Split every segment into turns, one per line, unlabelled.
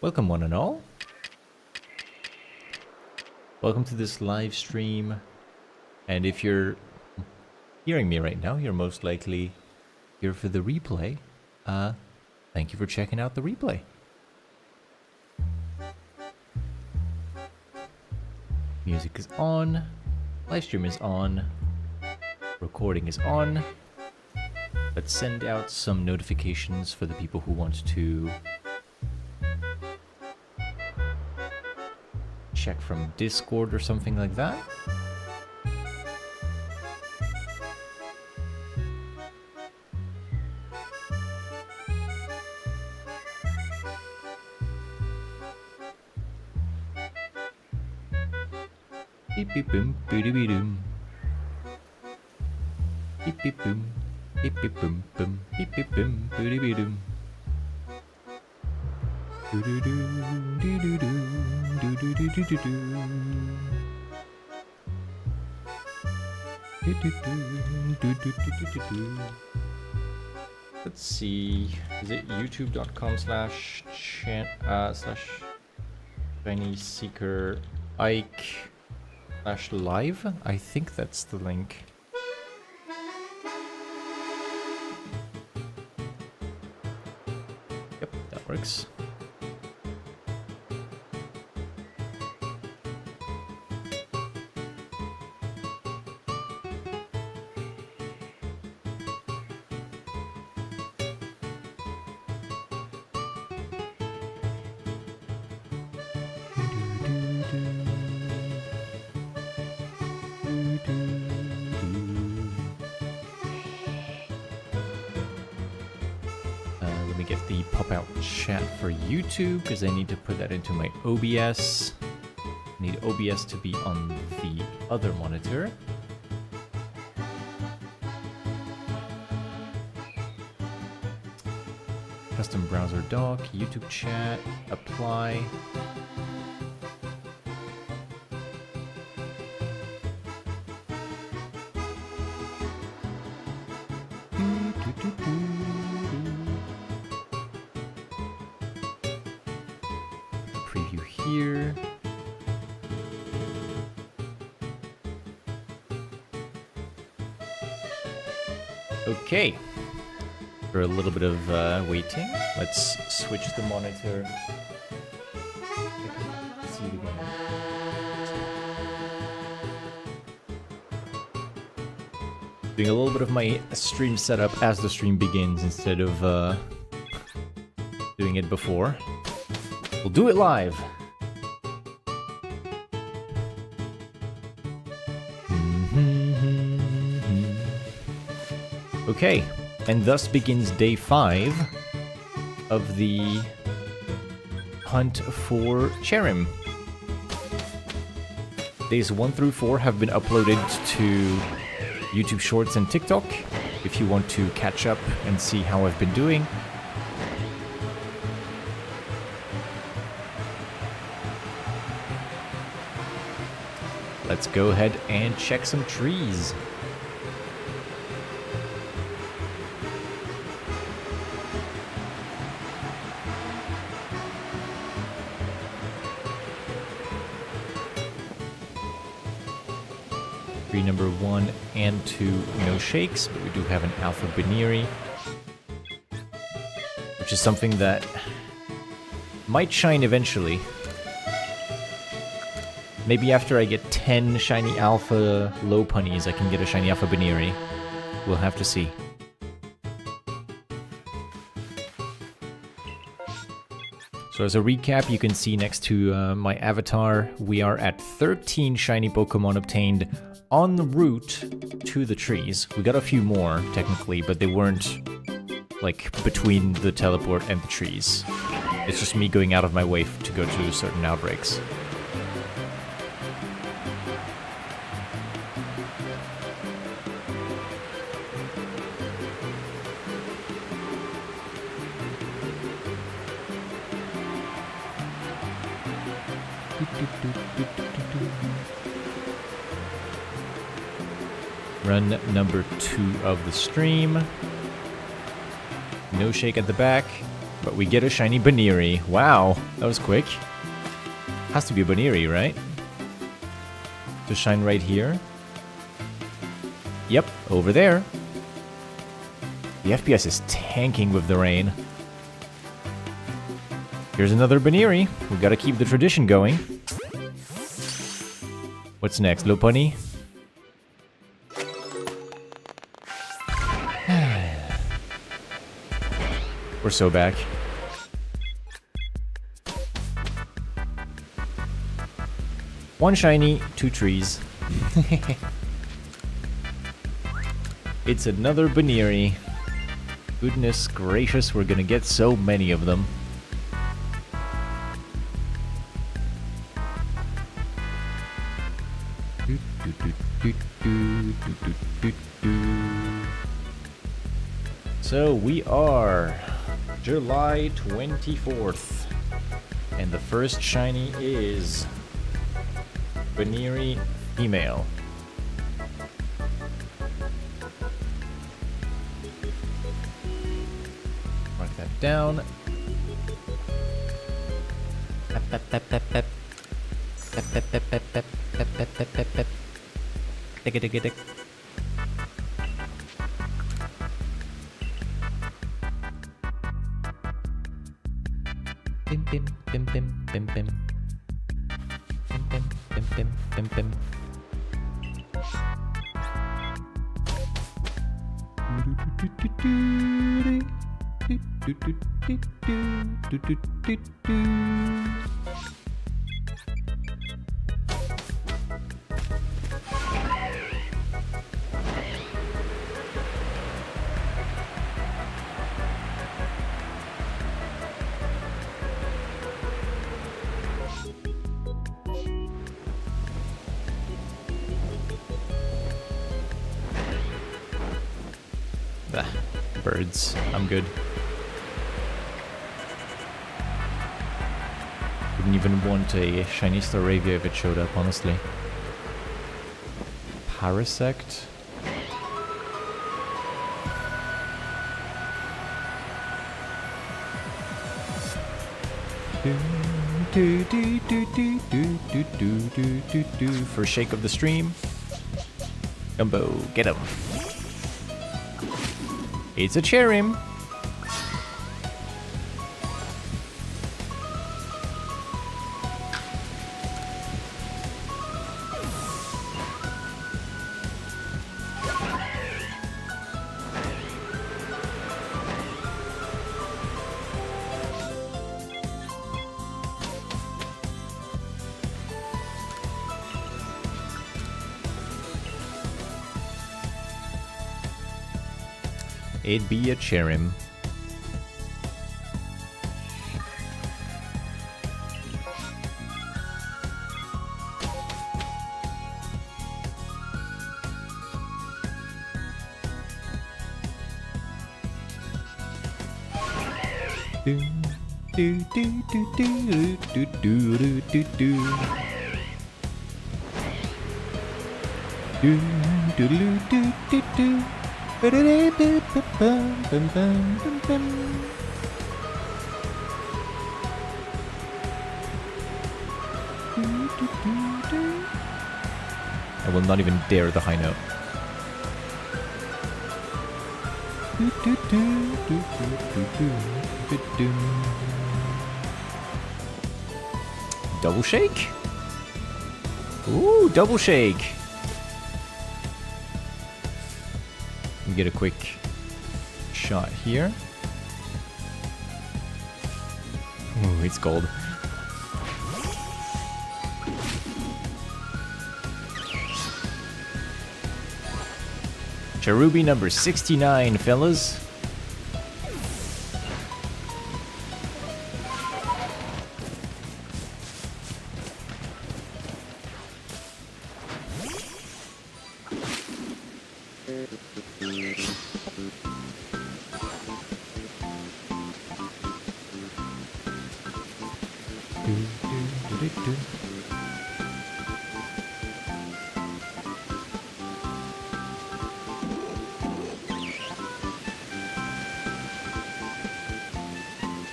Welcome one and all. Welcome to this live stream. And if you're hearing me right now, you're most likely here for the replay. Thank you for checking out the replay. Music is on. Live stream is on. Recording is on. Let's send out some notifications for the people who want to check from Discord or something like that. Beep beep boom, booty bee doom. Beep beep boom, beep beep boom boom, beep beep boom, booty bee doom. Do do do do do do do do do do do do. Do do do do do do do. Let's see. Is it youtube.com slash Chinese Seeker Ike / live? I think that's the link. Yep, that works. Let me get the pop-out chat for YouTube because I need to put that into my OBS. I need OBS to be on the other monitor. Custom browser dock, YouTube chat, apply. Preview here. Okay. For a little bit of waiting, let's switch the monitor. See it again. Doing a little bit of my stream setup as the stream begins instead of doing it before. We'll do it live. Okay, and thus begins day 5 of the hunt for Cherim. Days 1 through 4 have been uploaded to YouTube Shorts and TikTok if you want to catch up and see how I've been doing. Let's go ahead and check some trees. Tree number 1 and 2, no shakes, but we do have an Alpha Baniri, which is something that might shine eventually. Maybe after I get 10 shiny Alpha low punnies, I can get a shiny Alpha Baniri. We'll have to see. So as a recap, you can see next to my avatar, we are at 13 shiny Pokemon obtained on the route to the trees. We got a few more, technically, but they weren't, like, between the teleport and the trees. It's just me going out of my way to go to certain outbreaks. Run number 2 of the stream. No shake at the back. But we get a shiny Baniri. Wow, that was quick. Has to be a Baniri, right? To shine right here. Yep, over there. The FPS is tanking with the rain. Here's another Baniri. We gotta keep the tradition going. What's next, Lopunny? We're so back. One shiny, two trees. It's another Baniri. Goodness gracious, we're gonna get so many of them. So we are July 24th, and the first shiny is Baniri female. Mark that down. Tick. Bim bim bim bim bim bim. Bim bim bim bim bim bim. Birds. I'm good. Wouldn't even want a shiny Staravia if it showed up, honestly. Parasect. For Shake of the Stream. Gumbo, get him. It's a Cherim. It'd be a Cherim. I will not even dare the high note. Double shake? Ooh, double shake! Let me get a quick shot here. Ooh, it's gold. Cherubi number 69, fellas.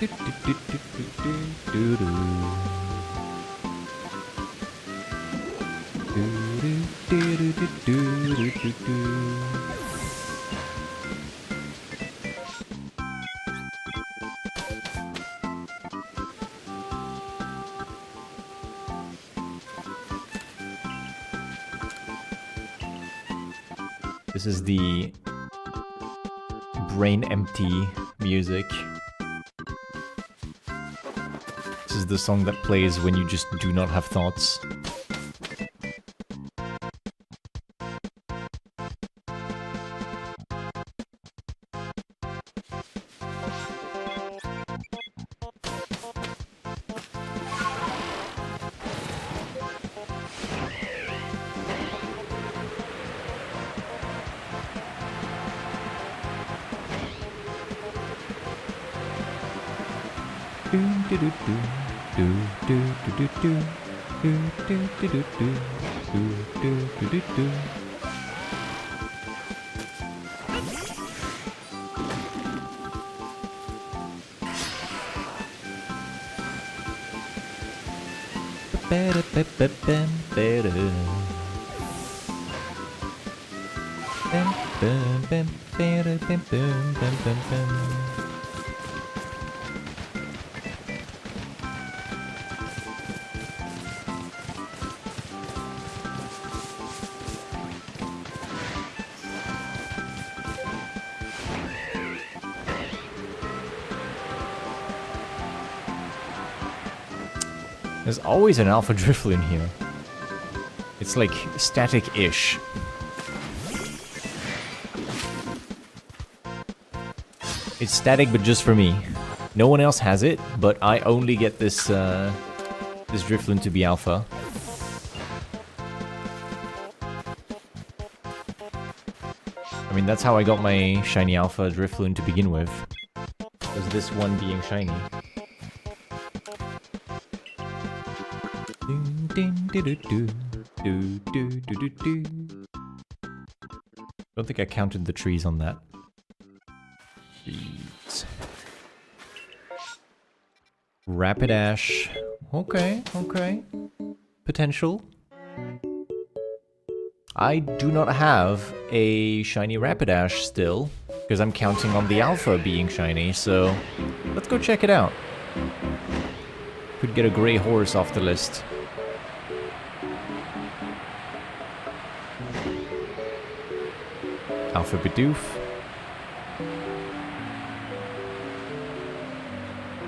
This is the brain empty music. This is the song that plays when you just do not have thoughts. There's always an alpha Drifloon here. It's like static-ish. It's static, but just for me. No one else has it, but I only get this this Drifloon to be alpha. I mean, that's how I got my shiny alpha Drifloon to begin with. Was this one being shiny? Don't think I counted the trees on that. Jeez. Rapidash. Okay, okay. Potential. I do not have a shiny Rapidash still, because I'm counting on the alpha being shiny, so let's go check it out. Could get a gray horse off the list. Alpha Bidoof.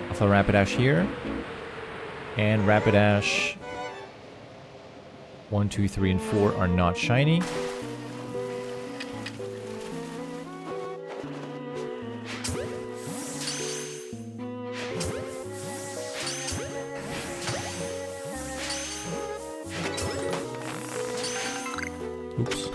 Alpha Rapidash here. And Rapidash 1, 2, 3, and 4 are not shiny. Oops.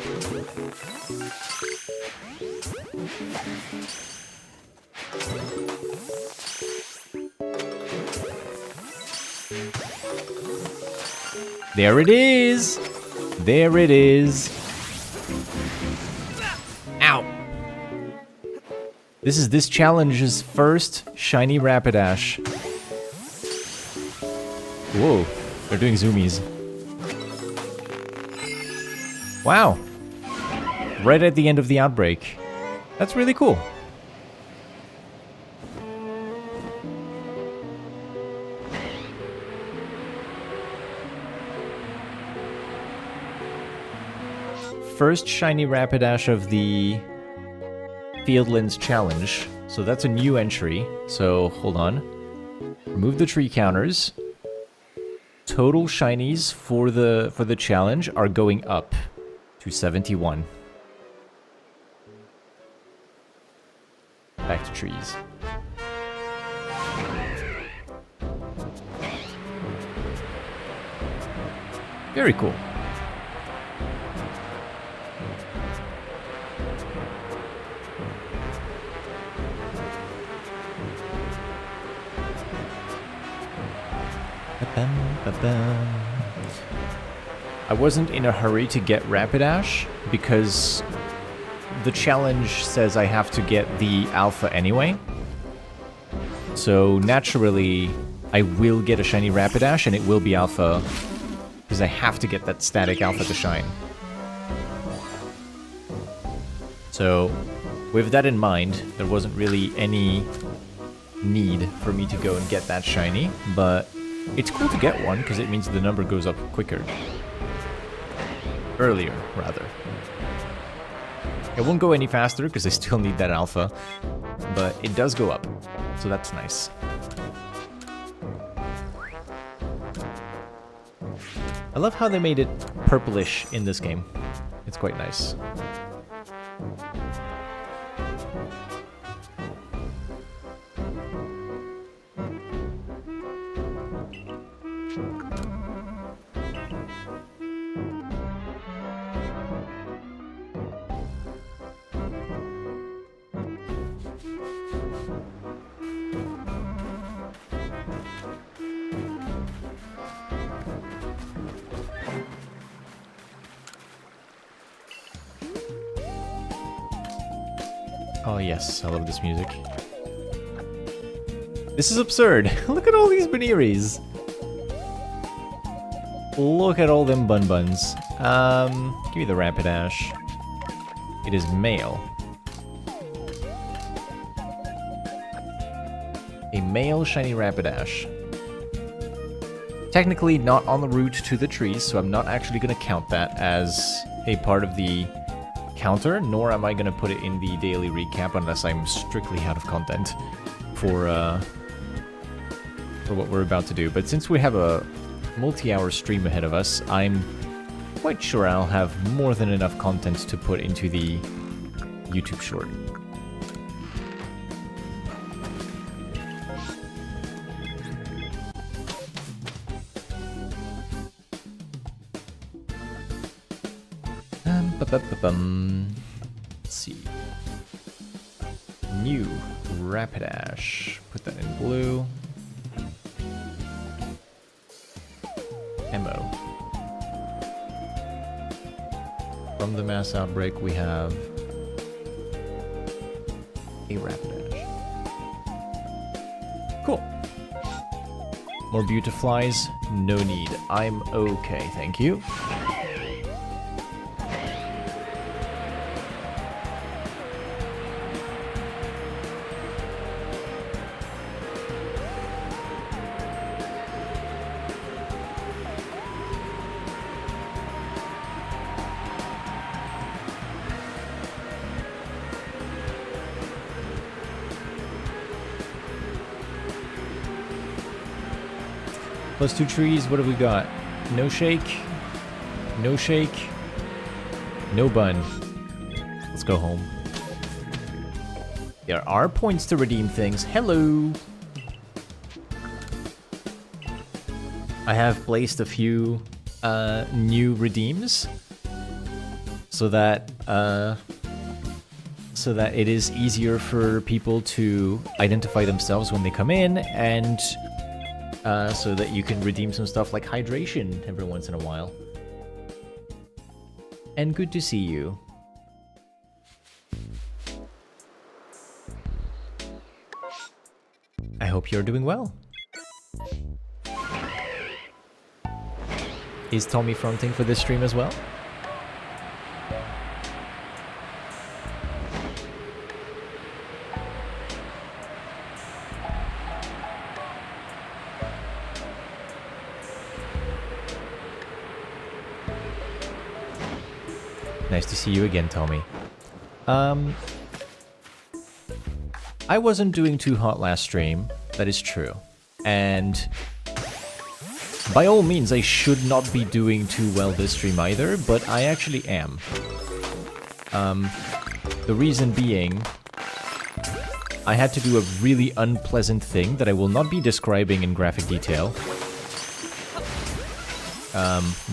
There it is! There it is! Ow! This is this challenge's first shiny Rapidash. Whoa, they're doing zoomies. Wow! Right at the end of the outbreak. That's really cool. First shiny Rapidash of the Fieldlands challenge. So that's a new entry. So hold on. Remove the tree counters. Total shinies for the challenge are going up to 71. Back to trees. Very cool. I wasn't in a hurry to get Rapidash because the challenge says I have to get the alpha anyway. So naturally, I will get a shiny Rapidash, and it will be alpha, because I have to get that static alpha to shine. So, with that in mind, there wasn't really any need for me to go and get that shiny, but it's cool to get one, because it means the number goes up quicker. Earlier, rather. It won't go any faster, because I still need that alpha, but it does go up, so that's nice. I love how they made it purplish in this game. It's quite nice. Oh yes, I love this music. This is absurd. Look at all these Baniris. Look at all them bun-buns. Give me the Rapidash. It is male. A male shiny Rapidash. Technically not on the route to the trees, so I'm not actually going to count that as a part of the counter, nor am I going to put it in the daily recap unless I'm strictly out of content for what we're about to do. But since we have a multi-hour stream ahead of us, I'm quite sure I'll have more than enough content to put into the YouTube short. Let's see. New Rapidash. Put that in blue. Ammo. From the mass outbreak, we have a Rapidash. Cool. More Beautiflies? No need. I'm okay, thank you. Plus 2 trees, what have we got? No shake, no shake, no bun. Let's go home. There are points to redeem things. Hello! I have placed a few new redeems so that it is easier for people to identify themselves when they come in, and so that you can redeem some stuff like hydration every once in a while. And good to see you. I hope you're doing well. Is Tommy fronting for this stream as well? Nice to see you again, Tommy. I wasn't doing too hot last stream, that is true. And by all means, I should not be doing too well this stream either, but I actually am. The reason being, I had to do a really unpleasant thing that I will not be describing in graphic detail.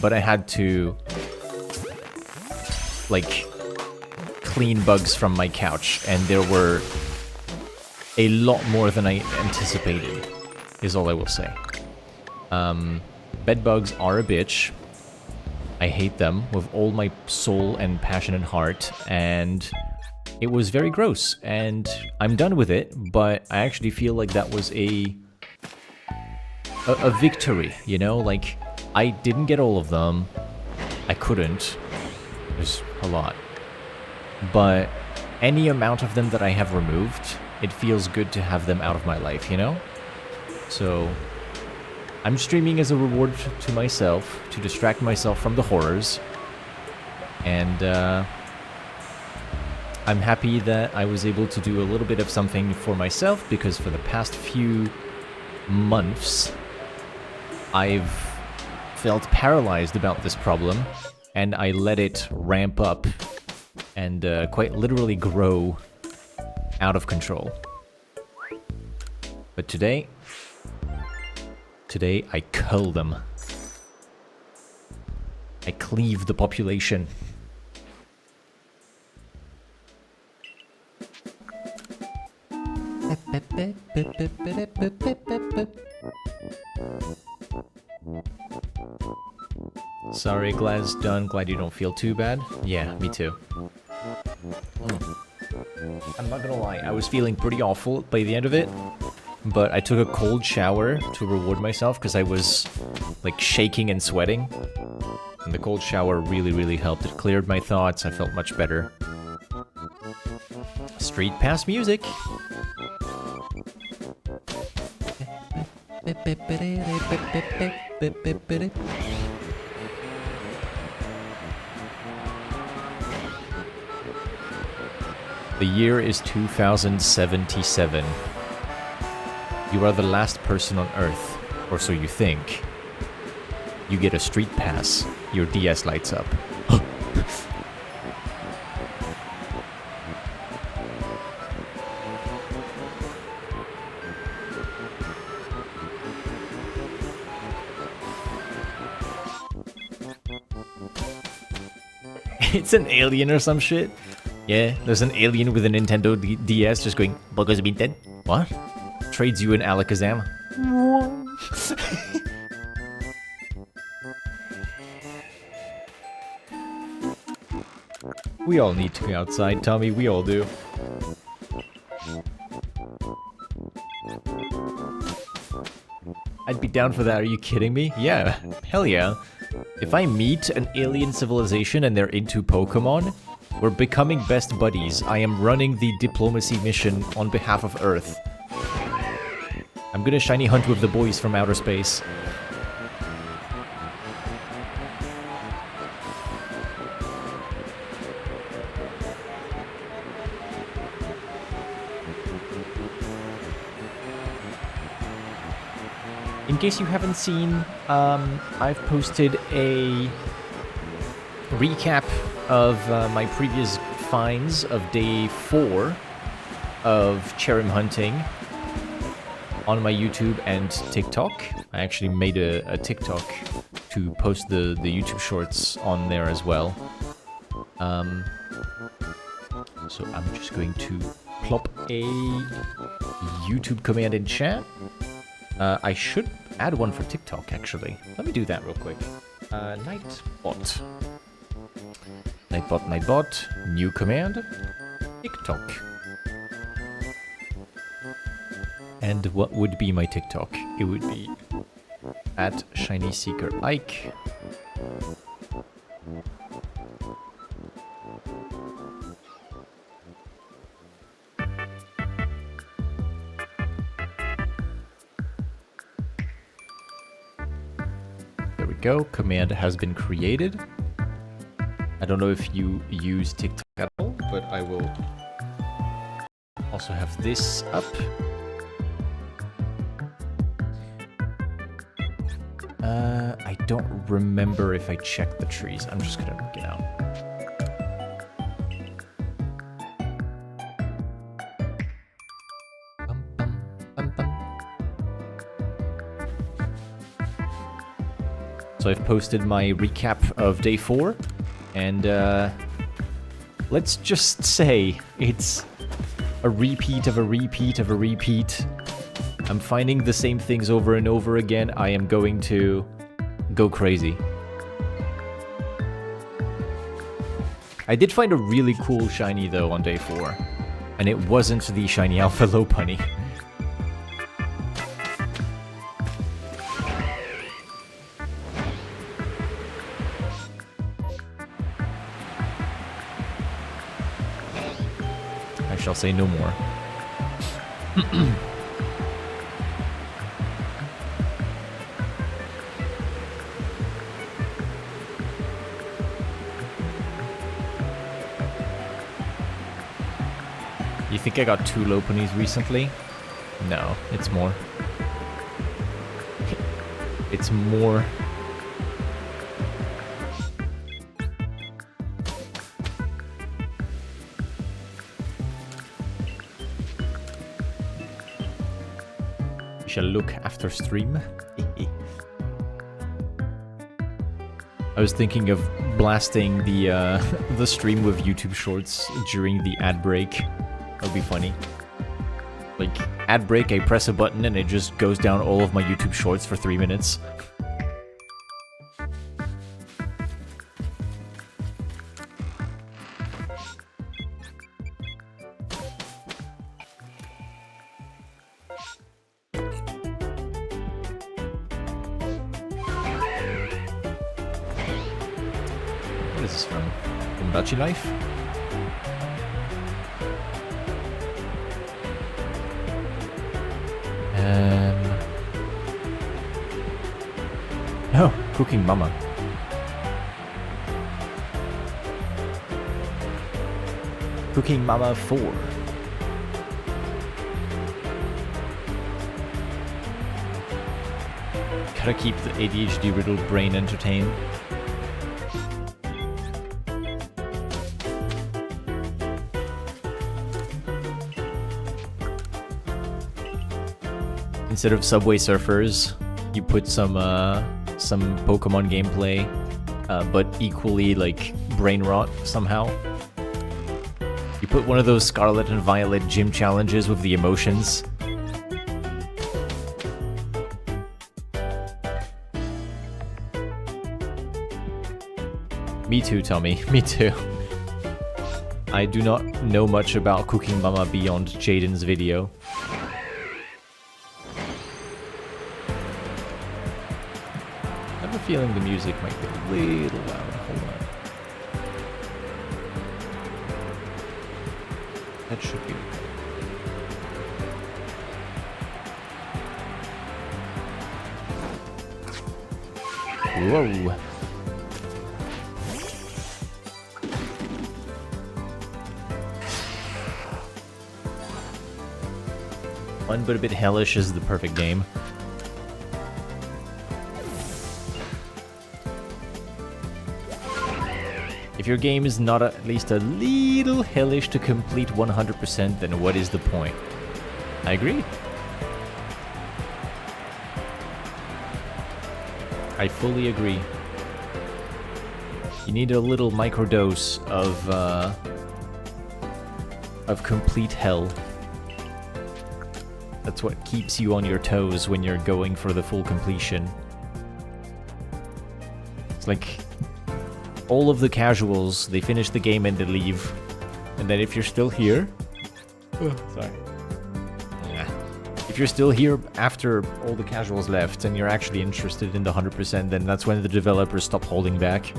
But I had to like clean bugs from my couch, and there were a lot more than I anticipated, is all I will say. Bed bugs are a bitch. I hate them with all my soul and passion and heart, and it was very gross, and I'm done with it, but I actually feel like that was a victory, you know? Like, I didn't get all of them. I couldn't. There's a lot. But any amount of them that I have removed, it feels good to have them out of my life, you know? So, I'm streaming as a reward to myself, to distract myself from the horrors. And, I'm happy that I was able to do a little bit of something for myself, because for the past few months, I've felt paralyzed about this problem, and I let it ramp up and quite literally grow out of control. But today I cull them. I cleave the population. Sorry, glad it's done. Glad you don't feel too bad. Yeah, me too. I'm not gonna lie, I was feeling pretty awful by the end of it, but I took a cold shower to reward myself because I was like shaking and sweating. And the cold shower really, really helped. It cleared my thoughts. I felt much better. Street pass music. The year is 2077. You are the last person on Earth, or so you think. You get a street pass. Your DS lights up. It's an alien or some shit. Yeah, there's an alien with a Nintendo DS just going, "Buggers been dead." What? Trades you in Alakazam. We all need to go outside, Tommy. We all do. I'd be down for that. Are you kidding me? Yeah. Hell yeah. If I meet an alien civilization and they're into Pokemon, we're becoming best buddies. I am running the diplomacy mission on behalf of Earth. I'm gonna shiny hunt with the boys from outer space. In case you haven't seen, I've posted a recap of my previous finds of day 4 of Cherim hunting on my YouTube and TikTok. I actually made a TikTok to post the YouTube shorts on there as well. So I'm just going to plop a YouTube command in chat. I should add one for TikTok, actually. Let me do that real quick. Nightbot. Nightbot, new command, TikTok. And what would be my TikTok? It would be at ShinySeekerIke. There we go, command has been created. I don't know if you use TikTok at all, but I will also have this up. I don't remember if I checked the trees. I'm just gonna get out. So I've posted my recap of day 4, and let's just say it's a repeat of a repeat of a repeat. I'm finding the same things over and over again. I am going to go crazy. I did find a really cool shiny though on day 4. And it wasn't the shiny Alpha Lopunny. I shall say no more. You think I got 2 Lopunnies recently? No, it's more. It's more. We shall look after stream. I was thinking of blasting the stream with YouTube Shorts during the ad break. That'd be funny. Like, ad break, I press a button and it just goes down all of my YouTube Shorts for 3 minutes. What is this from? From Dachi Life? Oh, Cooking Mama. Cooking Mama 4. Gotta keep the ADHD-riddled brain entertained. Instead of Subway Surfers, you put some Pokemon gameplay, but equally like brain rot somehow. You put one of those Scarlet and Violet gym challenges with the emotions. Me too, Tommy. Me too. I do not know much about Cooking Mama beyond Jaden's video. I have a feeling the music might be a little loud. Hold on. That should be okay. Whoa. Fun but a bit hellish is the perfect game. If your game is not at least a little hellish to complete 100%, then what is the point? I agree. I fully agree. You need a little microdose of complete hell. That's what keeps you on your toes when you're going for the full completion. It's like all of the casuals, they finish the game and they leave. And then if you're still here... sorry. Yeah. If you're still here after all the casuals left and you're actually interested in the 100%, then that's when the developers stop holding back.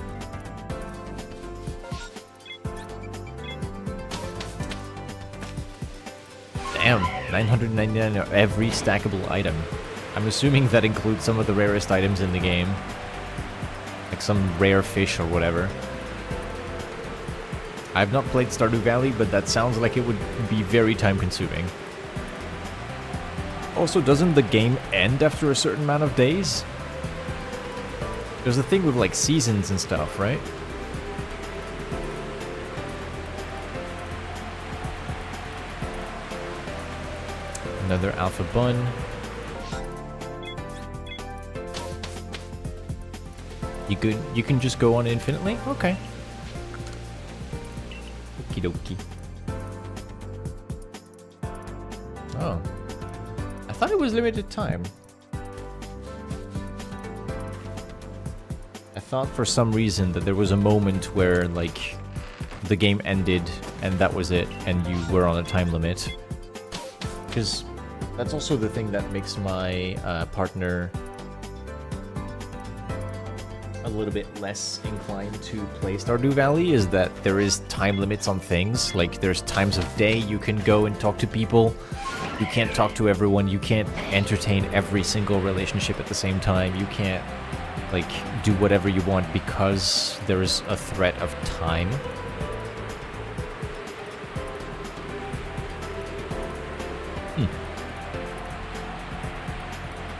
Damn, 999 of every stackable item. I'm assuming that includes some of the rarest items in the game. Like some rare fish or whatever. I've not played Stardew Valley, but that sounds like it would be very time consuming. Also, doesn't the game end after a certain amount of days? There's a thing with like seasons and stuff, right? Another alpha bun. You can just go on infinitely? Okay. Okie dokie. Oh. I thought it was limited time. I thought for some reason that there was a moment where, like, the game ended and that was it, and you were on a time limit. Because that's also the thing that makes my partner a little bit less inclined to play Stardew Valley, is that there is time limits on things. Like, there's times of day you can go and talk to people. You can't talk to everyone. You can't entertain every single relationship at the same time. You can't, like, do whatever you want because there is a threat of time.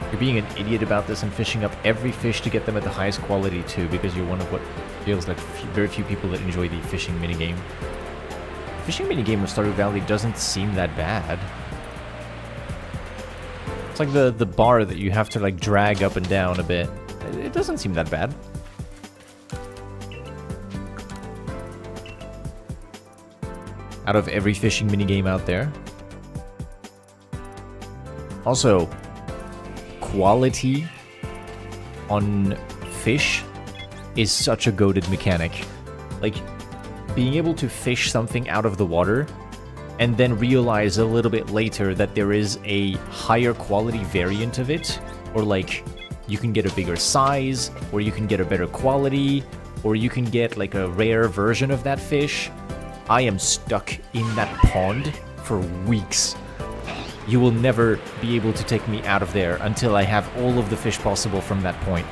You're being an idiot about this and fishing up every fish to get them at the highest quality too, because you're one of what feels like very few people that enjoy the fishing minigame. The fishing minigame of Stardew Valley doesn't seem that bad. It's like the bar that you have to like drag up and down a bit. It doesn't seem that bad. Out of every fishing minigame out there. Also, quality on fish is such a goated mechanic. Like, being able to fish something out of the water and then realize a little bit later that there is a higher quality variant of it, or like you can get a bigger size, or you can get a better quality, or you can get like a rare version of that fish. I am stuck in that pond for weeks. You will never be able to take me out of there until I have all of the fish possible from that point.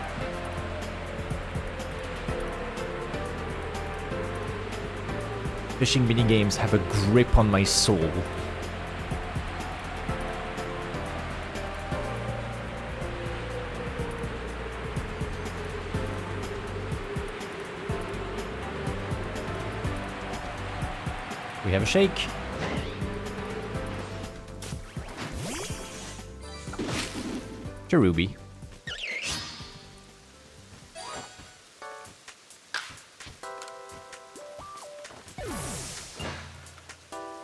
Fishing minigames have a grip on my soul. We have a shake. Cherubi.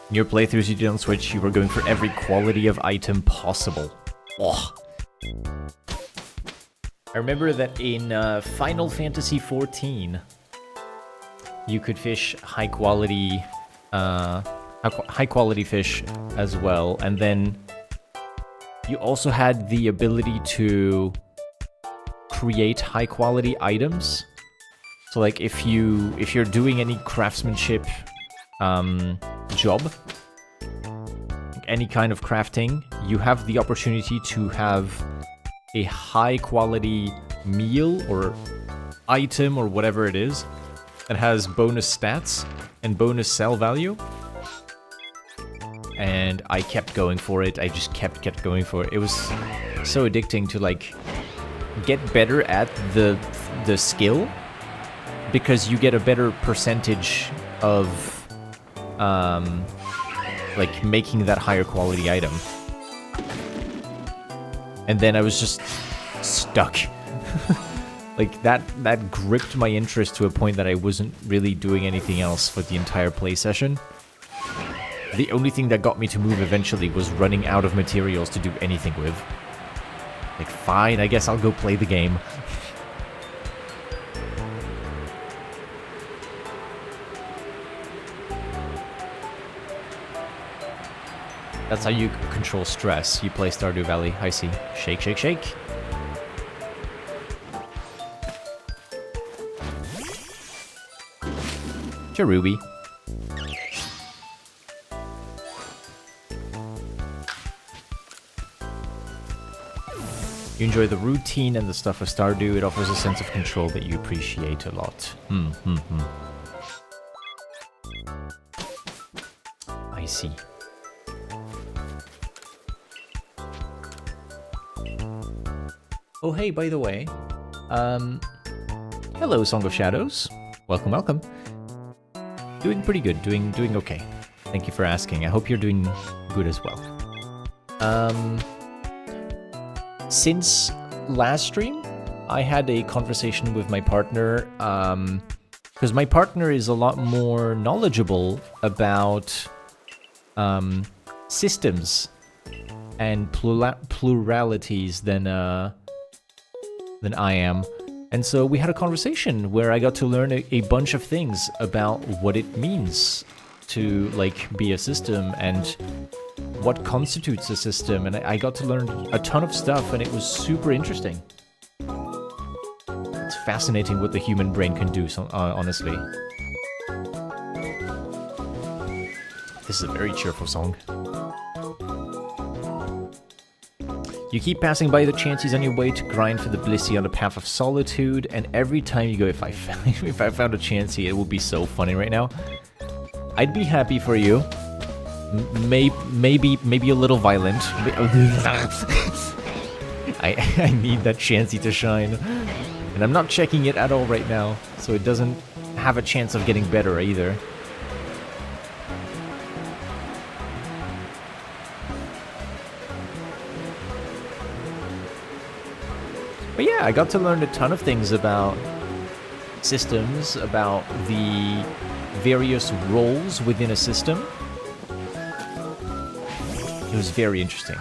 In your playthroughs you did on Switch, you were going for every quality of item possible. Oh. I remember that in Final Fantasy XIV, you could fish high quality fish as well, and then you also had the ability to create high quality items. So like if you're doing any craftsmanship job, any kind of crafting, you have the opportunity to have a high quality meal or item or whatever it is that has bonus stats and bonus sell value. And I kept going for it. I just kept going for it. It was so addicting to like get better at the skill, because you get a better percentage of like making that higher quality item. And then I was just stuck. Like that gripped my interest to a point that I wasn't really doing anything else for the entire play session. The only thing that got me to move eventually was running out of materials to do anything with. Like, fine, I guess I'll go play the game. That's how you control stress. You play Stardew Valley. I see. Shake, shake, shake. Cherubi. You enjoy the routine and the stuff of Stardew. It offers a sense of control that you appreciate a lot. I see. Oh, hey, by the way. Hello, Song of Shadows. Welcome, welcome. Doing pretty good. Doing okay. Thank you for asking. I hope you're doing good as well. Since last stream, I had a conversation with my partner, because my partner is a lot more knowledgeable about systems and pluralities than I am. And so we had a conversation where I got to learn a bunch of things about what it means to, like, be a system and what constitutes a system. And I got to learn a ton of stuff, and it was super interesting. It's fascinating what the human brain can do, honestly. This is a very cheerful song. You keep passing by the chances on your way to grind for the blissey on the path of solitude, and every time you go, if I found a chancey, it would be so funny right now. I'd be happy for you. Maybe a little violent. I need that chancey to shine. And I'm not checking it at all right now, so it doesn't have a chance of getting better either. But yeah, I got to learn a ton of things about systems, about the various roles within a system. It was very interesting.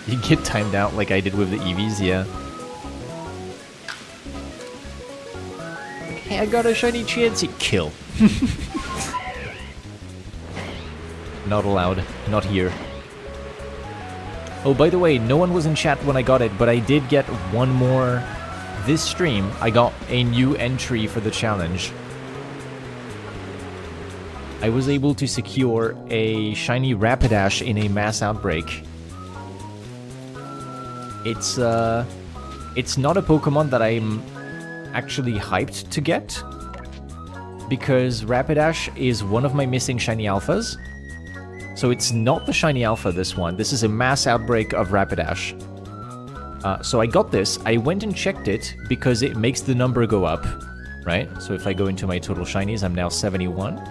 You get timed out like I did with the EVs, yeah. Hey, I got a shiny Chansey. Kill. Not allowed. Not here. Oh, by the way, no one was in chat when I got it, but I did get one more. This stream, I got a new entry for the challenge. I was able to secure a shiny Rapidash in a mass outbreak. It's not a Pokemon that I'm actually hyped to get, because Rapidash is one of my missing shiny alphas. So it's not the shiny alpha, this one. This is a mass outbreak of Rapidash. So I got this. I went and checked it because it makes the number go up, right? So if I go into my total shinies, I'm now 71.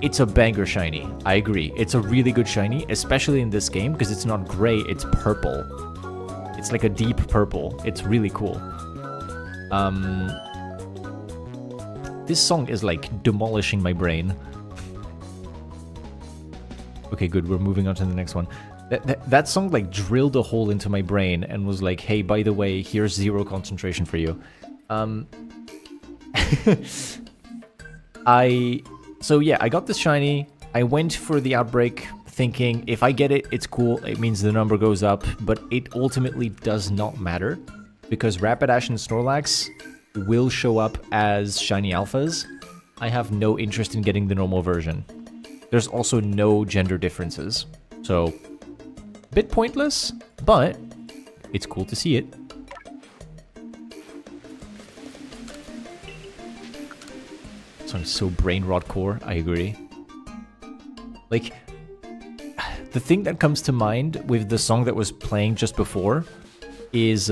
It's a banger shiny. I agree. It's a really good shiny, especially in this game, because it's not gray, it's purple. It's like a deep purple. It's really cool. This song is like demolishing my brain. Okay, good. We're moving on to the next one. That song like drilled a hole into my brain and was like, hey, by the way, here's 0 concentration for you. So yeah, I got this shiny. I went for the outbreak thinking if I get it, it's cool. It means the number goes up, but it ultimately does not matter because Rapidash and Snorlax will show up as shiny alphas. I have no interest in getting the normal version. There's also no gender differences. So, bit pointless, but it's cool to see it. This one's so brain rot core, I agree. Like, the thing that comes to mind with the song that was playing just before is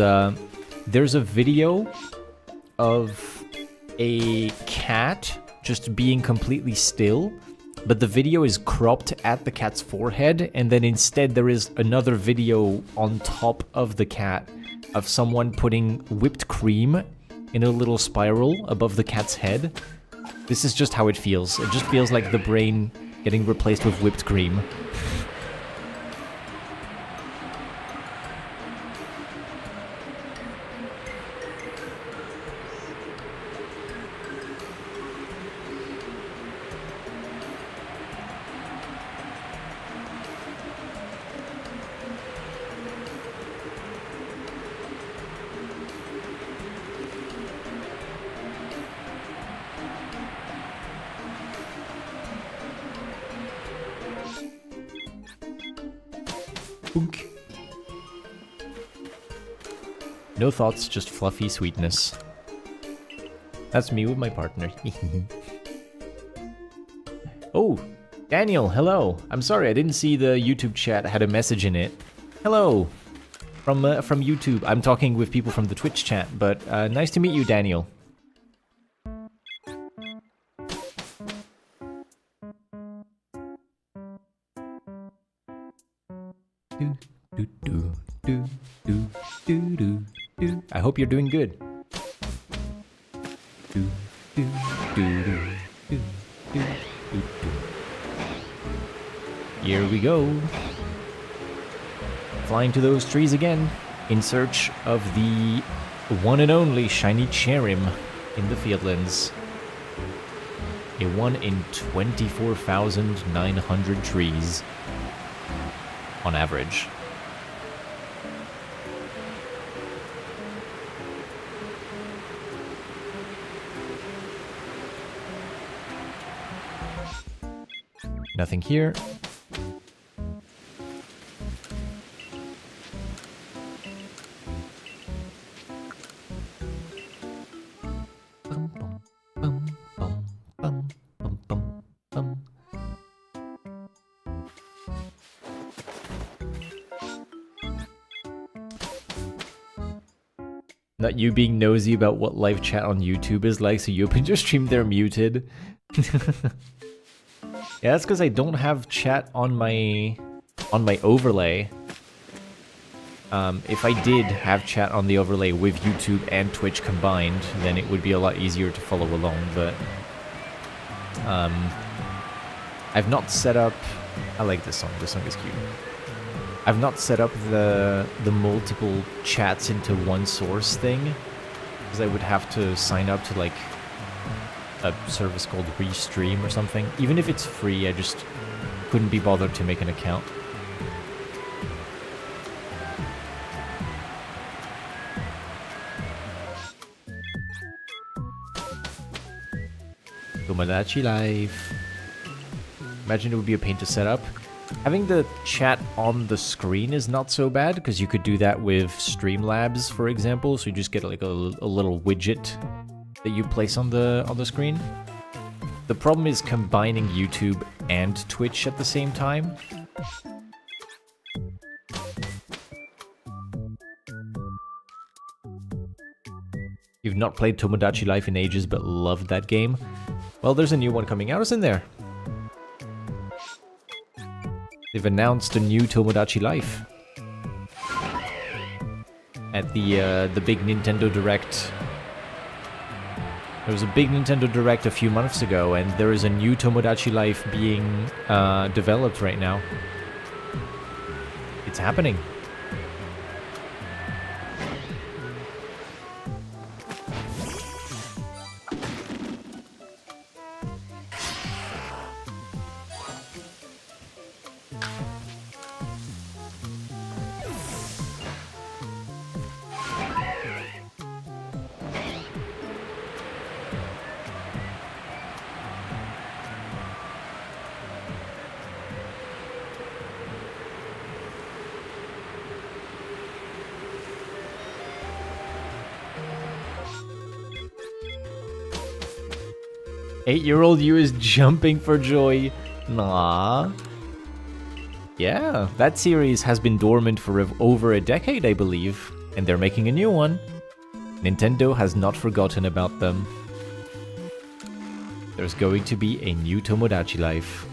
there's a video of a cat just being completely still, but the video is cropped at the cat's forehead, and then instead there is another video on top of the cat of someone putting whipped cream in a little spiral above the cat's head. This is just how it feels. It just feels like the brain getting replaced with whipped cream. Boonk. No thoughts, just fluffy sweetness. That's me with my partner. Oh, Daniel, hello. I'm sorry, I didn't see the YouTube chat had a message in it. Hello. From YouTube. I'm talking with people from the Twitch chat, but nice to meet you, Daniel. I hope you're doing good. Here we go. flying to those trees again in search of the one and only shiny Cherim in the Fieldlands. A 1 in 24,900 trees on average. Nothing here. Not you being nosy about what live chat on YouTube is like, so you open your stream, they're muted. Yeah, that's because I don't have chat on my overlay. If I did have chat on the overlay with YouTube and Twitch combined, then it would be a lot easier to follow along, but I've not set up... I like this song is cute. I've not set up the multiple chats into one source thing, because I would have to sign up to like a service called Restream or something. Even if it's free, I just couldn't be bothered to make an account. Tomodachi Life. Imagine it would be a pain to set up. Having the chat on the screen is not so bad, because you could do that with Streamlabs, for example. So you just get like a little widget that you place on the screen. The problem is combining YouTube and Twitch at the same time. You've not played Tomodachi Life in ages but loved that game? Well, there's a new one coming out, isn't there? They've announced a new Tomodachi Life at the big Nintendo Direct. There was a big Nintendo Direct a few months ago, and there is a new Tomodachi Life being developed right now. It's happening. Eight-year-old you is jumping for joy. Nah. Yeah, that series has been dormant for over a decade, I believe, and they're making a new one. Nintendo has not forgotten about them. There's going to be a new Tomodachi Life.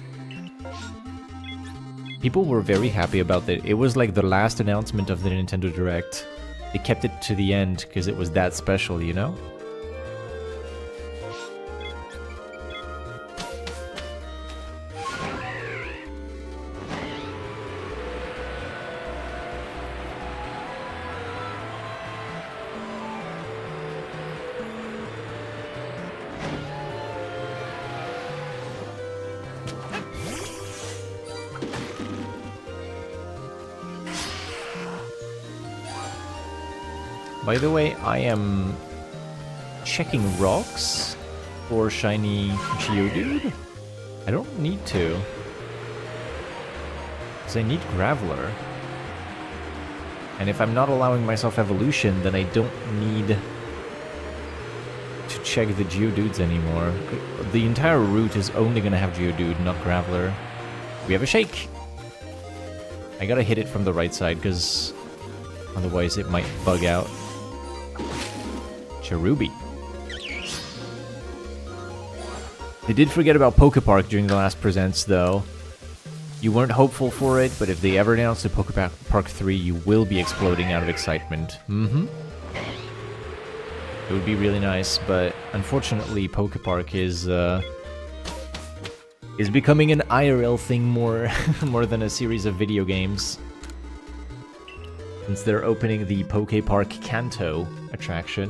People were very happy about it. It was like the last announcement of the Nintendo Direct. They kept it to the end because it was that special, you know? By the way, I am checking rocks for shiny Geodude. I don't need to, because I need Graveler. And if I'm not allowing myself evolution, then I don't need to check the Geodudes anymore. The entire route is only going to have Geodude, not Graveler. We have a Shake! I gotta hit it from the right side, because otherwise it might bug out. Cherubi. They did forget about Pokepark during the last presents, though. You weren't hopeful for it, but if they ever announce the Pokepark 3, you will be exploding out of excitement. It would be really nice, but unfortunately Pokepark is becoming an IRL thing more than a series of video games. since they're opening the Poke Park Kanto attraction.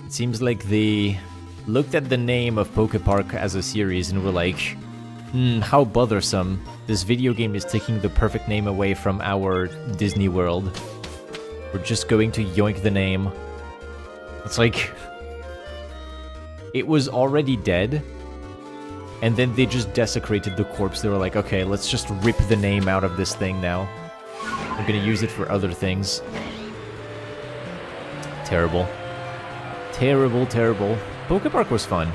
It seems like they looked at the name of Poke Park as a series and were like, how bothersome. This video game is taking the perfect name away from our Disney World. We're just going to yoink the name. It's like... It was already dead, and then they just desecrated the corpse. They were like, okay, let's just rip the name out of this thing now. I'm gonna use it for other things. Terrible. Terrible, terrible. Poke Park was fun.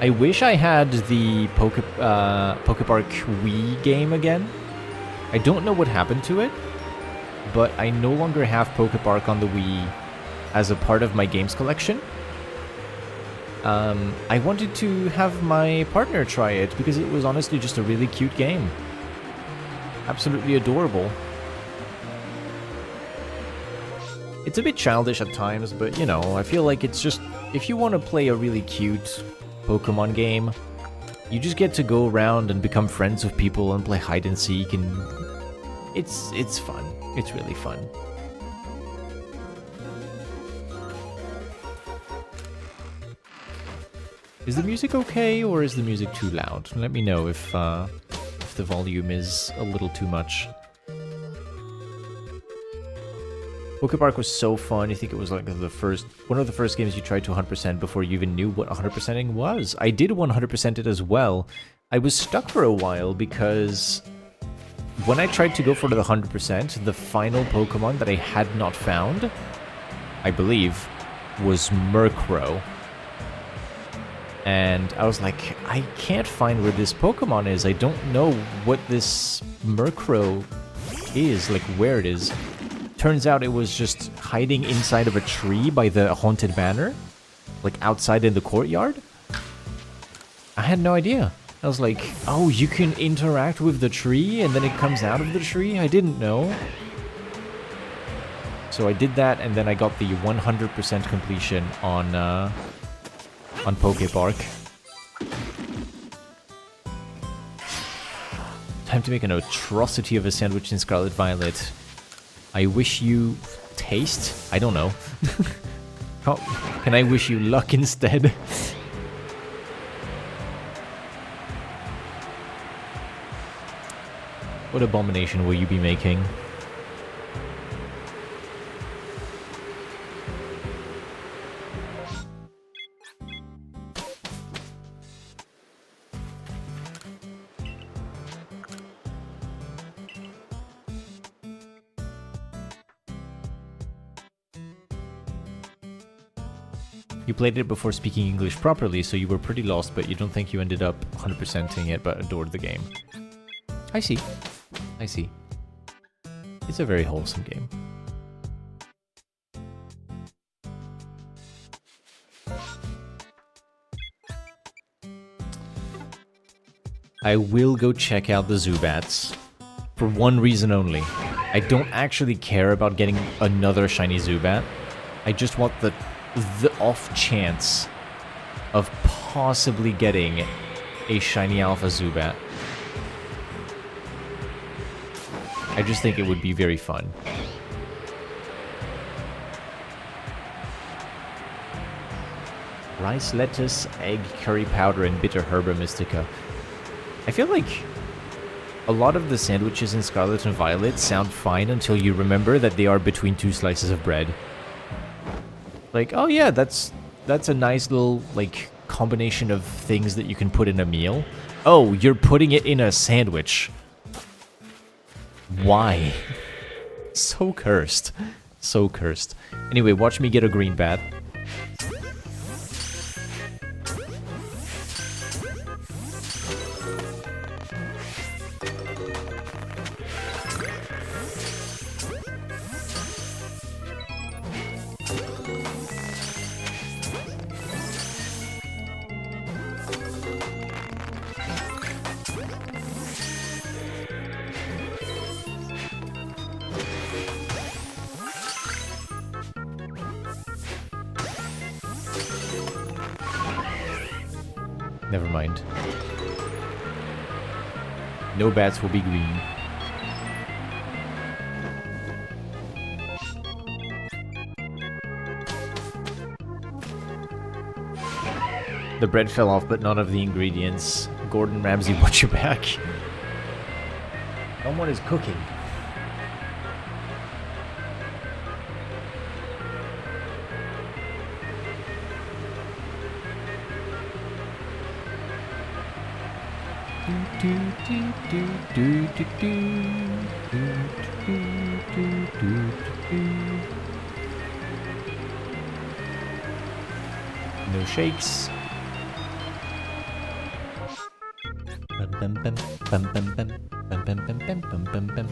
I wish I had the Poke Park Wii game again. I don't know what happened to it, but I no longer have Poke Park on the Wii as a part of my games collection. I wanted to have my partner try it because it was honestly just a really cute game. Absolutely adorable. It's a bit childish at times, but you know, I feel like it's just... If you want to play a really cute Pokemon game, you just get to go around and become friends with people and play hide and seek, and it's fun. It's really fun. Is the music okay, or is the music too loud? Let me know if the volume is a little too much. Poke Park was so fun. I think it was like one of the first games you tried to 100% before you even knew what 100%ing was. I did 100% it as well. I was stuck for a while because when I tried to go for the 100%, the final Pokemon that I had not found, I believe, was Murkrow. And I was like, I can't find where this Pokemon is. I don't know what this Murkrow is, like where it is. Turns out it was just hiding inside of a tree by the Haunted Manor. Like outside in the courtyard. I had no idea. I was like, oh, you can interact with the tree and then it comes out of the tree? I didn't know. So I did that, and then I got the 100% completion on Poke Park. Time to make an atrocity of a sandwich in Scarlet Violet. I wish you taste? I don't know. Can I wish you luck instead? What abomination will you be making? You played it before speaking English properly, so you were pretty lost, but you don't think you ended up 100%ing it, but adored the game. I see. I see. It's a very wholesome game. I will go check out the Zubats. For one reason only. I don't actually care about getting another shiny Zubat. I just want the off chance of possibly getting a shiny Alpha Zubat. I just think it would be very fun. Rice, lettuce, egg, curry powder, and bitter herba mystica. I feel like a lot of the sandwiches in Scarlet and Violet sound fine until you remember that they are between two slices of bread. Like, oh yeah, that's a nice little, like, combination of things that you can put in a meal. Oh, you're putting it in a sandwich. Why? So cursed. So cursed. Anyway, watch me get a green bat. Never mind. No bats will be green. The bread fell off, but none of the ingredients. Gordon Ramsay, watch your back. Someone is cooking. No shakes. Bum, bum, bum, bum, bum, bum, bum, bum, bum, bum, bum, bum.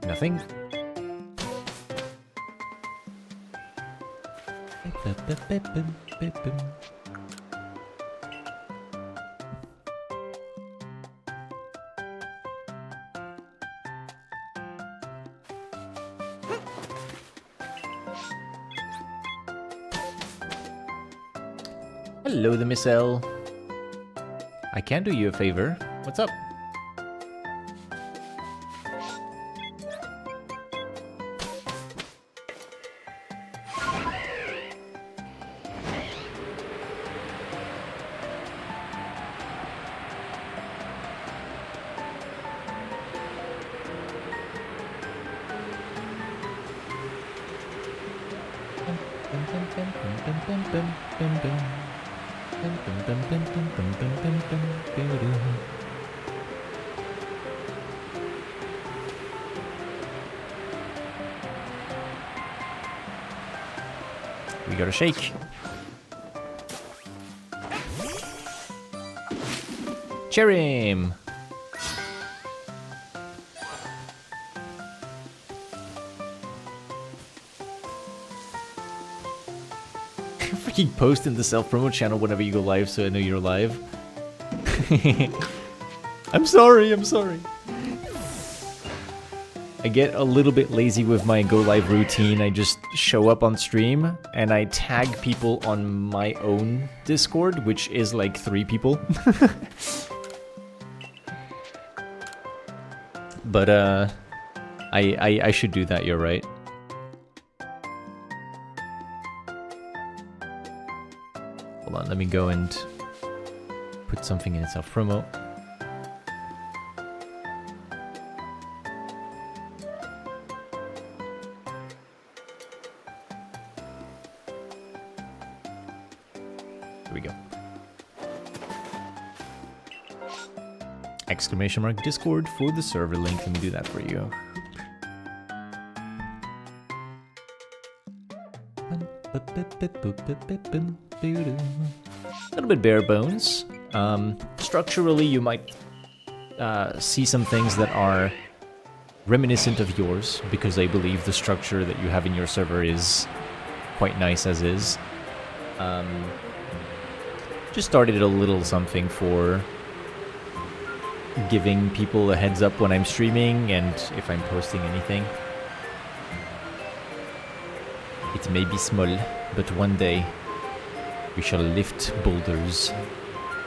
Nothing. Hello, the Miss L. I can do you a favor. What's up? We gotta shake. Cherim! Freaking post in the self-promo channel whenever you go live so I know you're live. I'm sorry. I get a little bit lazy with my go live routine. I just show up on stream and I tag people on my own Discord, which is like 3 people. But I should do that, you're right. Hold on, let me go and put something in self-promo. Here we go. Exclamation mark Discord for the server link. Let me do that for you. A little bit bare bones. Structurally, you might see some things that are reminiscent of yours, because I believe the structure that you have in your server is quite nice as is. Just started a little something for giving people a heads up when I'm streaming and if I'm posting anything. It may be small, but one day we shall lift boulders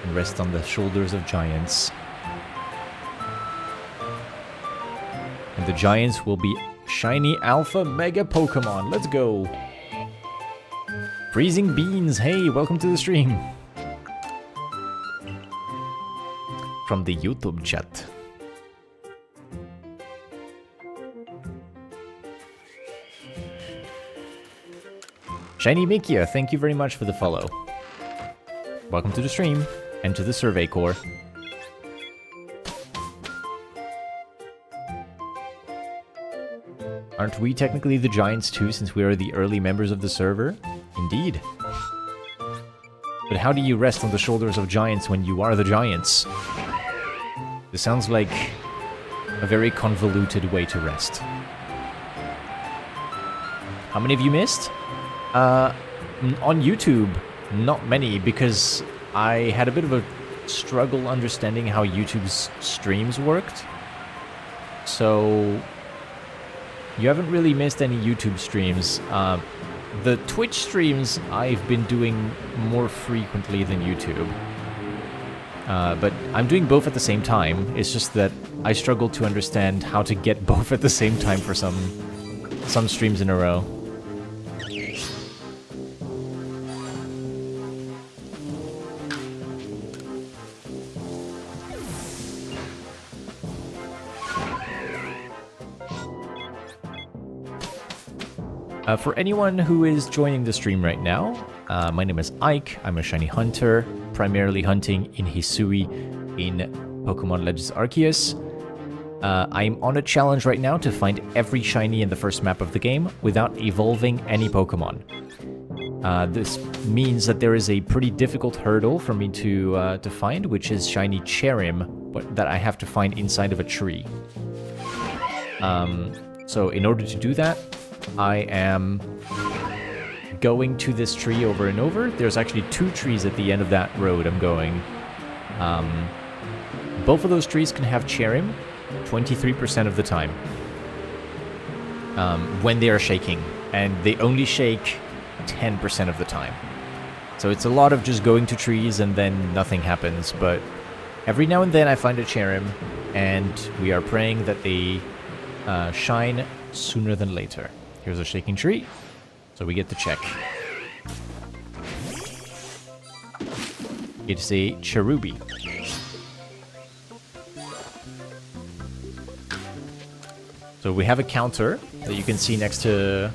and rest on the shoulders of giants. And the giants will be shiny alpha mega Pokemon. Let's go! Freezing Beans, hey, welcome to the stream. from the YouTube chat. Shiny Mikia, thank you very much for the follow. Welcome to the stream and to the survey core. Aren't we technically the Giants too, since we are the early members of the server? Indeed. But how do you rest on the shoulders of giants when you are the Giants? This sounds like a very convoluted way to rest. How many of you missed? On YouTube, not many, because I had a bit of a struggle understanding how YouTube's streams worked. So you haven't really missed any YouTube streams. The Twitch streams I've been doing more frequently than YouTube. But I'm doing both at the same time. It's just that I struggle to understand how to get both at the same time for some streams in a row. For anyone who is joining the stream right now, my name is Ike. I'm a shiny hunter, primarily hunting in Hisui in Pokemon Legends Arceus. I'm on a challenge right now to find every shiny in the first map of the game without evolving any Pokemon. This means that there is a pretty difficult hurdle for me to find, which is shiny Cherim, but that I have to find inside of a tree. So in order to do that, I am going to this tree over and over. There's actually 2 trees at the end of that road I'm going. Both of those trees can have Cherim 23% of the time when they are shaking, and they only shake 10% of the time. So it's a lot of just going to trees and then nothing happens, but every now and then I find a Cherim, and we are praying that they shine sooner than later. Here's a shaking tree, so we get to check. It's a Cherubi. So we have a counter that you can see next to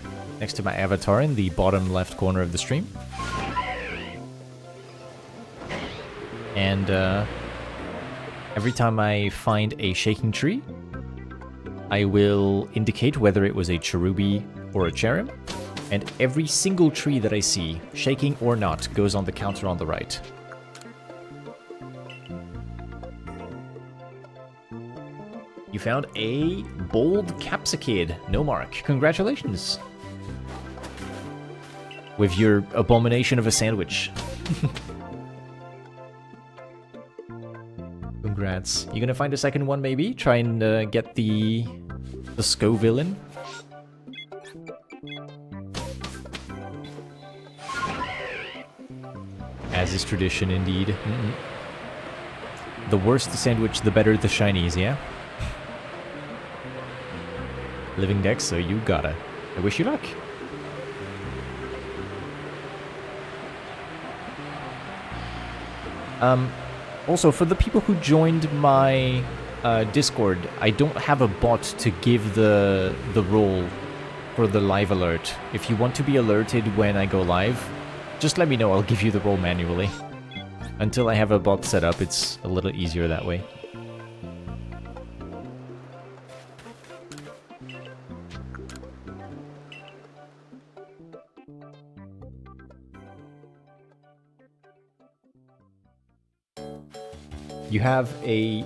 my avatar in the bottom left corner of the stream. And every time I find a shaking tree, I will indicate whether it was a Cherubi or a Cherim, and every single tree that I see, shaking or not, goes on the counter on the right. You found a bold Capsicid. No mark. Congratulations. With your abomination of a sandwich. Congrats. You gonna find a second one, maybe? Try and get the Scovillain. As is tradition, indeed. The worse the sandwich, the better the shinies, yeah? Living Dex, so you gotta. I wish you luck. Also, for the people who joined my Discord, I don't have a bot to give the role for the live alert. If you want to be alerted when I go live, just let me know, I'll give you the role manually. Until I have a bot set up, it's a little easier that way. You have a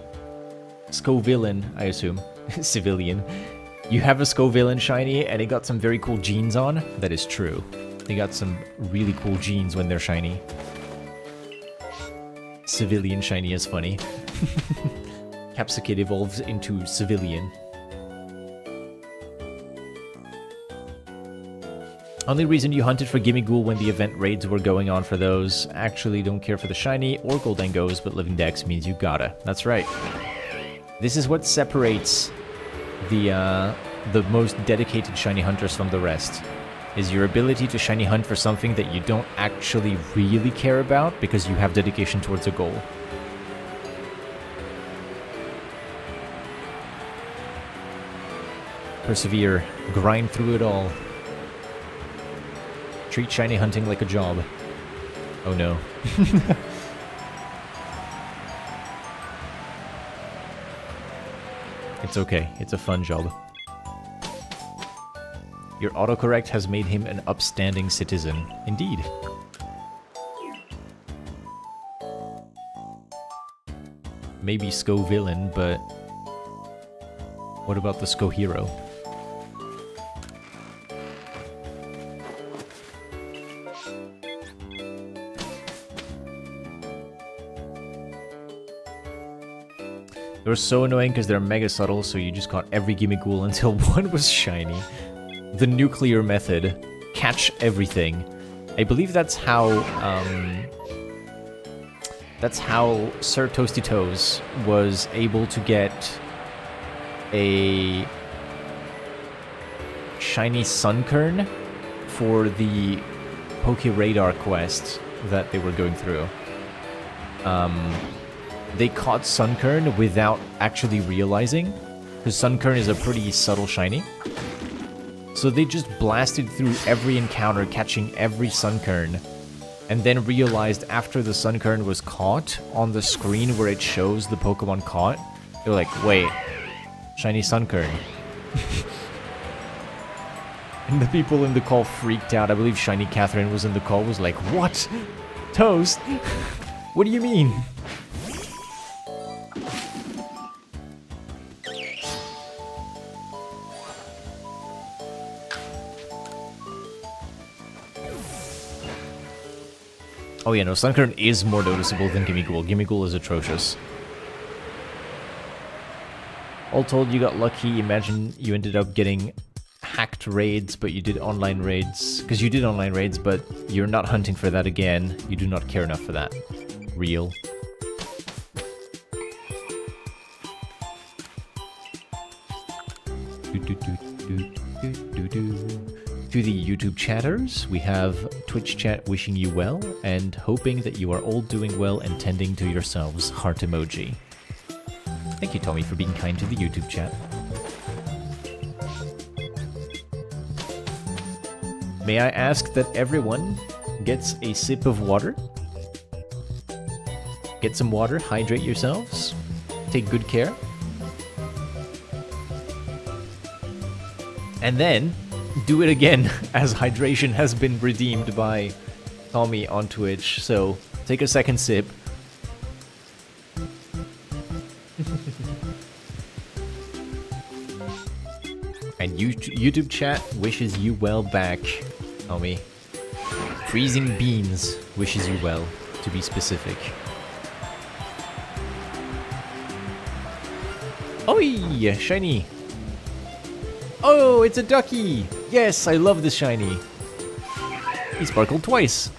Scovillain, I assume. Civilian. You have a Scovillain shiny, and it got some very cool genes on. That is true. They got some really cool genes when they're shiny. Civilian shiny is funny. Capsicid evolves into Civilian. Only reason you hunted for Gimmighoul when the event raids were going on for those. Actually don't care for the shiny or Goldengos, but Living Dex means you gotta. That's right. This is what separates the most dedicated shiny hunters from the rest. Is your ability to shiny hunt for something that you don't actually really care about because you have dedication towards a goal. Persevere. Grind through it all. Treat shiny hunting like a job. Oh no. It's okay. It's a fun job. Your autocorrect has made him an upstanding citizen. Indeed. Maybe Sko villain, but what about the Sko hero? They were so annoying because they're mega subtle, so you just caught every Gimmighoul until one was shiny. The nuclear method. Catch everything. I believe that's how Sir Toasty Toes was able to get a shiny Sunkern for the Poke Radar quest that they were going through. They caught Sunkern without actually realizing, because Sunkern is a pretty subtle shiny. So they just blasted through every encounter, catching every Sunkern, and then realized after the Sunkern was caught on the screen where it shows the Pokemon caught, they're like, wait, shiny Sunkern. And the people in the call freaked out. I believe Shiny Catherine was in the call, was like, what? Toast? What do you mean? Oh yeah, no, Sunkern is more noticeable than Gimmighoul. Gimmighoul is atrocious. All told, you got lucky. Imagine you ended up getting hacked raids, but you did online raids. Because you did online raids, but you're not hunting for that again. You do not care enough for that. Real. To the YouTube chatters, we have Twitch chat wishing you well and hoping that you are all doing well and tending to yourselves. Heart emoji. Thank you, Tommy, for being kind to the YouTube chat. May I ask that everyone gets a sip of water? Get some water, hydrate yourselves, take good care. And then do it again, as hydration has been redeemed by Tommy on Twitch. So take a second sip. And YouTube chat wishes you well back, Tommy. Freezing Beans wishes you well, to be specific. Oi! Shiny! Oh, it's a ducky! Yes, I love this shiny. He sparkled twice.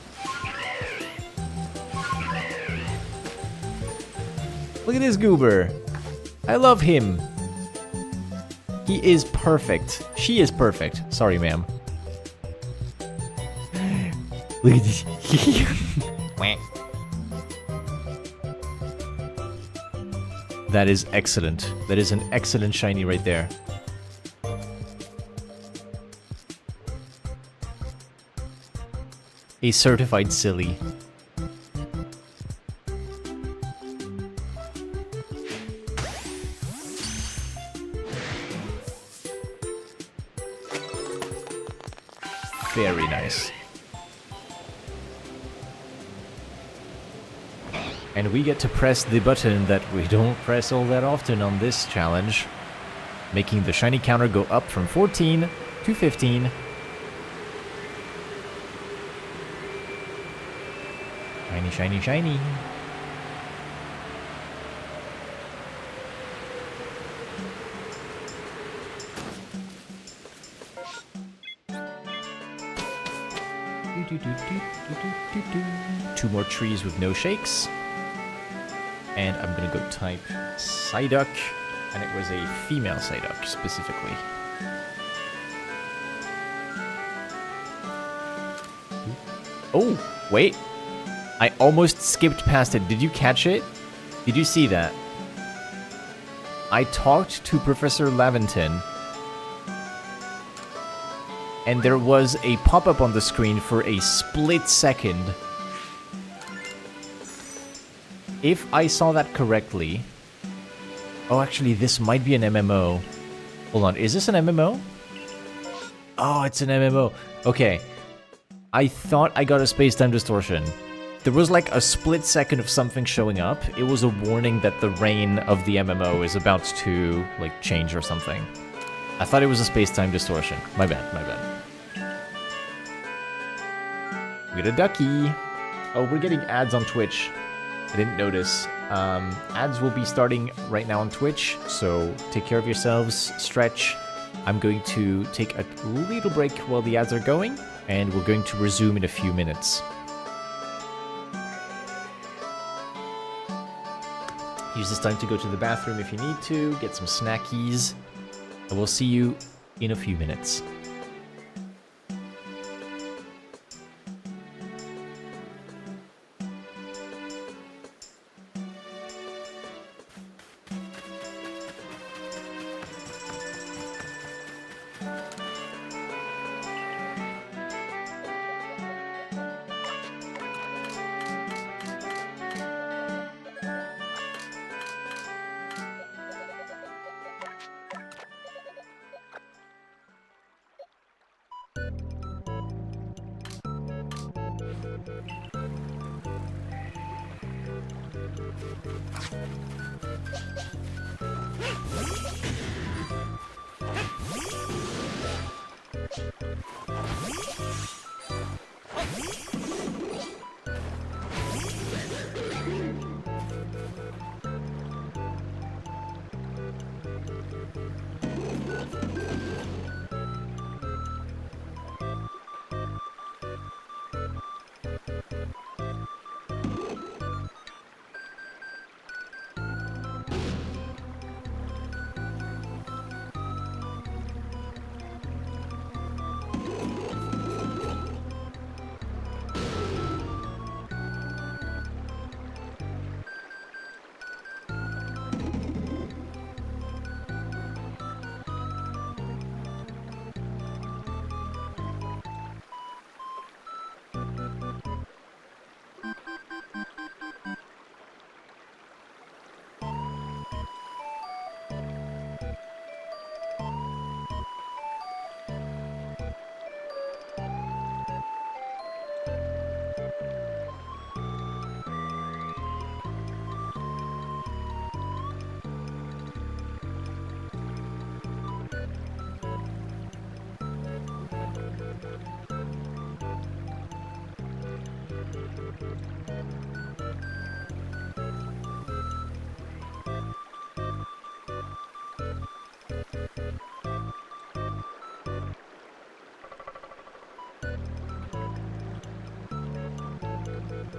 Look at this goober. I love him. He is perfect. She is perfect. Sorry, ma'am. Look at this. That is excellent. That is an excellent shiny right there. A certified silly. Very nice. And we get to press the button that we don't press all that often on this challenge, making the shiny counter go up from 14 to 15. Shiny, shiny, shiny. Two more trees with no shakes. And I'm gonna go type Psyduck, and it was a female Psyduck specifically. Oh, wait. I almost skipped past it. Did you catch it? Did you see that? I talked to Professor Laventon and there was a pop-up on the screen for a split second. If I saw that correctly... Oh, actually, this might be an MMO. Hold on, is this an MMO? Oh, it's an MMO. Okay. I thought I got a space-time distortion. There was like a split second of something showing up. It was a warning that the reign of the MMO is about to, like, change or something. I thought it was a space-time distortion. My bad, my bad. We got a ducky. Oh, we're getting ads on Twitch. I didn't notice. Ads will be starting right now on Twitch, so take care of yourselves, stretch. I'm going to take a little break while the ads are going, and we're going to resume in a few minutes. Use this time to go to the bathroom if you need to, get some snackies. I will see you in a few minutes.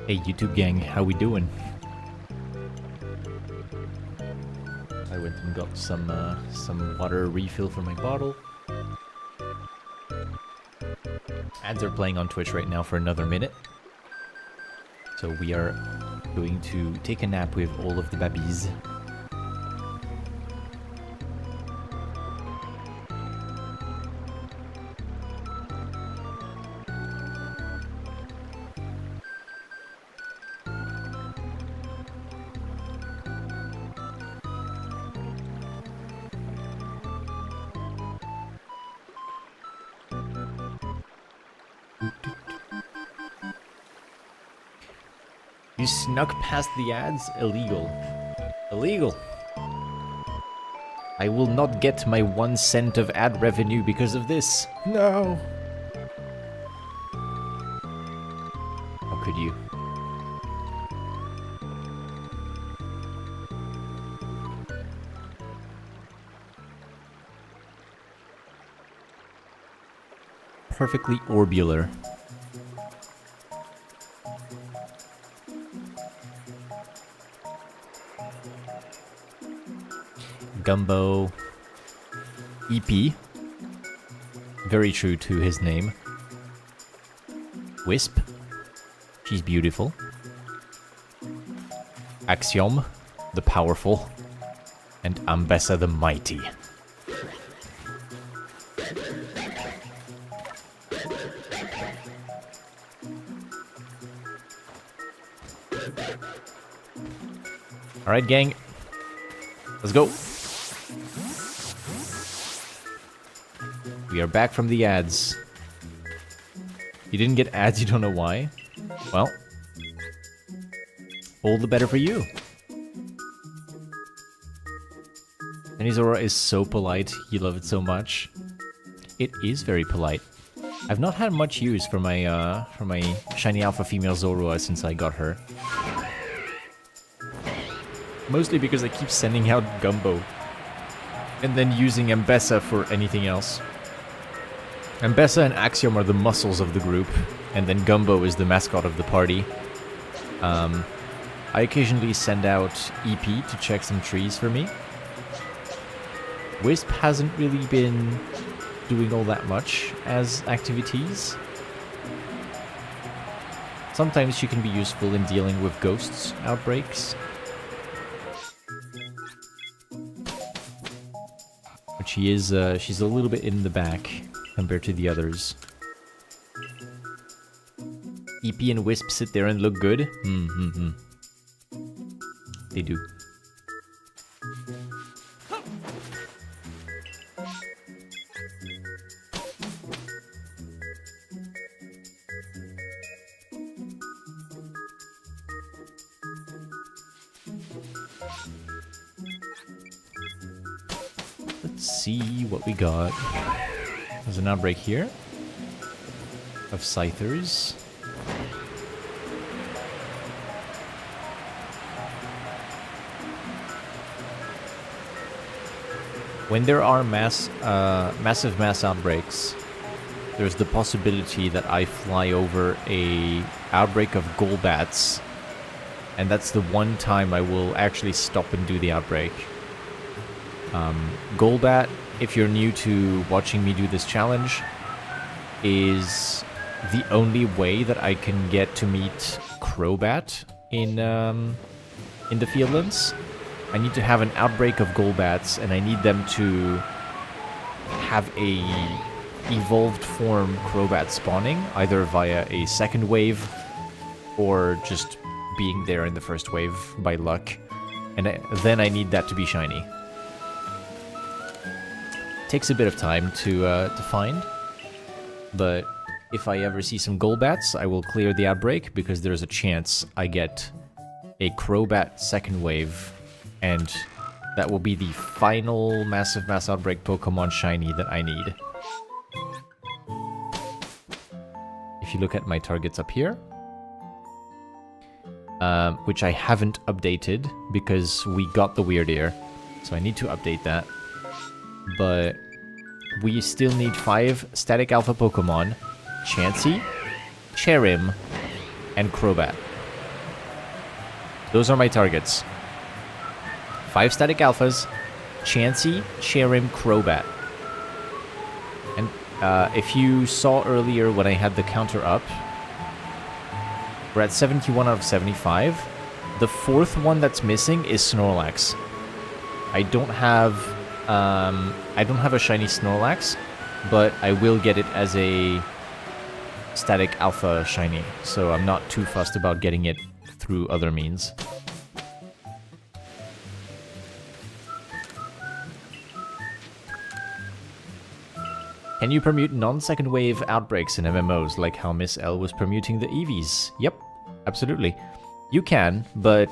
Hey YouTube gang, how we doing? I went and got some water refill for my bottle. Ads are playing on Twitch right now for another minute. So we are going to take a nap with all of the babies. You snuck past the ads? Illegal. Illegal. I will not get my 1 cent of ad revenue because of this. No. How could you? Perfectly orbular. Gumbo EP, very true to his name. Wisp, she's beautiful. Axiom, the powerful. And Ambessa the mighty. Alright, gang. Let's go. We are back from the ads. You didn't get ads, you don't know why? Well, all the better for you. Anizora is so polite, you love it so much. It is very polite. I've not had much use for my shiny alpha female Zorua since I got her. Mostly because I keep sending out Gumbo. And then using Mbessa for anything else. Mbessa and Axiom are the muscles of the group, and then Gumbo is the mascot of the party. I occasionally send out EP to check some trees for me. Wisp hasn't really been doing all that much as activities. Sometimes she can be useful in dealing with ghosts outbreaks. But she is, she's a little bit in the back compared to the others. EP and Wisp sit there and look good. They do. Let's see what we got. There's an outbreak here of Scythers. When there are massive mass outbreaks, there's the possibility that I fly over a outbreak of Golbats, and that's the one time I will actually stop and do the outbreak. Golbat, if you're new to watching me do this challenge, is the only way that I can get to meet Crobat in the Fieldlands. I need to have an outbreak of Golbats, and I need them to have a evolved form Crobat spawning, either via a second wave or just being there in the first wave by luck. And then I need that to be shiny. Takes a bit of time to find, but if I ever see some Golbats, I will clear the outbreak, because there's a chance I get a Crobat second wave, and that will be the final massive mass outbreak Pokemon shiny that I need. If you look at my targets up here, which I haven't updated because we got the Weird Ear, so I need to update that. But we still need 5 Static Alpha Pokemon: Chansey, Cherim, and Crobat. Those are my targets. 5 Static Alphas, Chansey, Cherim, Crobat. And if you saw earlier when I had the counter up, we're at 71 out of 75. The 4th one that's missing is Snorlax. I don't have a shiny Snorlax, but I will get it as a Static Alpha shiny, so I'm not too fussed about getting it through other means. Can you permute non-second wave outbreaks in MMOs, like how Miss L was permuting the Eevees? Yep, absolutely. You can, but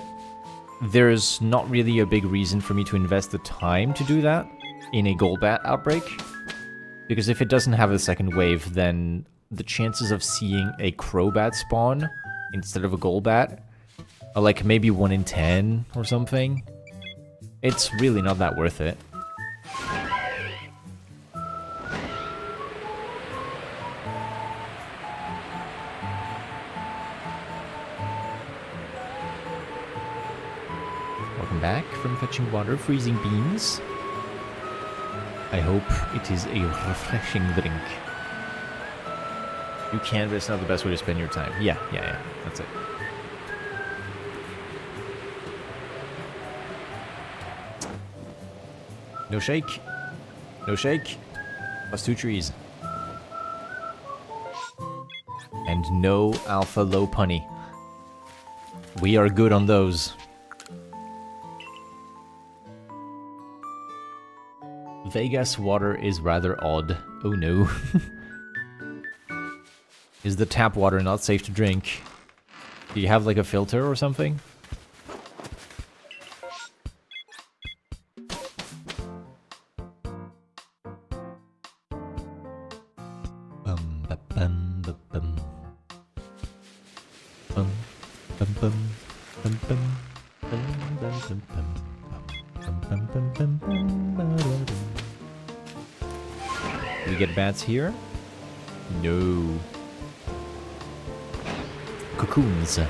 there's not really a big reason for me to invest the time to do that in a Golbat outbreak. Because if it doesn't have a second wave, then the chances of seeing a Crobat spawn instead of a Golbat are like maybe 1 in 10 or something. It's really not that worth it. Welcome back from fetching water, freezing beans. I hope it is a refreshing drink. You can, but it's not the best way to spend your time. Yeah, that's it. No shake. No shake. Plus 2 trees. And no alpha low punny. We are good on those. Vegas water is rather odd. Oh no. Is the tap water not safe to drink? Do you have like a filter or something? We get bats here? No. Cocoons. You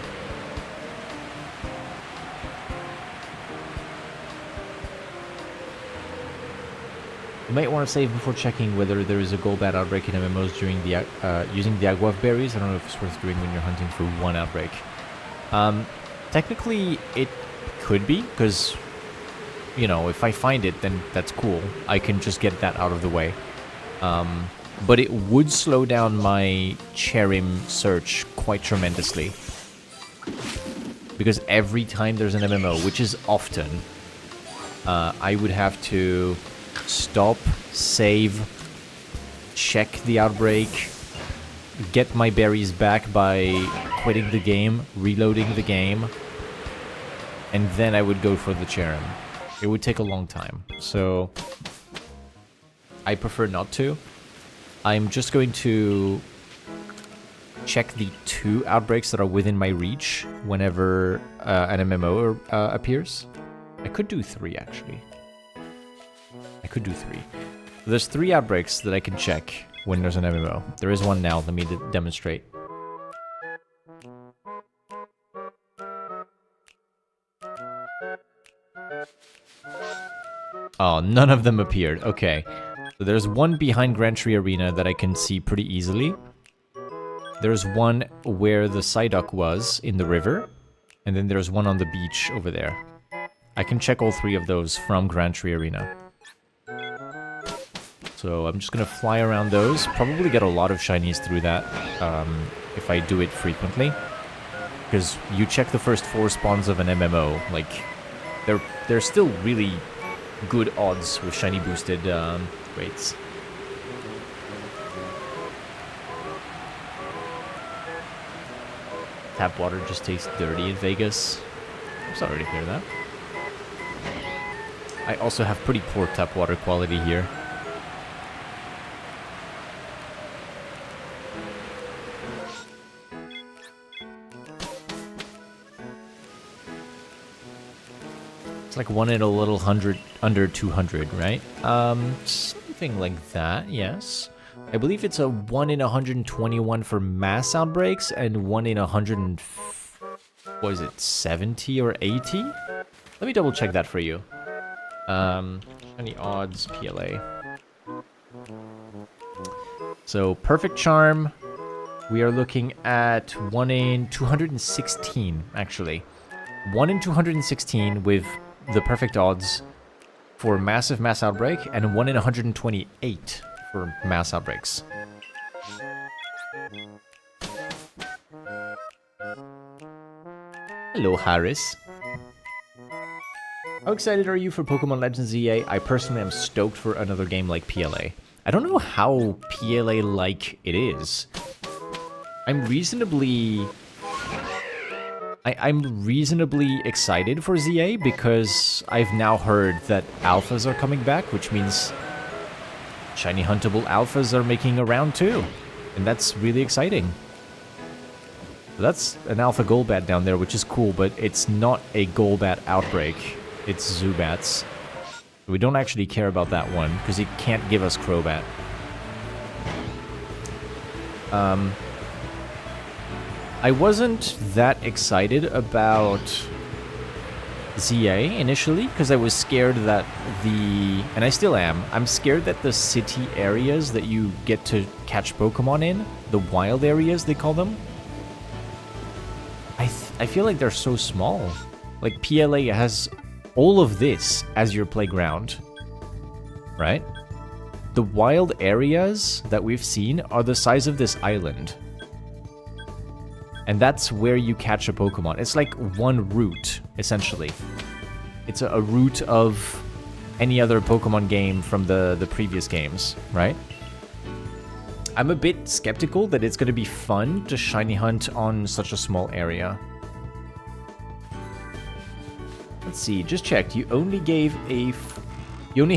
might want to save before checking whether there is a gold bat outbreak in MMOs during the using the Aguav berries. I don't know if it's worth doing when you're hunting for one outbreak. Technically, it could be, because, you know, if I find it, then that's cool. I can just get that out of the way. But it would slow down my Cherim search quite tremendously. Because every time there's an MMO, which is often, I would have to stop, save, check the outbreak, get my berries back by quitting the game, reloading the game, and then I would go for the Cherim. It would take a long time, so I prefer not to. I'm just going to check the 2 outbreaks that are within my reach whenever an MMO appears. I could do 3, actually. I could do 3. There's 3 outbreaks that I can check when there's an MMO. There is one now. Let me demonstrate. Oh, none of them appeared. Okay. So there's one behind Grand Tree Arena that I can see pretty easily. There's one where the Psyduck was in the river. And then there's one on the beach over there. I can check all 3 of those from Grand Tree Arena. So I'm just going to fly around those. Probably get a lot of shinies through that if I do it frequently. Because you check the first 4 spawns of an MMO. Like, they're still really good odds with shiny boosted rates. Tap water just tastes dirty in Vegas. I'm sorry to hear that. I also have pretty poor tap water quality here. It's like 1 in a little hundred, under 200, right? Something like that, yes. I believe it's a 1 in 121 for mass outbreaks and 1 in 100 and... what is it, 70 or 80? Let me double check that for you. Any odds, PLA. So, Perfect Charm, we are looking at 1 in 216, actually. 1 in 216 with the perfect odds for massive mass outbreak, and 1 in 128 for mass outbreaks. Hello, Harris. How excited are you for Pokemon Legends EA? I personally am stoked for another game like PLA. I don't know how PLA-like it is. I'm reasonably excited for ZA because I've now heard that alphas are coming back, which means shiny huntable alphas are making a round too. And that's really exciting. So that's an alpha Golbat down there, which is cool, but it's not a Golbat outbreak. It's Zubats. We don't actually care about that one, because it can't give us Crobat. I wasn't that excited about ZA initially, because I was scared that and I still am, I'm scared that the city areas that you get to catch Pokemon in, the wild areas they call them, I feel like they're so small. Like, PLA has all of this as your playground, right? The wild areas that we've seen are the size of this island. And that's where you catch a Pokemon. It's like one route, essentially. It's a route of any other Pokemon game from the previous games, right? I'm a bit skeptical that it's going to be fun to shiny hunt on such a small area. Let's see, just checked. You only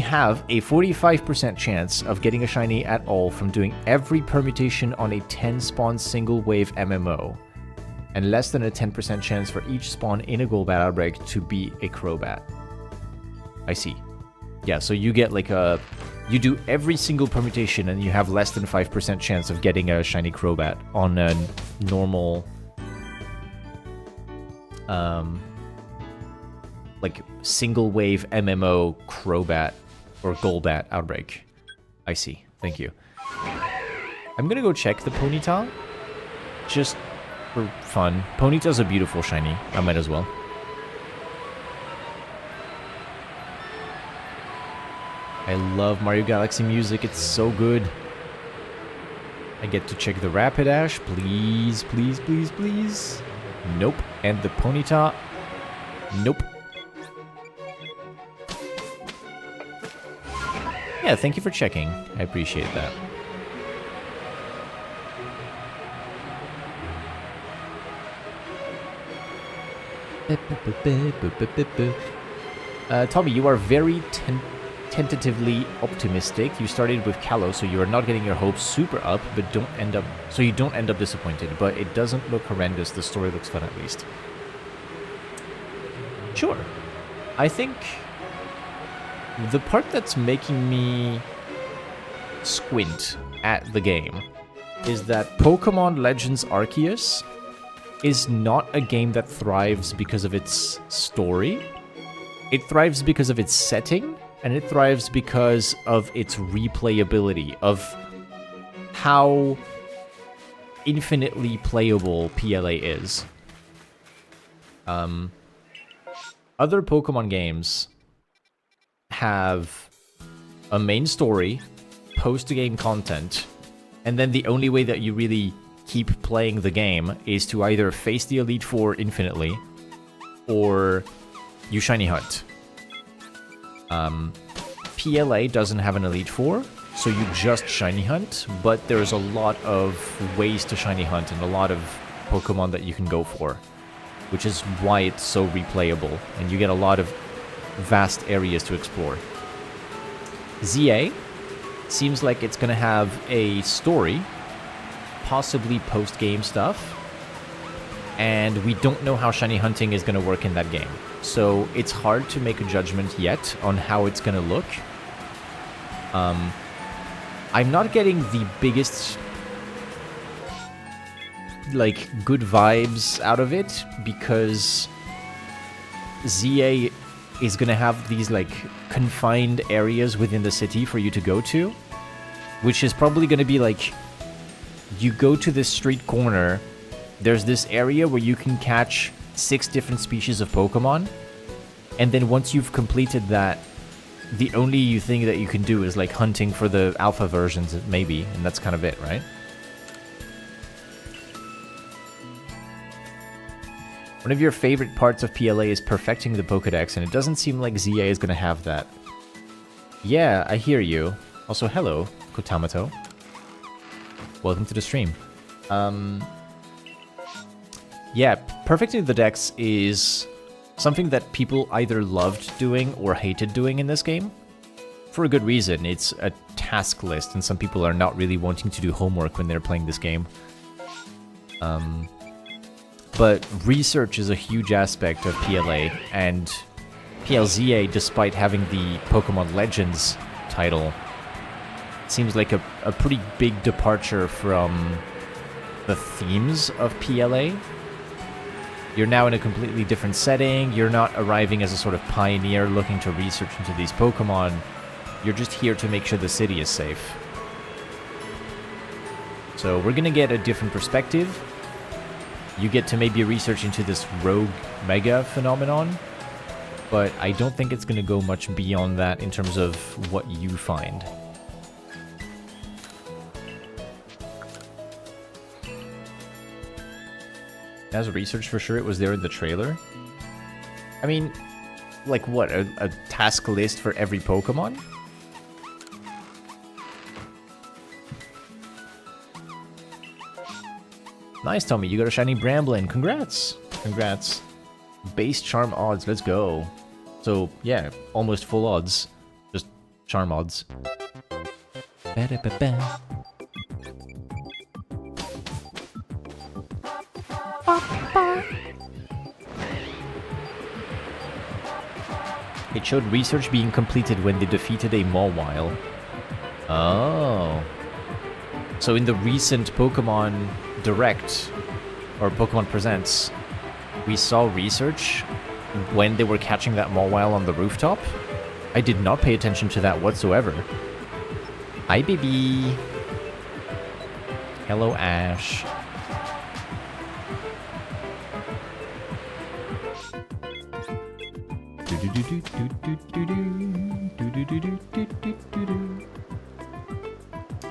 have a 45% chance of getting a shiny at all from doing every permutation on a 10 spawn single wave MMO. And less than a 10% chance for each spawn in a Golbat outbreak to be a Crobat. I see. Yeah, so you get like a... You do every single permutation and you have less than 5% chance of getting a shiny Crobat on a normal... like single wave MMO Crobat or Golbat outbreak. I see. Thank you. I'm gonna go check the Ponyta. Just for fun. Ponyta's a beautiful shiny. I might as well. I love Mario Galaxy music. It's so good. I get to check the Rapidash. Please, please, please, please. Nope. And the Ponyta. Nope. Yeah, thank you for checking. I appreciate that. Tommy, you are very tentatively optimistic. You started with Kalos, so you are not getting your hopes super up, but you don't end up disappointed. But it doesn't look horrendous. The story looks fun at least. Sure. I think the part that's making me squint at the game is that Pokemon Legends Arceus is not a game that thrives because of its story. It thrives because of its setting, and it thrives because of its replayability, of how infinitely playable PLA is. Other Pokemon games have a main story, post-game content, and then the only way that you really keep playing the game is to either face the Elite Four infinitely, or you shiny hunt. PLA doesn't have an Elite Four, so you just shiny hunt, but there's a lot of ways to shiny hunt and a lot of Pokemon that you can go for, which is why it's so replayable, and you get a lot of vast areas to explore. ZA seems like it's going to have a story, possibly post-game stuff, and we don't know how shiny hunting is going to work in that game. So it's hard to make a judgment yet on how it's going to look. I'm not getting the biggest, like, good vibes out of it, because ZA is going to have these, like, confined areas within the city for you to go to, which is probably going to be, like, you go to this street corner, there's this area where you can catch 6 different species of Pokemon, and then once you've completed that, the only thing that you can do is, like, hunting for the alpha versions, maybe, and that's kind of it, right? One of your favorite parts of PLA is perfecting the Pokédex, and it doesn't seem like ZA is going to have that. Yeah, I hear you. Also, hello, Kotamato. Welcome to the stream. Yeah, perfecting the Dex is something that people either loved doing or hated doing in this game. For a good reason. It's a task list, and some people are not really wanting to do homework when they're playing this game. But research is a huge aspect of PLA, and PLZA, despite having the Pokemon Legends title, seems like a pretty big departure from the themes of PLA. You're now in a completely different setting. You're not arriving as a sort of pioneer looking to research into these Pokemon. You're just here to make sure the city is safe. So we're gonna get a different perspective. You get to maybe research into this rogue mega phenomenon, but I don't think it's gonna go much beyond that in terms of what you find. As research for sure, it was there in the trailer. I mean, like what, a task list for every Pokemon? Nice, Tommy, you got a shiny Bramblin. Congrats! Congrats. Base charm odds, let's go. So, yeah, almost full odds. Just charm odds. Ba-da-ba-ba. It showed research being completed when they defeated a Mawile. Oh. So in the recent Pokemon Direct, or Pokemon Presents, we saw research when they were catching that Mawile on the rooftop. I did not pay attention to that whatsoever. Hi, baby. Hello, Ash.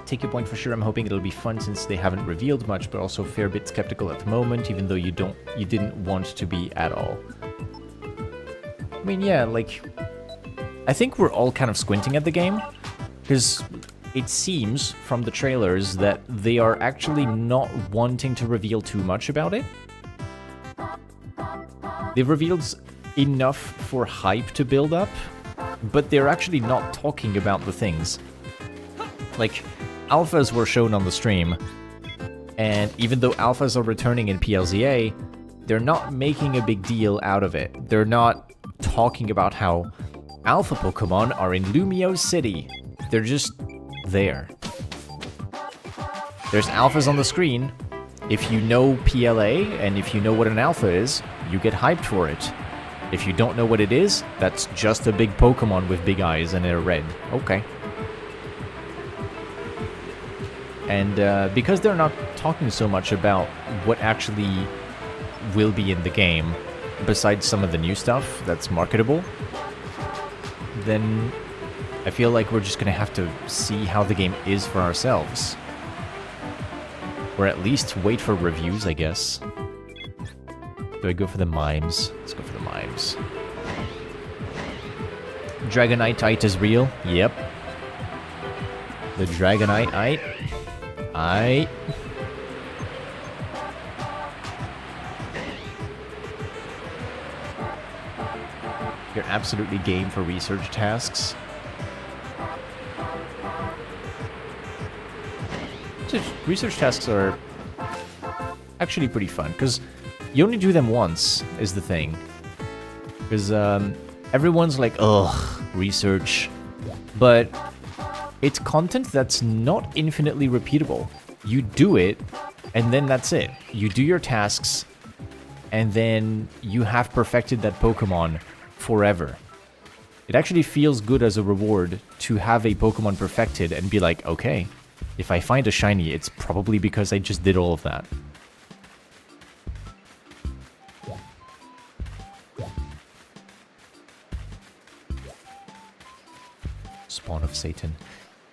Take your point for sure. I'm hoping it'll be fun since they haven't revealed much, but also a fair bit skeptical at the moment, even though you didn't want to be at all. I mean, yeah, like, I think we're all kind of squinting at the game, because it seems from the trailers that they are actually not wanting to reveal too much about it. They've revealed enough for hype to build up, but they're actually not talking about the things. Like, alphas were shown on the stream, and even though alphas are returning in PLZA, they're not making a big deal out of it. They're not talking about how alpha Pokemon are in Lumio City. They're just there. There's alphas on the screen. If you know PLA, and if you know what an alpha is, you get hyped for it. If you don't know what it is, that's just a big Pokemon with big eyes and they're red. Okay. And because they're not talking so much about what actually will be in the game, besides some of the new stuff that's marketable, then I feel like we're just gonna have to see how the game is for ourselves. Or at least wait for reviews, I guess. Do I go for the mimes? Let's go for the mimes. Dragonite is real? Yep. The Dragonite. You're absolutely game for research tasks. Research tasks are actually pretty fun, because you only do them once, is the thing. Because everyone's like, ugh, research. But it's content that's not infinitely repeatable. You do it, and then that's it. You do your tasks, and then you have perfected that Pokemon forever. It actually feels good as a reward to have a Pokemon perfected and be like, okay, if I find a shiny, it's probably because I just did all of that. Spawn of Satan.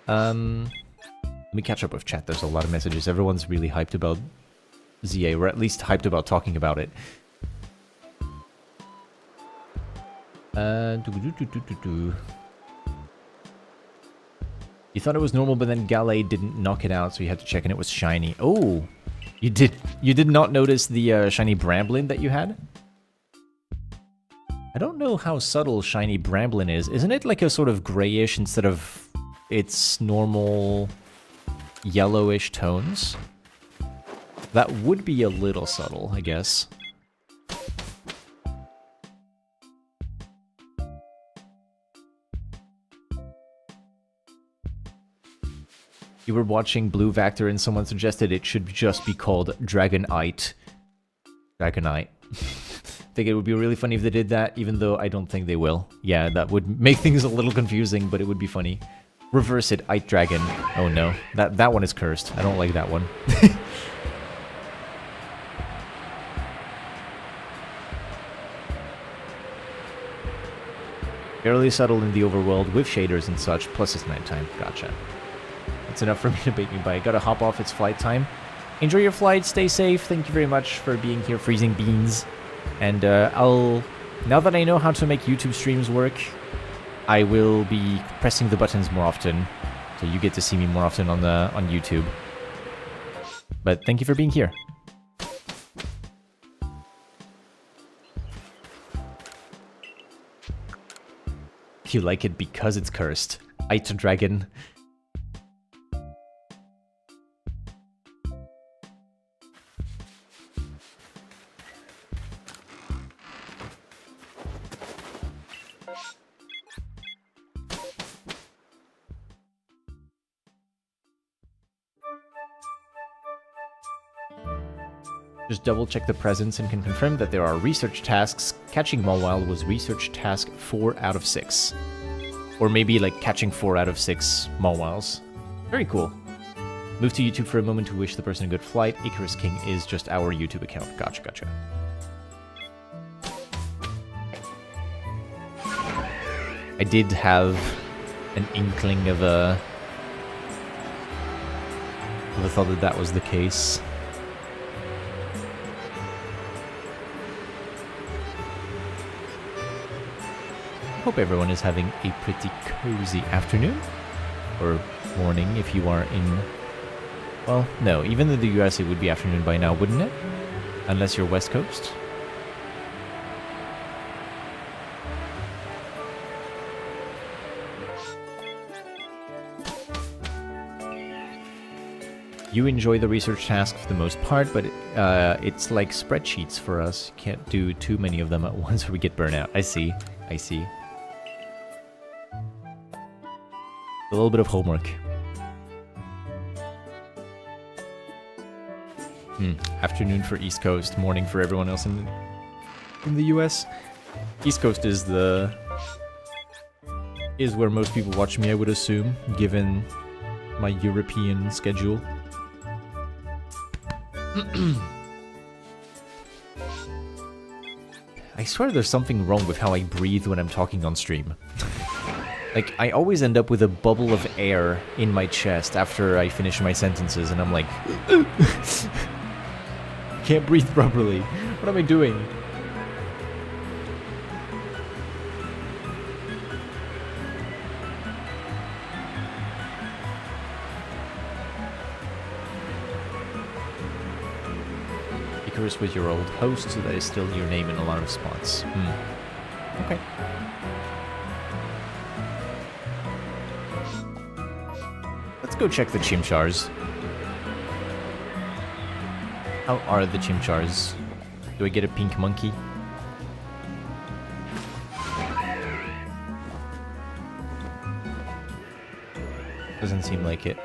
Let me catch up with chat. There's a lot of messages. Everyone's really hyped about ZA, or at least hyped about talking about it. You thought it was normal, but then Galley didn't knock it out, so you had to check, and it was shiny. Oh, you did not notice the shiny Bramblin that you had? I don't know how subtle shiny Bramblin is. Isn't it like a sort of grayish instead of its normal yellowish tones? That would be a little subtle, I guess. You were watching Blue Vector and someone suggested it should just be called Dragonite. Dragonite. I think it would be really funny if they did that, even though I don't think they will. Yeah, that would make things a little confusing, but it would be funny. Reverse it, Ite Dragon. Oh no, that one is cursed. I don't like that one. Fairly subtle in the overworld with shaders and such, plus it's nighttime. Gotcha. That's enough for me to make me buy. I gotta hop off, it's flight time. enjoy your flight, stay safe. Thank you very much for being here, Freezing Beans. And now that I know how to make YouTube streams work, I will be pressing the buttons more often. So you get to see me more often on YouTube. But thank you for being here. You like it because it's cursed. Aita Dragon. Just double check the presents and can confirm that there are research tasks. Catching Mawile was research task 4 out of 6. Or maybe like catching 4 out of 6 Mawiles. Very cool. Move to YouTube for a moment to wish the person a good flight. Icarus King is just our YouTube account. Gotcha, gotcha. I did have an inkling of a thought that that was the case. Hope everyone is having a pretty cozy afternoon, or morning if you are in... Well, no, even in the US it would be afternoon by now, wouldn't it? Unless you're West Coast. You enjoy the research task for the most part, but it's like spreadsheets for us. Can't do too many of them at once or we get burnt out. I see, I see. A little bit of homework. Afternoon for East Coast, morning for everyone else in the US. East Coast is where most people watch me, I would assume, given my European schedule. I swear there's something wrong with how I breathe when I'm talking on stream. Like, I always end up with a bubble of air in my chest after I finish my sentences, and I'm like... Can't breathe properly. What am I doing? Icarus was your old host, so that is still your name in a lot of spots. Okay. Let's go check the Chimchars. How are the Chimchars? Do I get a pink monkey? Doesn't seem like it.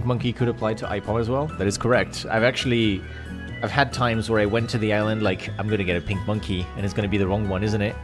Monkey could apply to iPod as well. That is correct. I've had times where I went to the island like, I'm gonna get a pink monkey, and it's gonna be the wrong one, isn't it?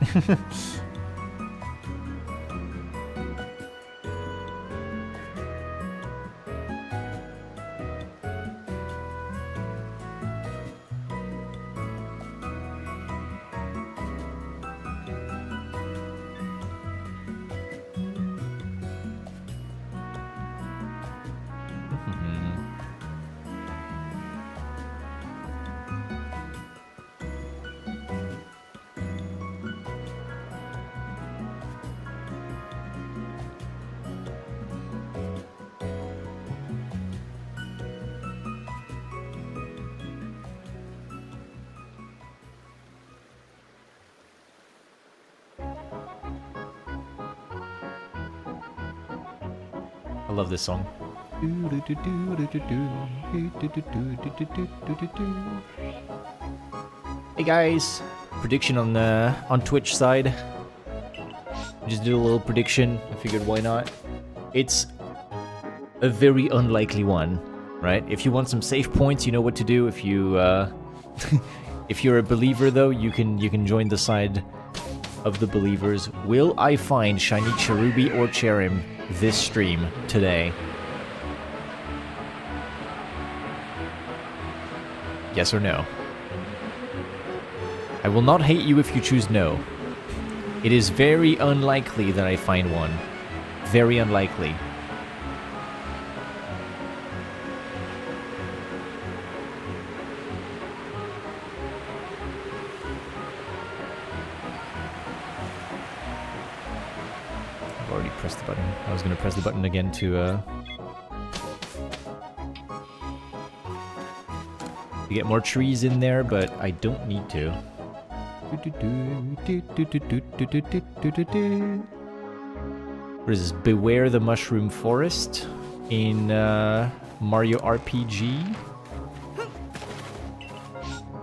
I love this song. Hey guys, prediction on Twitch side. Just did a little prediction. I figured why not. It's a very unlikely one, right? If you want some safe points, you know what to do. If you if you're a believer though, you can join the side of the believers. Will I find shiny Cherubi or Cherim this stream today? Yes or no? I will not hate you if you choose no. It is very unlikely that I find one. Very unlikely. I've already pressed the button. I was going to press the button again to get more trees in there, but I don't need to. What is this? Beware the Mushroom Forest in Mario RPG. Let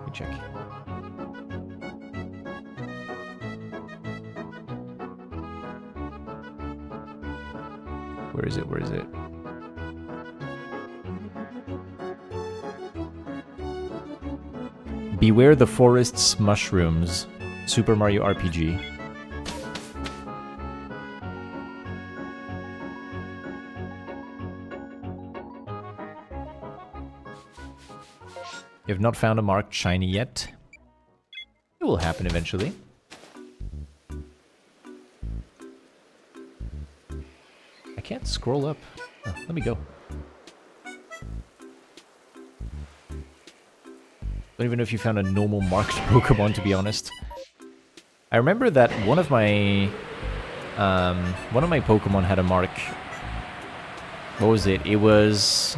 me check. Where is it? Where is it? Beware the Forest's Mushrooms, Super Mario RPG. You have not found a marked shiny yet. It will happen eventually. I can't scroll up. Oh, let me go. Don't even know if you found a normal marked Pokemon, to be honest. I remember that one of my Pokemon had a mark. What was it? It was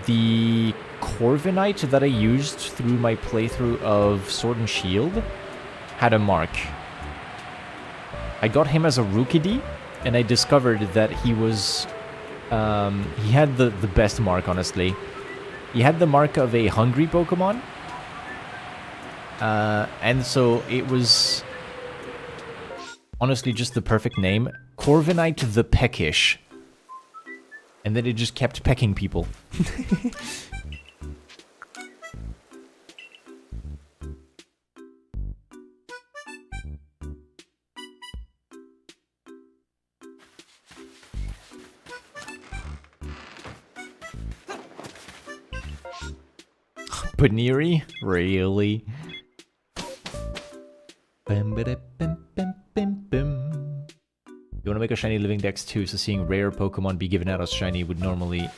the Corviknight that I used through my playthrough of Sword and Shield had a mark. I got him as a Rookidee, and I discovered that he was he had the best mark, honestly. He had the mark of a hungry Pokemon. And so it was honestly just the perfect name. Corviknight the Peckish. And then it just kept pecking people. Paneri? Really? You want to make a shiny living dex too, so seeing rare Pokemon be given out as shiny would normally...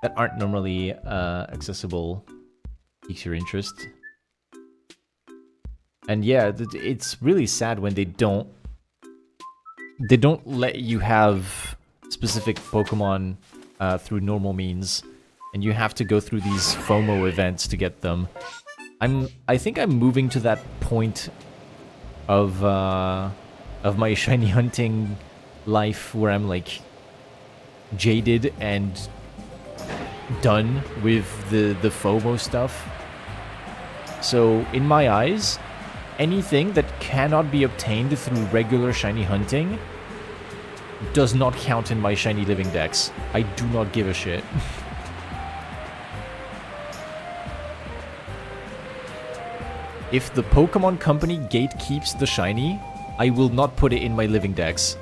that aren't normally accessible piques your interest. And yeah, it's really sad when they don't let you have specific Pokemon through normal means. And you have to go through these FOMO events to get them. I think I'm moving to that point of my shiny hunting life where I'm like jaded and done with the FOMO stuff. So in my eyes, anything that cannot be obtained through regular shiny hunting does not count in my shiny living dex. I do not give a shit. If the Pokemon Company gatekeeps the shiny, I will not put it in my living dex.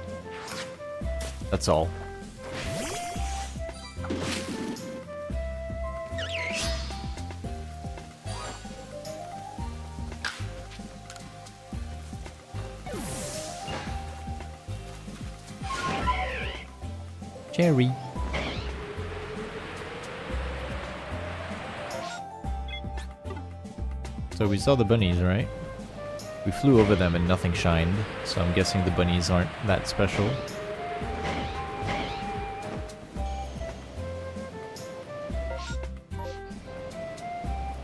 That's all. Cherry. So we saw the bunnies, right? We flew over them and nothing shined, so I'm guessing the bunnies aren't that special.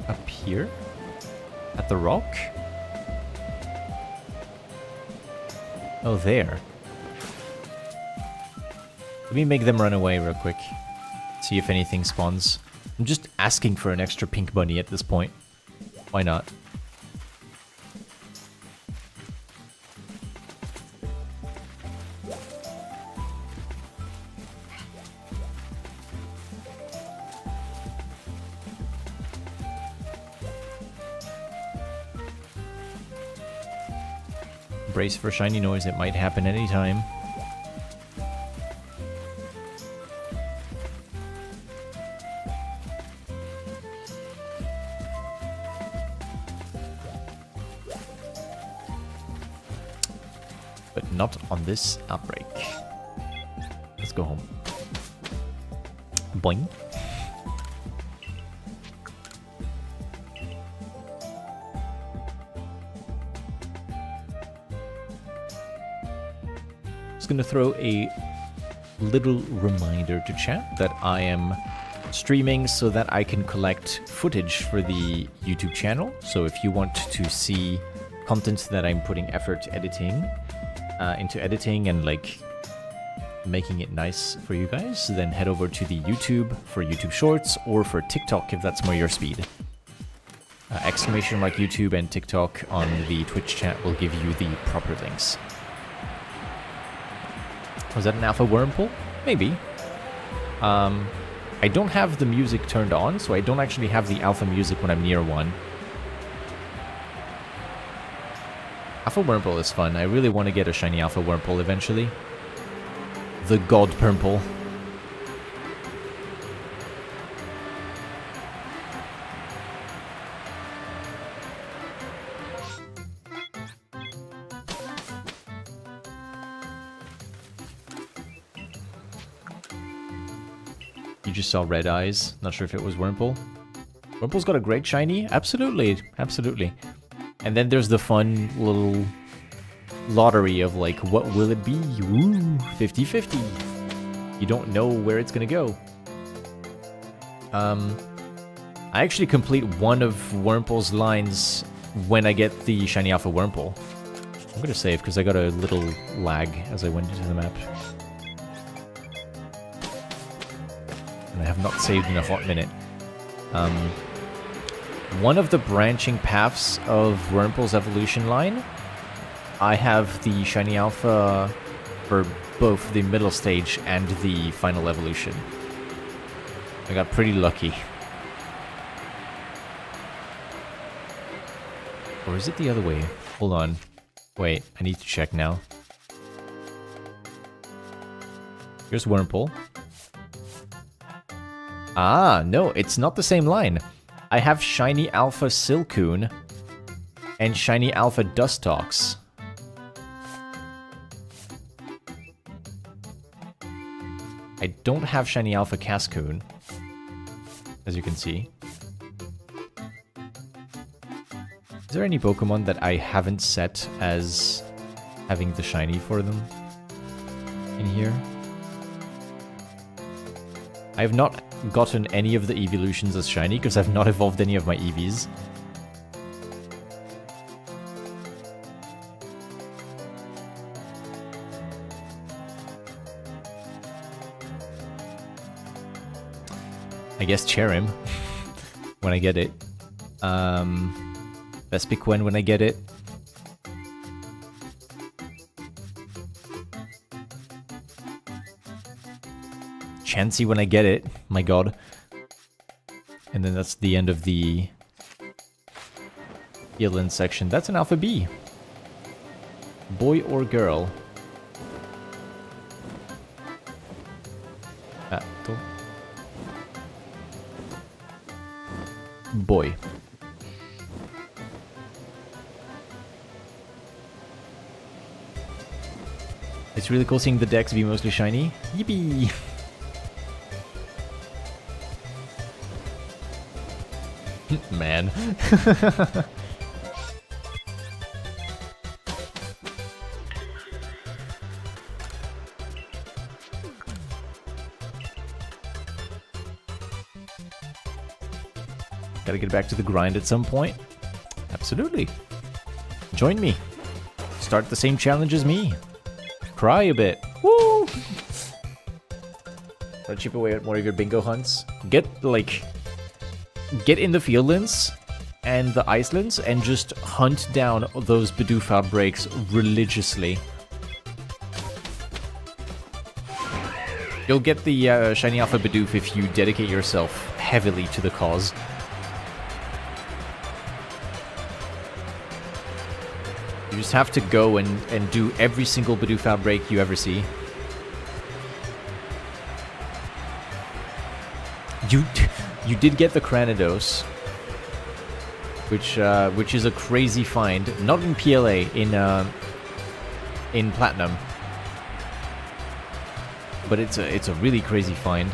Up here? At the rock? Oh, there. Let me make them run away real quick. See if anything spawns. I'm just asking for an extra pink bunny at this point. Why not? Brace for shiny noise, it might happen anytime. but not on this outbreak. Let's go home. Boing. Just gonna throw a little reminder to chat that I am streaming so that I can collect footage for the YouTube channel. So if you want to see content that I'm putting effort editing into editing and like making it nice for you guys, then head over to the YouTube for YouTube Shorts or for TikTok if that's more your speed. Exclamation mark YouTube and TikTok on the Twitch chat will give you the proper links. Was that an alpha wormhole? Maybe. I don't have the music turned on, so I don't actually have the alpha music when I'm near one. Alpha wormhole is fun. I really want to get a shiny alpha wormhole eventually. The god purple. You just saw red eyes. Not sure if it was Wurmple. Wurmple's got a great shiny. Absolutely. Absolutely. And then there's the fun little lottery of like, what will it be? Ooh, 50-50. You don't know where it's gonna go. I actually complete one of Wurmple's lines when I get the shiny alpha Wurmple. I'm gonna save because I got a little lag as I went into the map. And I have not saved in a hot minute. One of the branching paths of Wurmple's evolution line, I have the shiny alpha for both the middle stage and the final evolution. I got pretty lucky. Or is it the other way? Hold on. Wait, I need to check now. Here's Wurmple. Ah, no, it's not the same line. I have shiny alpha Silcoon and shiny alpha Dustox. I don't have shiny alpha Cascoon, as you can see. Is there any Pokemon that I haven't set as having the shiny for them in here? I have not gotten any of the evolutions as shiny because I've not evolved any of my Eevees. I guess Cherim when I get it. Vespiquen when I get it. Chansey when I get it. My god. And then that's the end of the Fieldlands section. That's an Alpha B. Boy or girl? Boy. It's really cool seeing the decks be mostly shiny. Yippee! Man. Gotta get back to the grind at some point. Absolutely. Join me. Start the same challenge as me. Cry a bit. Woo! Try to chip away at more of your bingo hunts. Get in the Fieldlands and the Icelands and just hunt down those Bidoof outbreaks religiously. You'll get the shiny alpha Bidoof if you dedicate yourself heavily to the cause. You just have to go and do every single Bidoof outbreak you ever see. You did get the Cranidos, which is a crazy find. Not in PLA, in Platinum. But it's a really crazy find.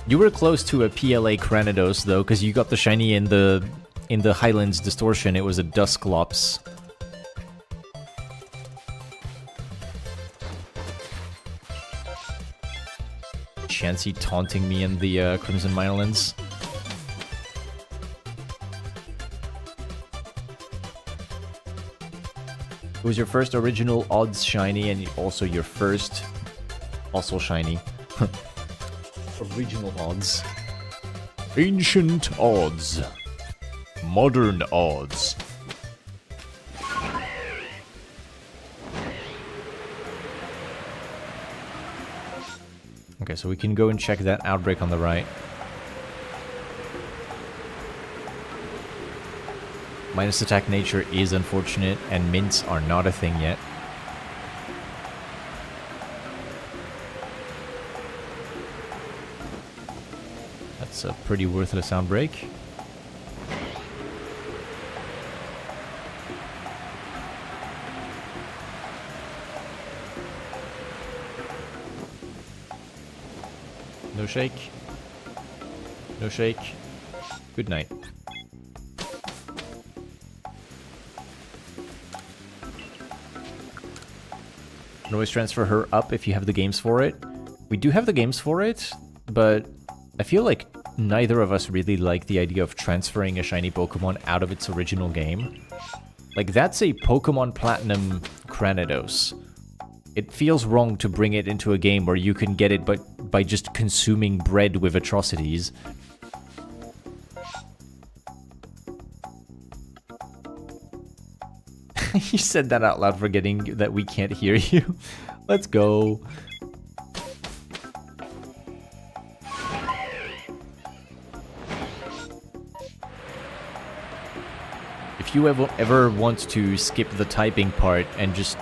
You were close to a PLA Cranidos though, because you got the shiny in the Highlands Distortion. It was a Dusclops. Chansey taunting me in the Crimson Minelands. It was your first original odds shiny and also your first also shiny. Original odds. Ancient odds. Modern odds. Okay, so we can go and check that outbreak on the right. Minus attack nature is unfortunate, and mints are not a thing yet. That's a pretty worthless outbreak. No shake. No shake. Good night. You can always transfer her up if you have the games for it. We do have the games for it, but I feel like neither of us really like the idea of transferring a shiny Pokemon out of its original game. Like, that's a Pokemon Platinum Cranidos. It feels wrong to bring it into a game where you can get it by just consuming bread with atrocities. You said that out loud, forgetting that we can't hear you. Let's go. If you ever want to skip the typing part and just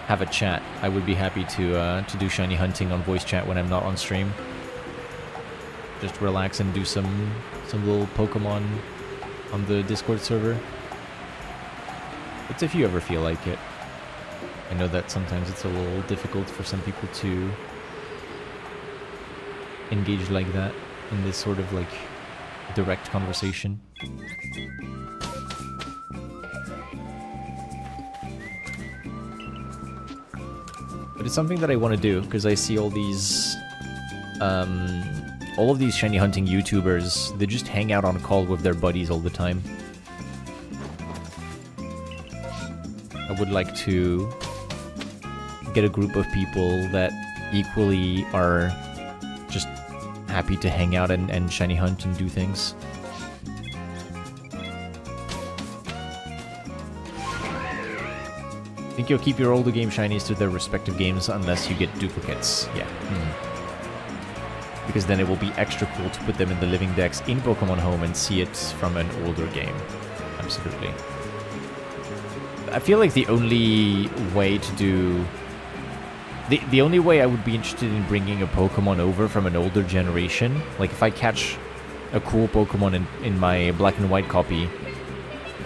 have a chat, I would be happy to do shiny hunting on voice chat when I'm not on stream. Just relax and do some little Pokemon on the Discord server. It's if you ever feel like it. I know that sometimes it's a little difficult for some people to engage like that in this sort of like direct conversation. But it's something that I want to do because I see all these all of these shiny hunting YouTubers. They just hang out on call with their buddies all the time. I would like to get a group of people that equally are just happy to hang out and shiny hunt and do things. I think you'll keep your older game shinies to their respective games unless you get duplicates. Yeah. Because then it will be extra cool to put them in the living decks in Pokemon Home and see it from an older game. Absolutely. I feel like the only way to do... The only way I would be interested in bringing a Pokemon over from an older generation, like if I catch a cool Pokemon in my black and white copy,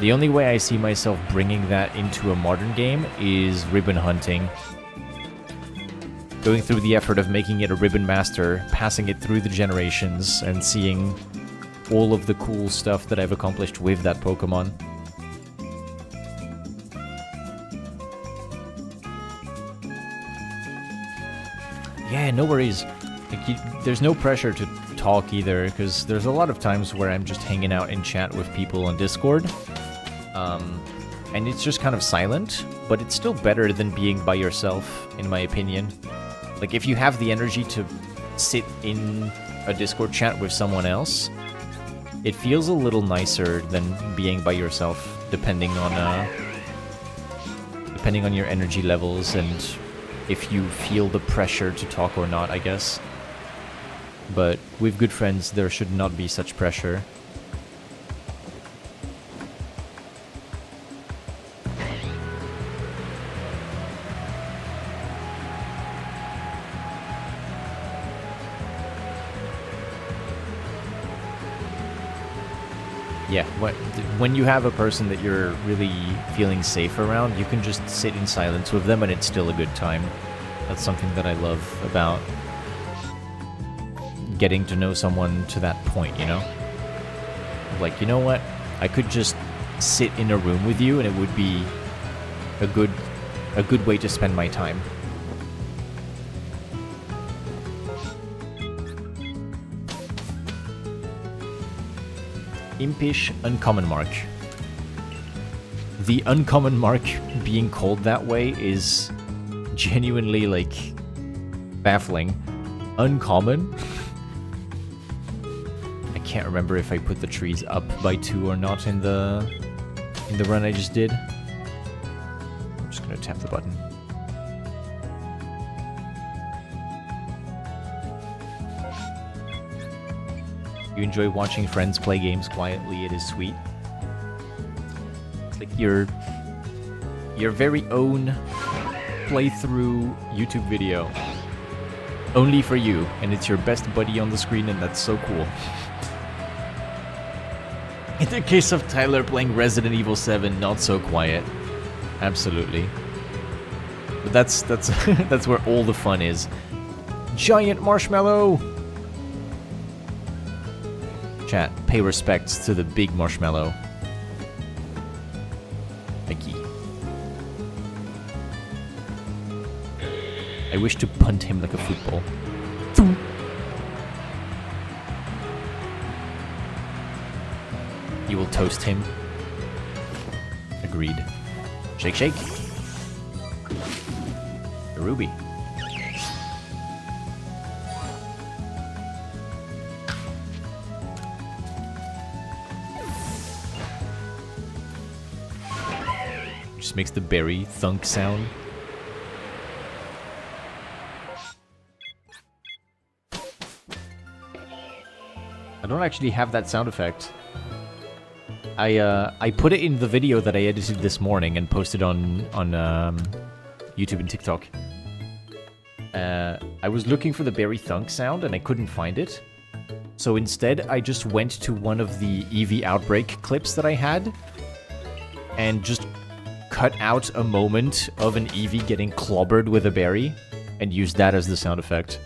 the only way I see myself bringing that into a modern game is ribbon hunting. Going through the effort of making it a ribbon master, passing it through the generations, and seeing all of the cool stuff that I've accomplished with that Pokemon. Yeah, no worries. Like, there's no pressure to talk either, because there's a lot of times where I'm just hanging out in chat with people on Discord. And it's just kind of silent, but it's still better than being by yourself, in my opinion. Like, if you have the energy to sit in a Discord chat with someone else, it feels a little nicer than being by yourself, depending on your energy levels and if you feel the pressure to talk or not, I guess. But with good friends, there should not be such pressure. Yeah, when you have a person that you're really feeling safe around, you can just sit in silence with them and it's still a good time. That's something that I love about getting to know someone to that point, you know? Like, you know what? I could just sit in a room with you and it would be a good way to spend my time. Impish Uncommon Mark. The Uncommon Mark being called that way is genuinely, like, baffling. Uncommon? I can't remember if I put the trees up by 2 or not in the run I just did. I'm just gonna tap the button. You enjoy watching friends play games quietly, it is sweet. It's like your very own playthrough YouTube video. Only for you, and it's your best buddy on the screen, and that's so cool. In the case of Tyler playing Resident Evil 7, not so quiet. Absolutely. But that's that's where all the fun is. Giant marshmallow! Chat, pay respects to the big marshmallow. Thank you. I wish to punt him like a football. You will toast him. Agreed. Shake, shake. A ruby. Just makes the berry thunk sound. I don't actually have that sound effect. I put it in the video that I edited this morning and posted on YouTube and TikTok. I was looking for the berry thunk sound and I couldn't find it. So instead, I just went to one of the Eevee Outbreak clips that I had and just cut out a moment of an Eevee getting clobbered with a berry and used that as the sound effect.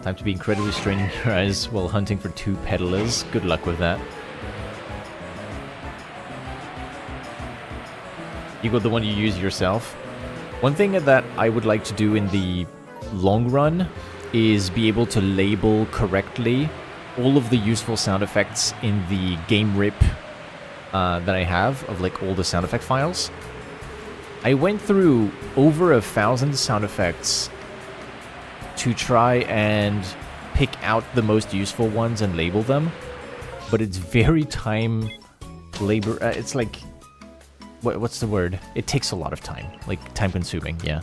Time to be incredibly straining your eyes while hunting for 2 peddlers. Good luck with that. You got the one you use yourself. One thing that I would like to do in the long run is be able to label correctly all of the useful sound effects in the game rip that I have of like all the sound effect files. I went through over 1,000 sound effects to try and pick out the most useful ones and label them, but it's very labor. It's like, what's the word? It takes a lot of time, like time consuming, yeah.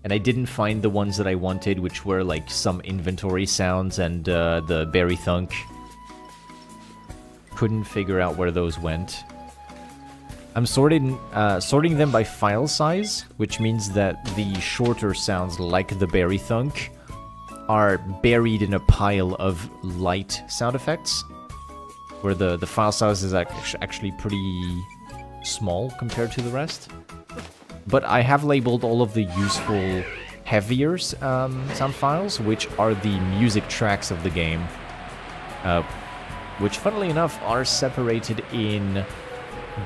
And I didn't find the ones that I wanted, which were like some inventory sounds and the berry thunk. Couldn't figure out where those went. I'm sorting them by file size, which means that the shorter sounds like the berry thunk are buried in a pile of light sound effects, where the file size is actually pretty small compared to the rest. But I have labeled all of the useful heavier sound files, which are the music tracks of the game, which funnily enough are separated in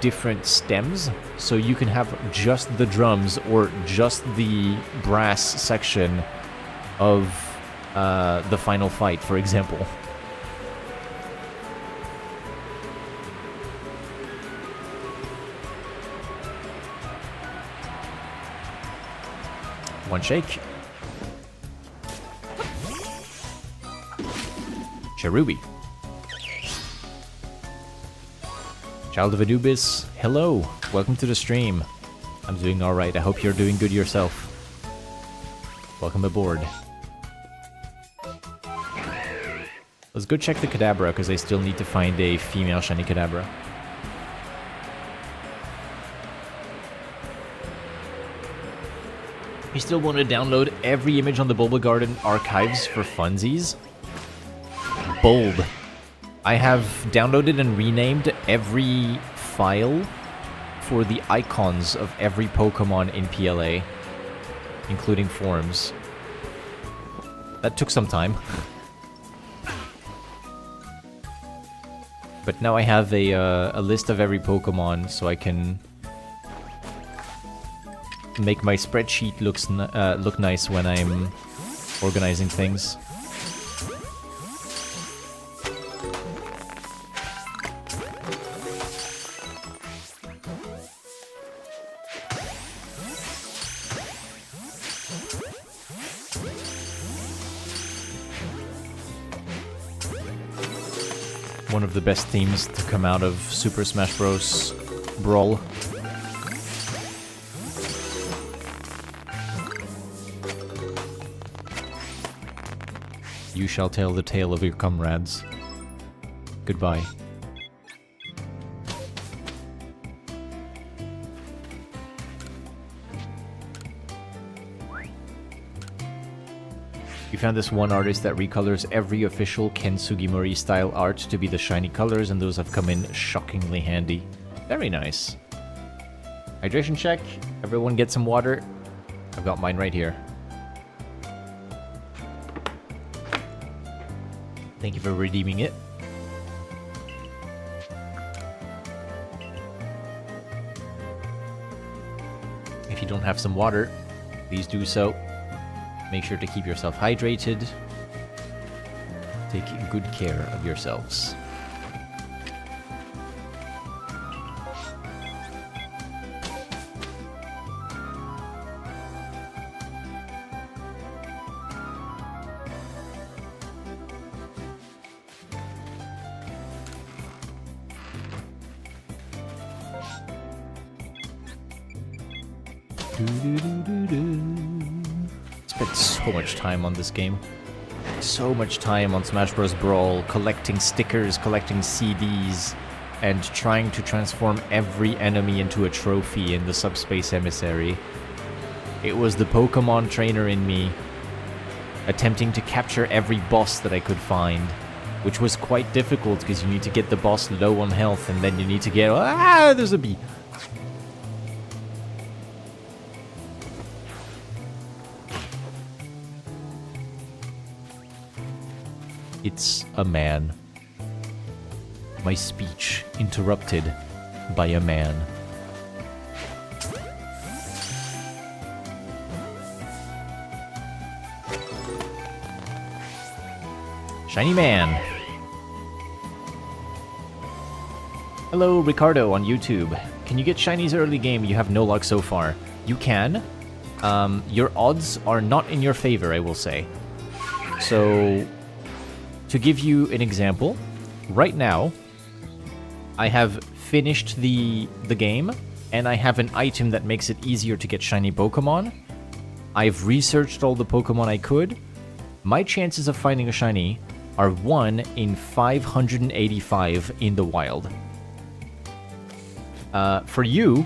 different stems, so you can have just the drums or just the brass section of the final fight, for example. One shake. Cherubi. Child of Anubis, hello. Welcome to the stream. I'm doing alright. I hope you're doing good yourself. Welcome aboard. Let's go check the Kadabra, because I still need to find a female shiny Kadabra. You still want to download every image on the Bulba Garden archives for funsies? Bold. I have downloaded and renamed every file for the icons of every Pokemon in PLA, including forms. That took some time. But now I have a list of every Pokemon, so I can make my spreadsheet look nice when I'm organizing things. One of the best themes to come out of Super Smash Bros. Brawl. You shall tell the tale of your comrades. Goodbye. You found this one artist that recolors every official Ken Sugimori style art to be the shiny colors, and those have come in shockingly handy. Very nice. Hydration check. Everyone get some water. I've got mine right here. Thank you for redeeming it. If you don't have some water, please do so. Make sure to keep yourself hydrated. Take good care of yourselves. Spent so much time on this game. So much time on Smash Bros. Brawl, collecting stickers, collecting CDs, and trying to transform every enemy into a trophy in the Subspace Emissary. It was the Pokemon trainer in me, attempting to capture every boss that I could find, which was quite difficult because you need to get the boss low on health, and then you need to get... Ah, there's a bee! It's a man. My speech interrupted by a man. Shiny man. Hello, Ricardo on YouTube. Can you get shinies early game? You have no luck so far. You can. Your odds are not in your favor, I will say. So... to give you an example, right now, I have finished the game, and I have an item that makes it easier to get shiny Pokemon. I've researched all the Pokemon I could. My chances of finding a shiny are 1 in 585 in the wild. For you,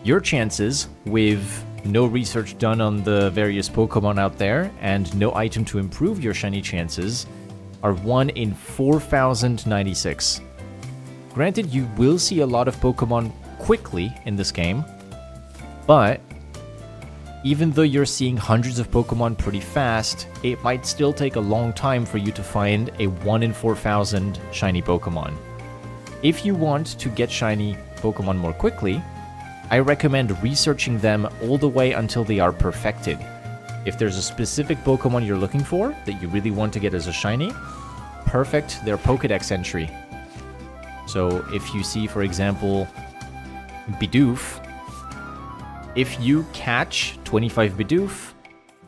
your chances, with no research done on the various Pokemon out there, and no item to improve your shiny chances, are 1 in 4,096. Granted, you will see a lot of Pokemon quickly in this game, but even though you're seeing hundreds of Pokemon pretty fast, it might still take a long time for you to find a 1 in 4,000 shiny Pokemon. If you want to get shiny Pokemon more quickly, I recommend researching them all the way until they are perfected. If there's a specific Pokemon you're looking for that you really want to get as a shiny, perfect their Pokédex entry. So if you see, for example, Bidoof, if you catch 25 Bidoof,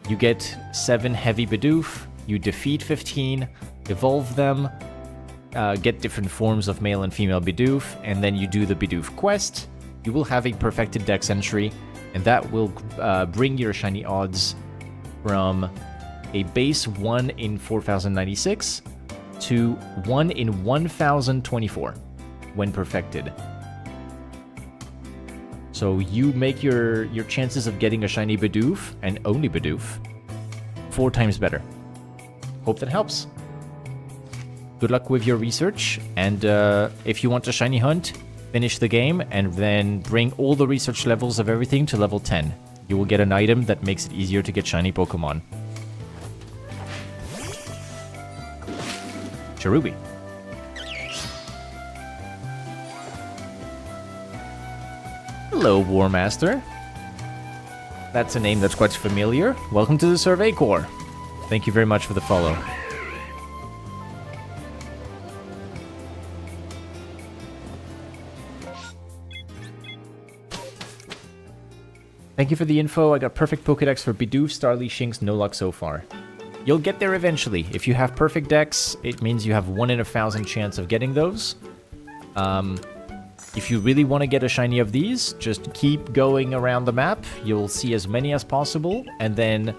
you get 7 heavy Bidoof, you defeat 15, evolve them, get different forms of male and female Bidoof, and then you do the Bidoof quest, you will have a perfected dex entry, and that will bring your shiny odds from a base 1 in 4,096 to 1 in 1,024 when perfected. So you make your chances of getting a shiny Bidoof, and only Bidoof, 4 times better. Hope that helps. Good luck with your research, and if you want a shiny hunt, finish the game, and then bring all the research levels of everything to level 10. You will get an item that makes it easier to get shiny Pokemon. Cherubi. Hello, War Master. That's a name that's quite familiar. Welcome to the Survey Corps. Thank you very much for the follow. Thank you for the info. I got perfect Pokedex for Bidoof, Starly, Shinx, no luck so far. You'll get there eventually. If you have perfect decks, it means you have 1 in 1,000 chance of getting those. If you really want to get a shiny of these, just keep going around the map. You'll see as many as possible, and then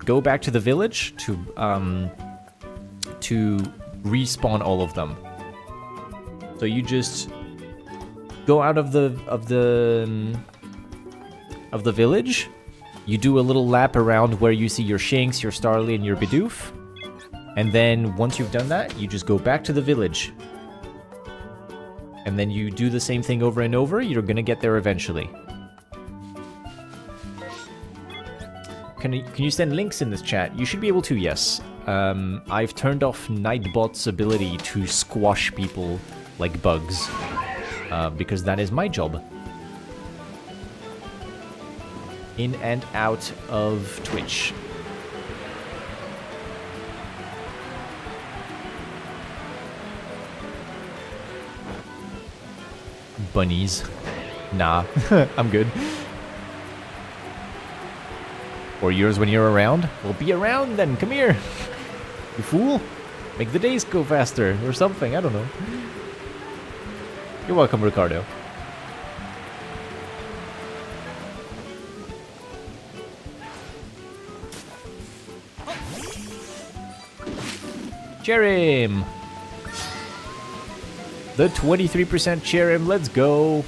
go back to the village to respawn all of them. So you just go out of the village. You do a little lap around where you see your Shinx, your Starly, and your Bidoof. And then once you've done that, you just go back to the village. And then you do the same thing over and over. You're gonna get there eventually. Can you send links in this chat? You should be able to, yes. I've turned off Nightbot's ability to squash people like bugs. Because that is my job. In and out of Twitch. Bunnies. Nah, I'm good. Or yours when you're around? Well, be around then, come here. You fool. Make the days go faster, or something, I don't know. You're welcome, Ricardo. Cherim! The 23% Cherim, let's go!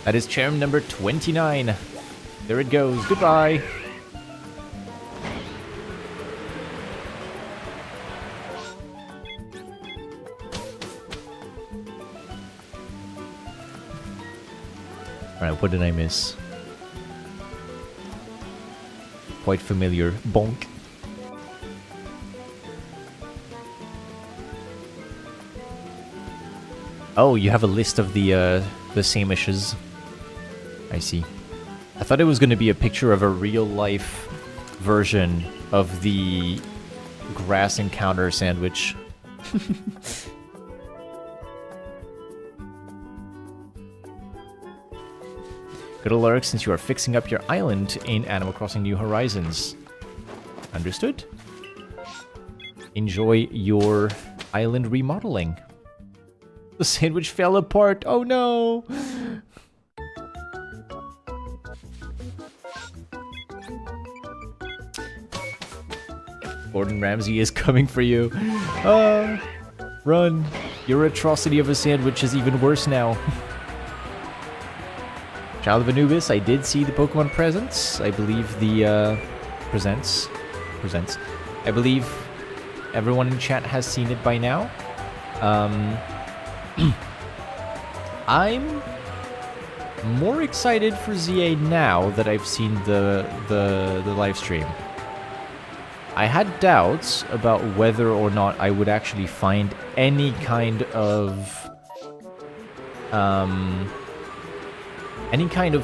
That is Cherim number 29. There it goes, goodbye! Alright, what did I miss? Quite familiar. Bonk. Oh, you have a list of the same-ishes. I see. I thought it was going to be a picture of a real-life version of the grass encounter sandwich. Good alert, since you are fixing up your island in Animal Crossing New Horizons. Understood. Enjoy your island remodeling. The sandwich fell apart. Oh no! Gordon Ramsay is coming for you. Run. Your atrocity of a sandwich is even worse now. Child of Anubis, I did see the Pokemon presents. I believe the, presents. I believe everyone in chat has seen it by now. I'm more excited for ZA now that I've seen the live stream. I had doubts about whether or not I would actually find any kind of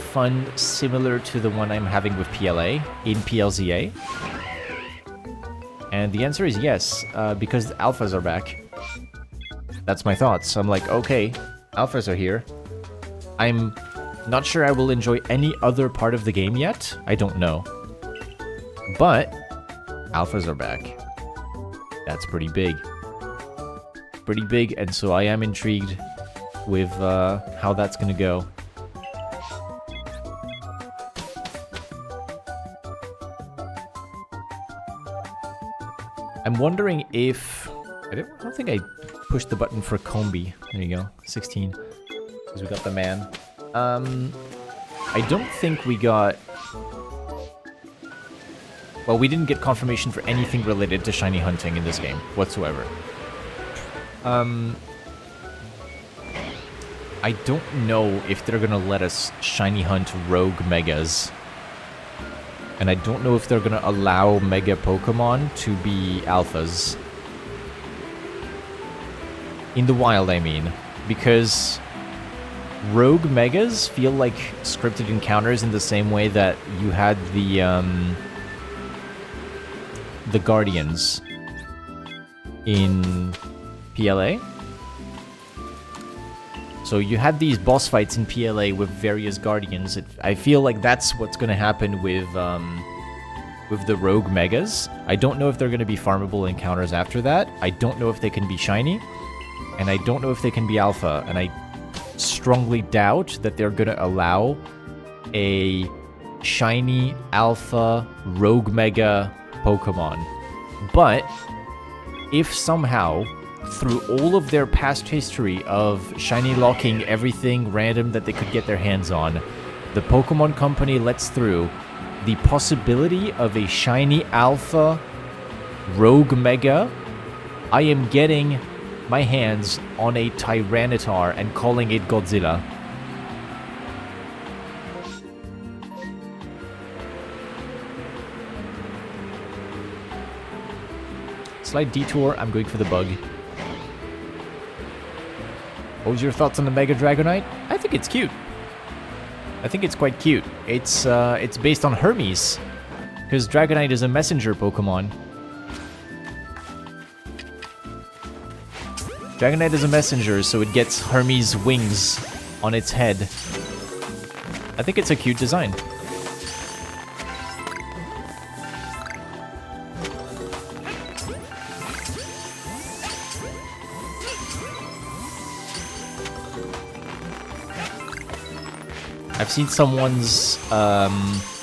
fun similar to the one I'm having with PLA in PLZA. And the answer is yes, because the alphas are back. That's my thoughts. I'm like, okay, alphas are here. I'm not sure I will enjoy any other part of the game yet. I don't know. But alphas are back. That's pretty big. Pretty big, and so I am intrigued with how that's gonna go. I'm wondering if... I don't think I pushed the button for Combi. There you go, 16. Because we got the man. I don't think we got... Well, we didn't get confirmation for anything related to shiny hunting in this game whatsoever. I don't know if they're gonna let us shiny hunt rogue megas. And I don't know if they're gonna allow mega Pokemon to be alphas. In the wild, I mean. Because rogue megas feel like scripted encounters in the same way that you had the Guardians in PLA. So you had these boss fights in PLA with various Guardians. I feel like that's what's going to happen with the Rogue Megas. I don't know if they're going to be farmable encounters after that. I don't know if they can be shiny. And I don't know if they can be alpha. And I strongly doubt that they're going to allow a shiny alpha Rogue Mega Pokemon. But if somehow, through all of their past history of shiny locking everything random that they could get their hands on, the Pokemon Company lets through the possibility of a shiny alpha Rogue Mega, I am getting my hands on a Tyranitar and calling it Godzilla. Slight detour, I'm going for the bug. What was your thoughts on the Mega Dragonite? I think it's cute. I think it's quite cute. It's based on Hermes, because Dragonite is a messenger Pokemon. Dragonite is a messenger, so it gets Hermes' wings on its head. I think it's a cute design. I've seen someone's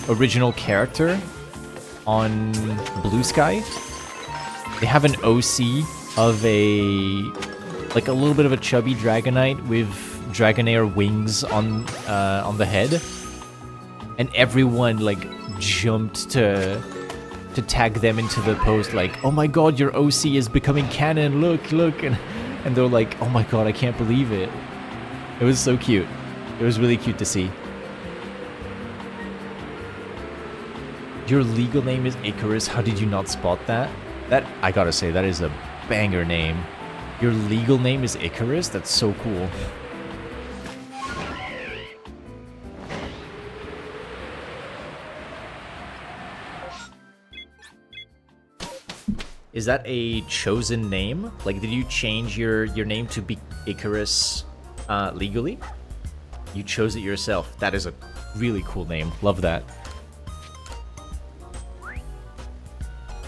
original character on Blue Sky. They have an OC of a little bit of a chubby Dragonite with Dragonair wings on the head, and everyone like jumped to tag them into the post like, "Oh my god, your OC is becoming canon! Look!" And they're like, "Oh my god, I can't believe it!" It was so cute. It was really cute to see. Your legal name is Icarus. How did you not spot that? That, I gotta say, that is a banger name. Your legal name is Icarus? That's so cool. Is that a chosen name? Like, did you change your name to be Icarus legally? You chose it yourself. That is a really cool name. Love that.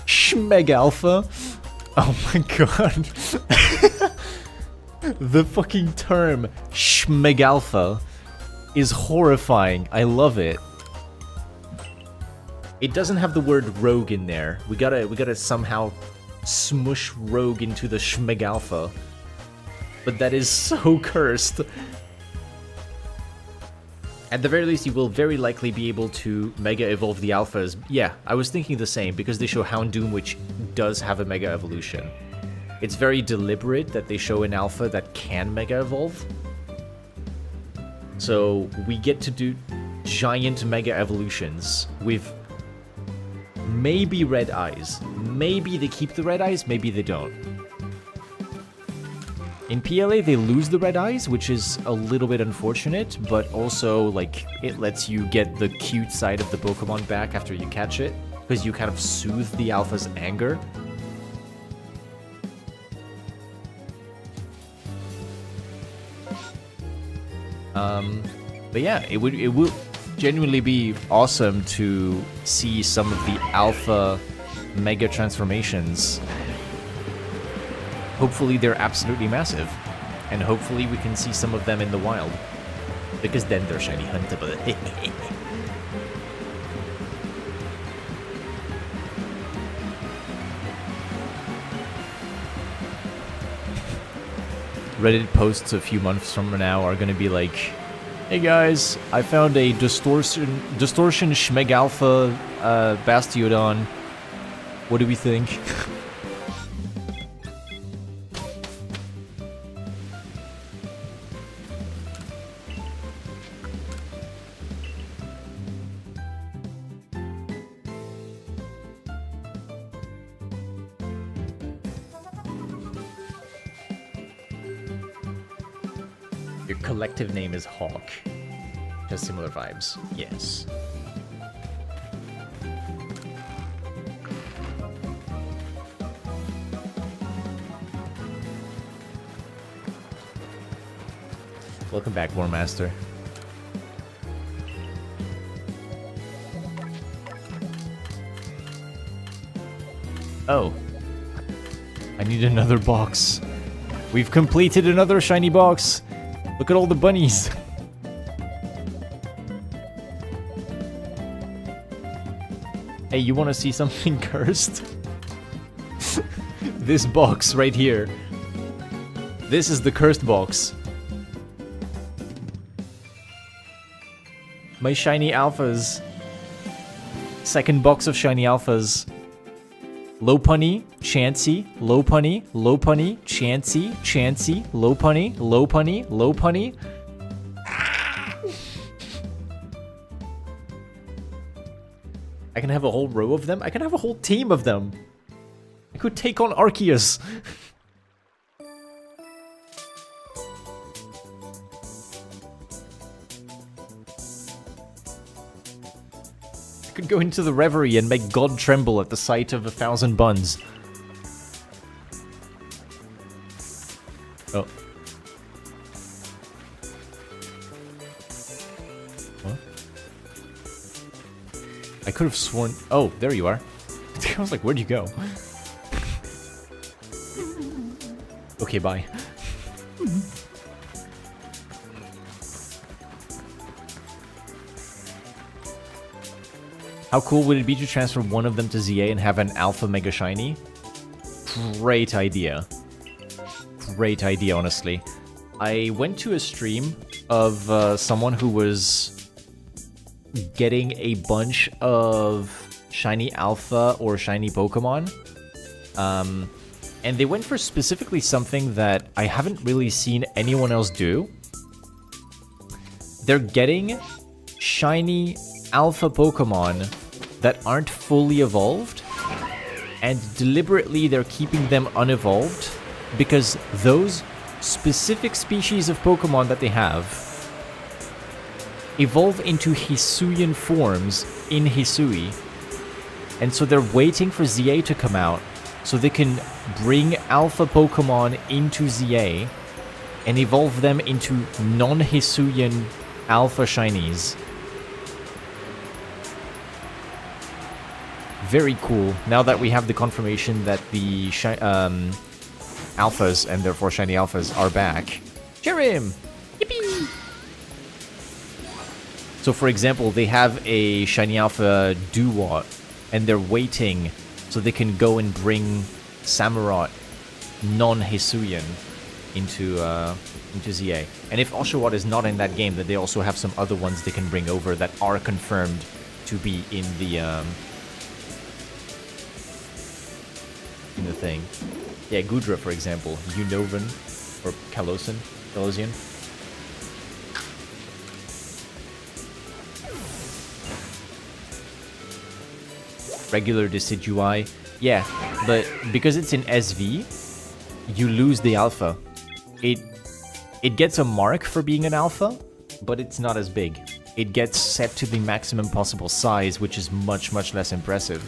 Schmeg Alpha. Oh my god. The fucking term Schmeg Alpha is horrifying. I love it. It doesn't have the word rogue in there. We gotta somehow smush rogue into the Schmeg Alpha. But that is so cursed. At the very least, you will very likely be able to Mega Evolve the Alphas. Yeah, I was thinking the same, because they show Houndoom, which does have a Mega Evolution. It's very deliberate that they show an Alpha that can Mega Evolve. So, we get to do giant Mega Evolutions with maybe red eyes. Maybe they keep the red eyes, maybe they don't. In PLA, they lose the red eyes, which is a little bit unfortunate, but also, like, it lets you get the cute side of the Pokemon back after you catch it, because you kind of soothe the Alpha's anger. But yeah, it would genuinely be awesome to see some of the Alpha Mega transformations. Hopefully they're absolutely massive, and hopefully we can see some of them in the wild, because then they're shiny huntable. Reddit posts a few months from now are gonna be like, hey guys, I found a distortion Schmeg Alpha Bastiodon. What do we think? Your collective name is Hawk. Just similar vibes. Yes. Welcome back, War Master. Oh. I need another box. We've completed another shiny box. Look at all the bunnies. Hey, you want to see something cursed? This box right here. This is the cursed box. My shiny alphas. Second box of shiny alphas. Lopunny, Chansey, Lopunny, Lopunny, Chansey, Chansey, Lopunny, Lopunny, Lopunny. I can have a whole row of them. I can have a whole team of them. I could take on Arceus. Could go into the reverie and make God tremble at the sight of 1,000 buns. Oh. What? I could have sworn... Oh, there you are. I was like, where'd you go? Okay, bye. How cool would it be to transfer one of them to ZA and have an Alpha Mega Shiny? Great idea. Great idea, honestly. I went to a stream of someone who was getting a bunch of Shiny Alpha or Shiny Pokemon. And they went for specifically something that I haven't really seen anyone else do. They're getting Shiny Alpha Pokemon that aren't fully evolved, and deliberately they're keeping them unevolved because those specific species of Pokemon that they have evolve into Hisuian forms in Hisui, and so they're waiting for ZA to come out so they can bring Alpha Pokemon into ZA and evolve them into non-Hisuian Alpha Shinies. Very cool. Now that we have the confirmation that the alphas, and therefore shiny alphas, are back. Cheer him! Yippee! So for example, they have a shiny alpha Duwat, and they're waiting so they can go and bring Samurott non-Hisuian into ZA. And if Oshawott is not in that game, then they also have some other ones they can bring over that are confirmed to be in the thing. Yeah, Gudra, for example. Unnovan or Kalosian. Regular Decidueye. Yeah, but because it's in SV, you lose the alpha. It gets a mark for being an alpha, but it's not as big. It gets set to the maximum possible size, which is much, much less impressive.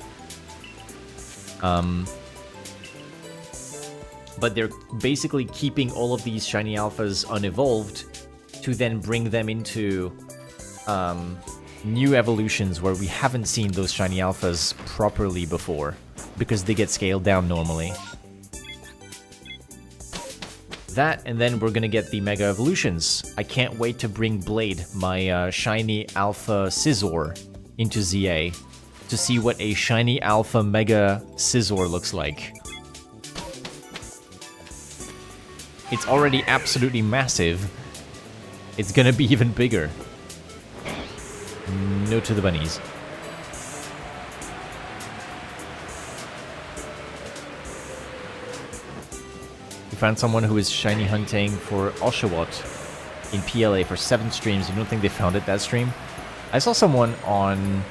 But they're basically keeping all of these shiny alphas unevolved to then bring them into new evolutions where we haven't seen those shiny alphas properly before, because they get scaled down normally. That, and then we're gonna get the Mega Evolutions. I can't wait to bring Blade, my shiny Alpha Scizor, into ZA to see what a shiny Alpha Mega Scizor looks like. It's already absolutely massive. It's gonna be even bigger. No to the bunnies. We found someone who is shiny hunting for Oshawott in PLA for 7 streams. You don't think they found it that stream? I saw someone on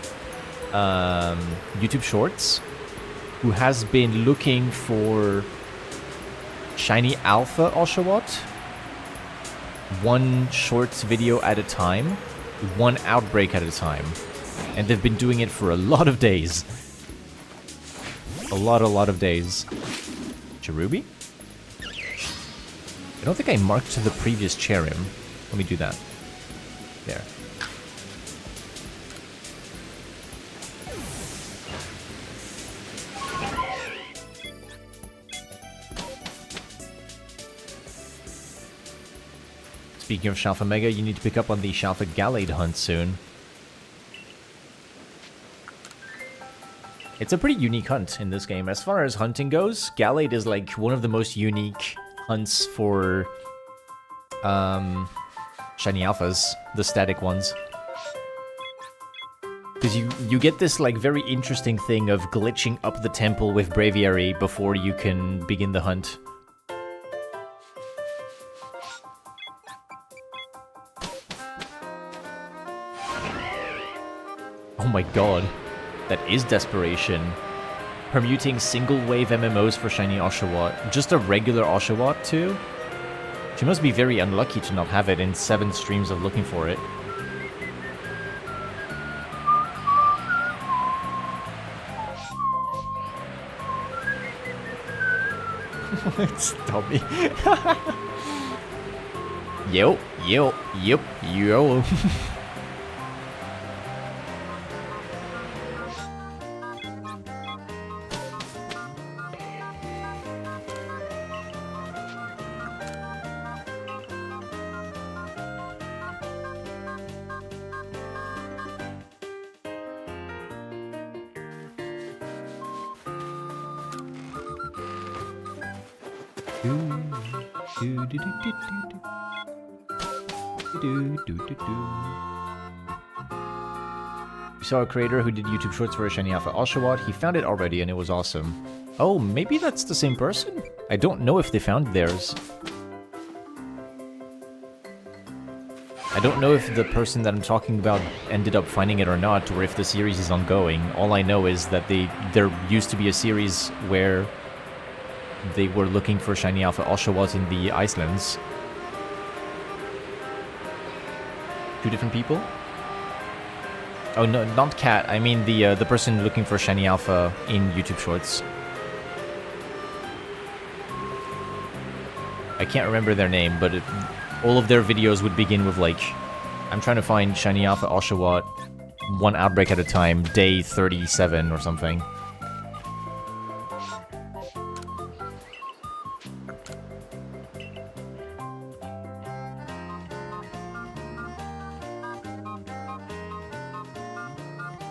YouTube Shorts who has been looking for shiny alpha Oshawott, one short video at a time, one outbreak at a time, and they've been doing it for a lot of days. A lot of days. Cherubi? I don't think I marked the previous Cherim. Let me do that. There. Speaking of Shalfa Mega, you need to pick up on the Shalfa Gallade hunt soon. It's a pretty unique hunt in this game. As far as hunting goes, Gallade is like one of the most unique hunts for shiny alphas, the static ones. Because you get this like very interesting thing of glitching up the temple with Braviary before you can begin the hunt. Oh my god, that is desperation. Permuting single wave MMOs for shiny Oshawott. Just a regular Oshawott too? She must be very unlucky to not have it in 7 streams of looking for it. Stop me. Yo. We saw a creator who did YouTube Shorts for a shiny alpha Oshawott. He found it already and it was awesome. Oh, maybe that's the same person? I don't know if they found theirs. I don't know if the person that I'm talking about ended up finding it or not, or if the series is ongoing. All I know is that there used to be a series where they were looking for shiny alpha Oshawott in the Icelands. 2 different people? Oh no, not Cat. I mean the person looking for shiny alpha in YouTube Shorts. I can't remember their name, but all of their videos would begin with like, I'm trying to find shiny alpha Oshawott, 1 outbreak at a time, day 37 or something.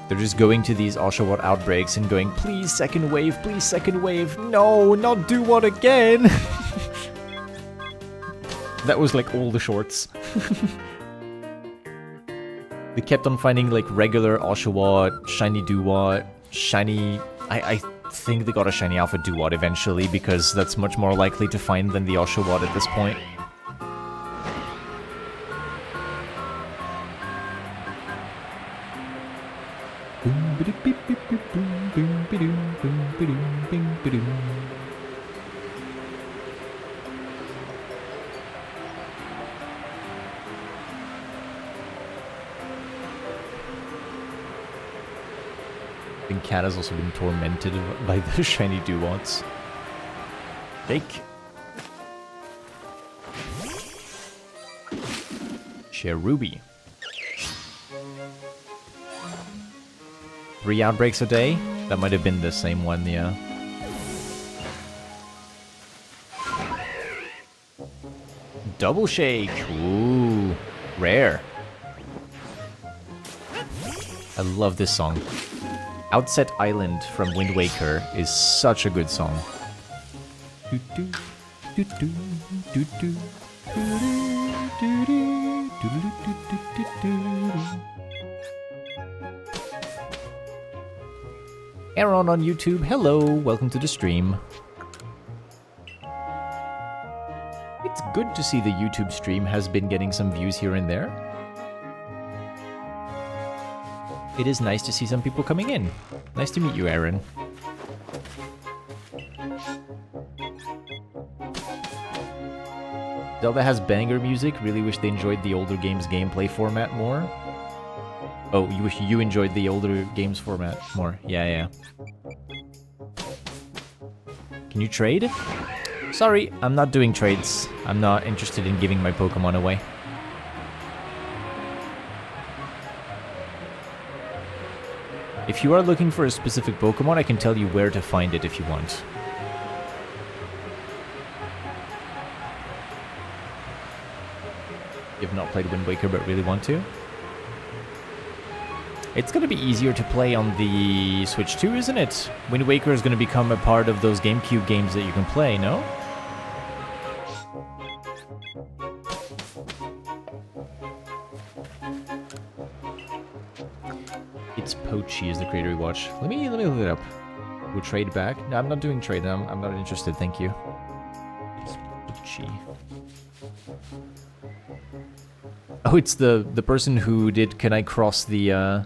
They're just going to these Oshawott outbreaks and going, please second wave, no, not do what again! That was like all the shorts. They kept on finding like regular Oshawott, shiny Duwat, shiny... I think they got a shiny alpha Duwat eventually, because that's much more likely to find than the Oshawott at this point. I think Cat has also been tormented by the shiny Duwats. Fake. Cherubi. 3 outbreaks a day? That might have been the same one, yeah. Double Shake! Ooh, rare. I love this song. Outset Island from Wind Waker is such a good song. Aaron on YouTube, hello, welcome to the stream. It's good to see the YouTube stream has been getting some views here and there. It is nice to see some people coming in. Nice to meet you, Aaron. Zelda has banger music. Really wish they enjoyed the older games gameplay format more. Oh, you wish you enjoyed the older games format more. Yeah. Can you trade? Sorry, I'm not doing trades. I'm not interested in giving my Pokemon away. If you are looking for a specific Pokemon, I can tell you where to find it if you want. You've not played Wind Waker but really want to? It's gonna be easier to play on the Switch 2, isn't it? Wind Waker is gonna become a part of those GameCube games that you can play, no? It's Pochi is the creator we watch. Let me look it up. We'll trade back. No, I'm not doing trade. I'm not interested, thank you. It's Pochi. Oh, it's the person who did Can I Cross the,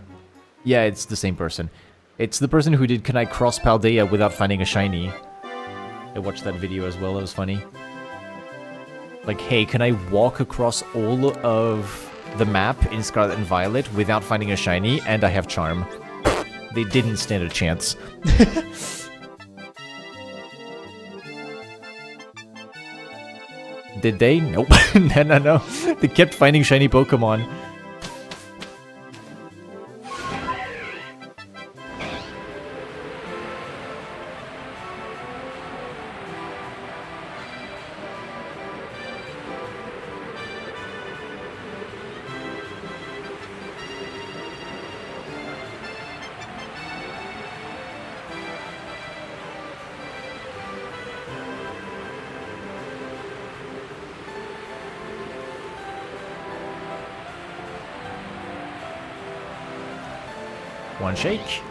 Yeah, it's the same person. It's the person who did Can I Cross Paldea without finding a shiny. I watched that video as well, that was funny. Like, hey, can I walk across all of the map in Scarlet and Violet without finding a shiny, and I have Charm? They didn't stand a chance. Did they? Nope. No. They kept finding shiny Pokemon. One shake.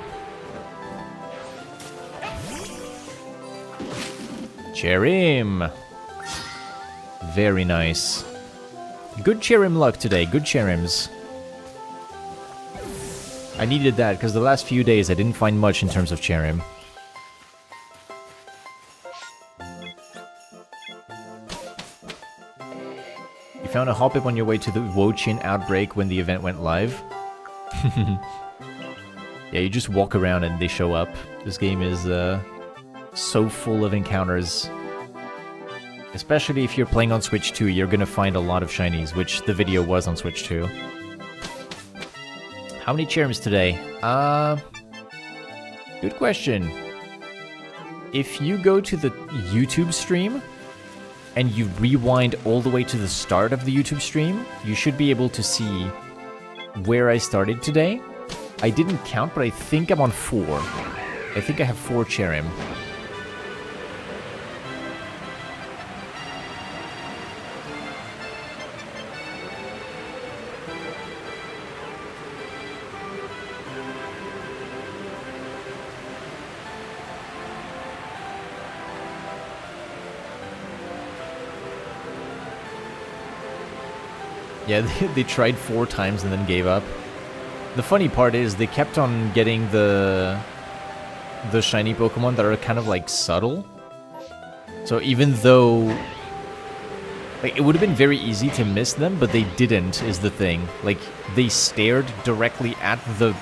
Cherim. Very nice. Good Cherim luck today. Good Cherims. I needed that because the last few days I didn't find much in terms of Cherim. You found a Hoppip on your way to the Wochin outbreak when the event went live? Yeah, you just walk around and they show up. This game is so full of encounters. Especially if you're playing on Switch 2, you're gonna find a lot of shinies, which the video was on Switch 2. How many Cherims today? Good question. If you go to the YouTube stream, and you rewind all the way to the start of the YouTube stream, you should be able to see where I started today. I didn't count, but I think I'm on 4. I think I have 4 Cherim. Yeah, they tried 4 times and then gave up. The funny part is they kept on getting the shiny Pokemon that are kind of like subtle. So even though like it would have been very easy to miss them, but they didn't is the thing. Like they stared directly at the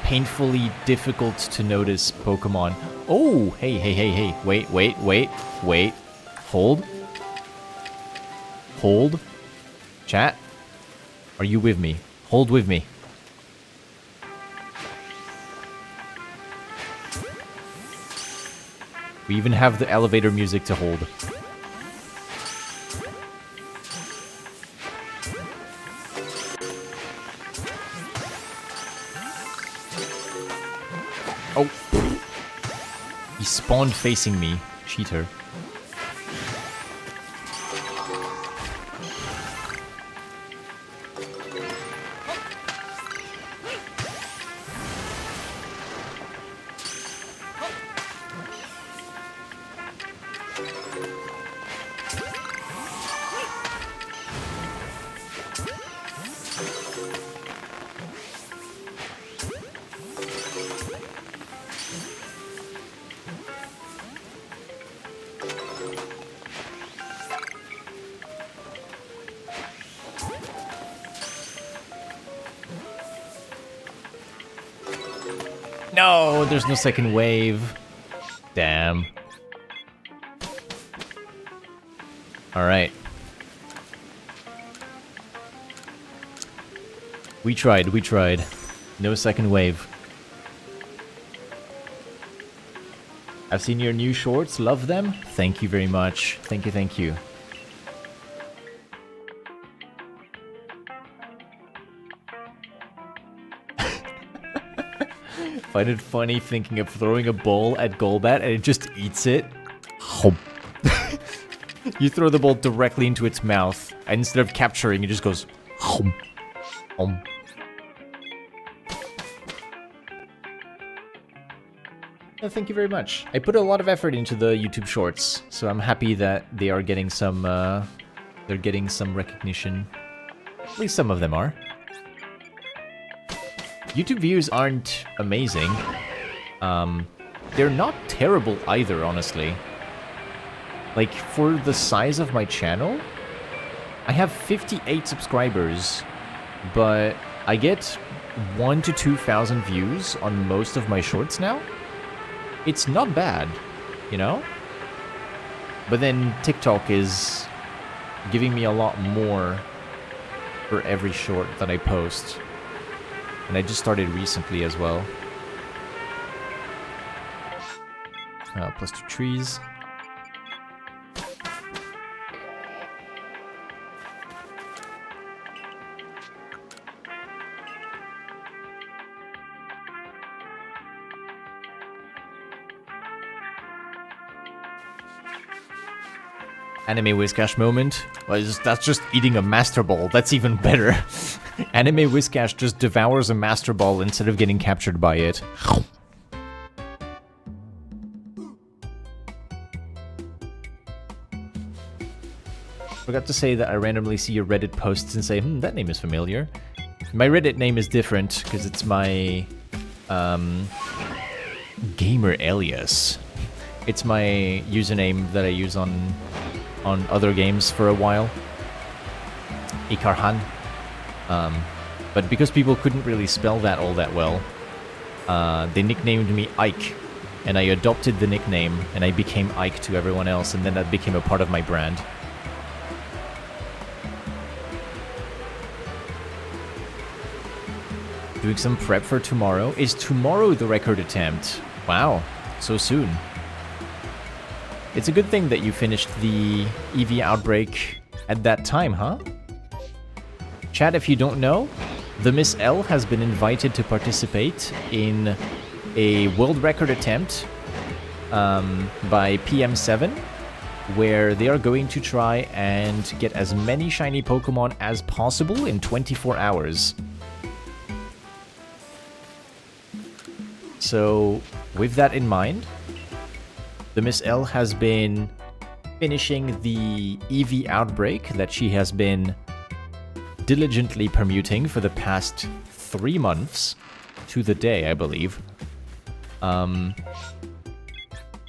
painfully difficult to notice Pokemon. Oh, hey. Wait. Hold. Chat. Are you with me? Hold with me. We even have the elevator music to hold. Oh. He spawned facing me. Cheater. No, there's no second wave. Damn. Alright. We tried. No second wave. I've seen your new shorts, love them. Thank you very much. Thank you. Find it funny thinking of throwing a ball at Golbat and it just eats it. You throw the ball directly into its mouth, and instead of capturing, it just goes. Thank you very much. I put a lot of effort into the YouTube Shorts, so I'm happy that they are getting some. They're getting some recognition. At least some of them are. YouTube views aren't amazing. They're not terrible either, honestly. Like, for the size of my channel, I have 58 subscribers, but I get 1,000 to 2,000 views on most of my shorts now. It's not bad, you know? But then TikTok is giving me a lot more for every short that I post. And I just started recently as well. Plus 2 trees. Anime Whiskash moment. Well, that's just eating a Master Ball. That's even better. Anime Whiskash just devours a Master Ball instead of getting captured by it. Forgot to say that I randomly see your Reddit posts and say, that name is familiar. My Reddit name is different because it's my gamer alias. It's my username that I use on other games for a while. Ikarhan. But because people couldn't really spell that all that well, they nicknamed me Ike. And I adopted the nickname, and I became Ike to everyone else, and then that became a part of my brand. Doing some prep for tomorrow. Is tomorrow the record attempt? Wow, so soon. It's a good thing that you finished the EV outbreak at that time, huh? Chat, if you don't know, the Miss L has been invited to participate in a world record attempt by PM7, where they are going to try and get as many shiny Pokemon as possible in 24 hours. So, with that in mind, the Miss L has been finishing the EV outbreak that she has been diligently permuting for the past 3 months to the day, I believe.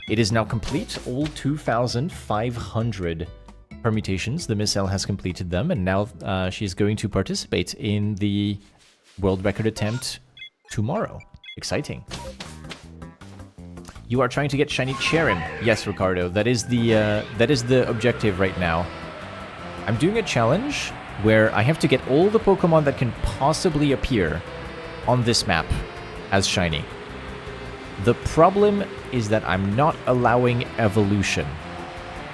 It is now complete. All 2,500 permutations, the Miss L has completed them, and now she's going to participate in the world record attempt tomorrow. Exciting. You are trying to get shiny Cherim. Yes, Ricardo, that is the objective right now. I'm doing a challenge where I have to get all the Pokemon that can possibly appear on this map as shiny. The problem is that I'm not allowing evolution.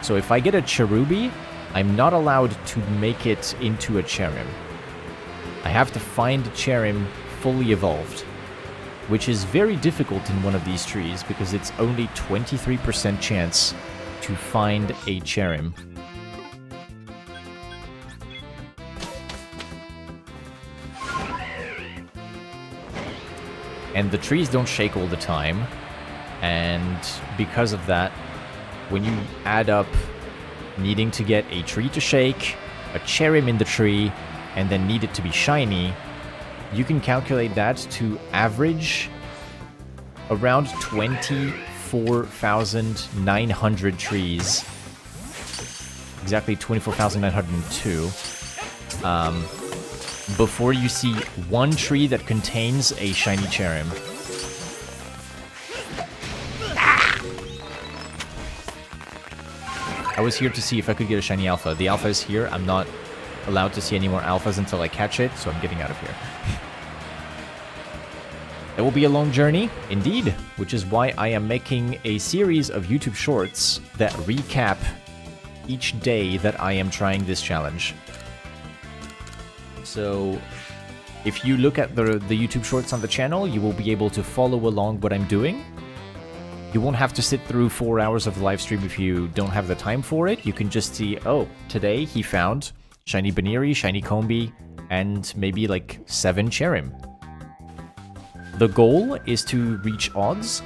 So if I get a Cherubi, I'm not allowed to make it into a Cherim. I have to find Cherim fully evolved, which is very difficult in one of these trees because it's only 23% chance to find a Cherim. And the trees don't shake all the time, and because of that, when you add up needing to get a tree to shake, a Cherim in the tree, and then need it to be shiny, you can calculate that to average around 24,900 trees. Exactly 24,902. Before you see one tree that contains a shiny Cherim. I was here to see if I could get a shiny alpha. The alpha is here. I'm not allowed to see any more alphas until I catch it, so I'm getting out of here. It will be a long journey, indeed, which is why I am making a series of YouTube shorts that recap each day that I am trying this challenge. So if you look at the YouTube shorts on the channel, you will be able to follow along what I'm doing. You won't have to sit through 4 hours of the live stream if you don't have the time for it. You can just see, oh, today he found shiny Baneri, shiny Combi, and maybe like 7 Cherim. The goal is to reach odds,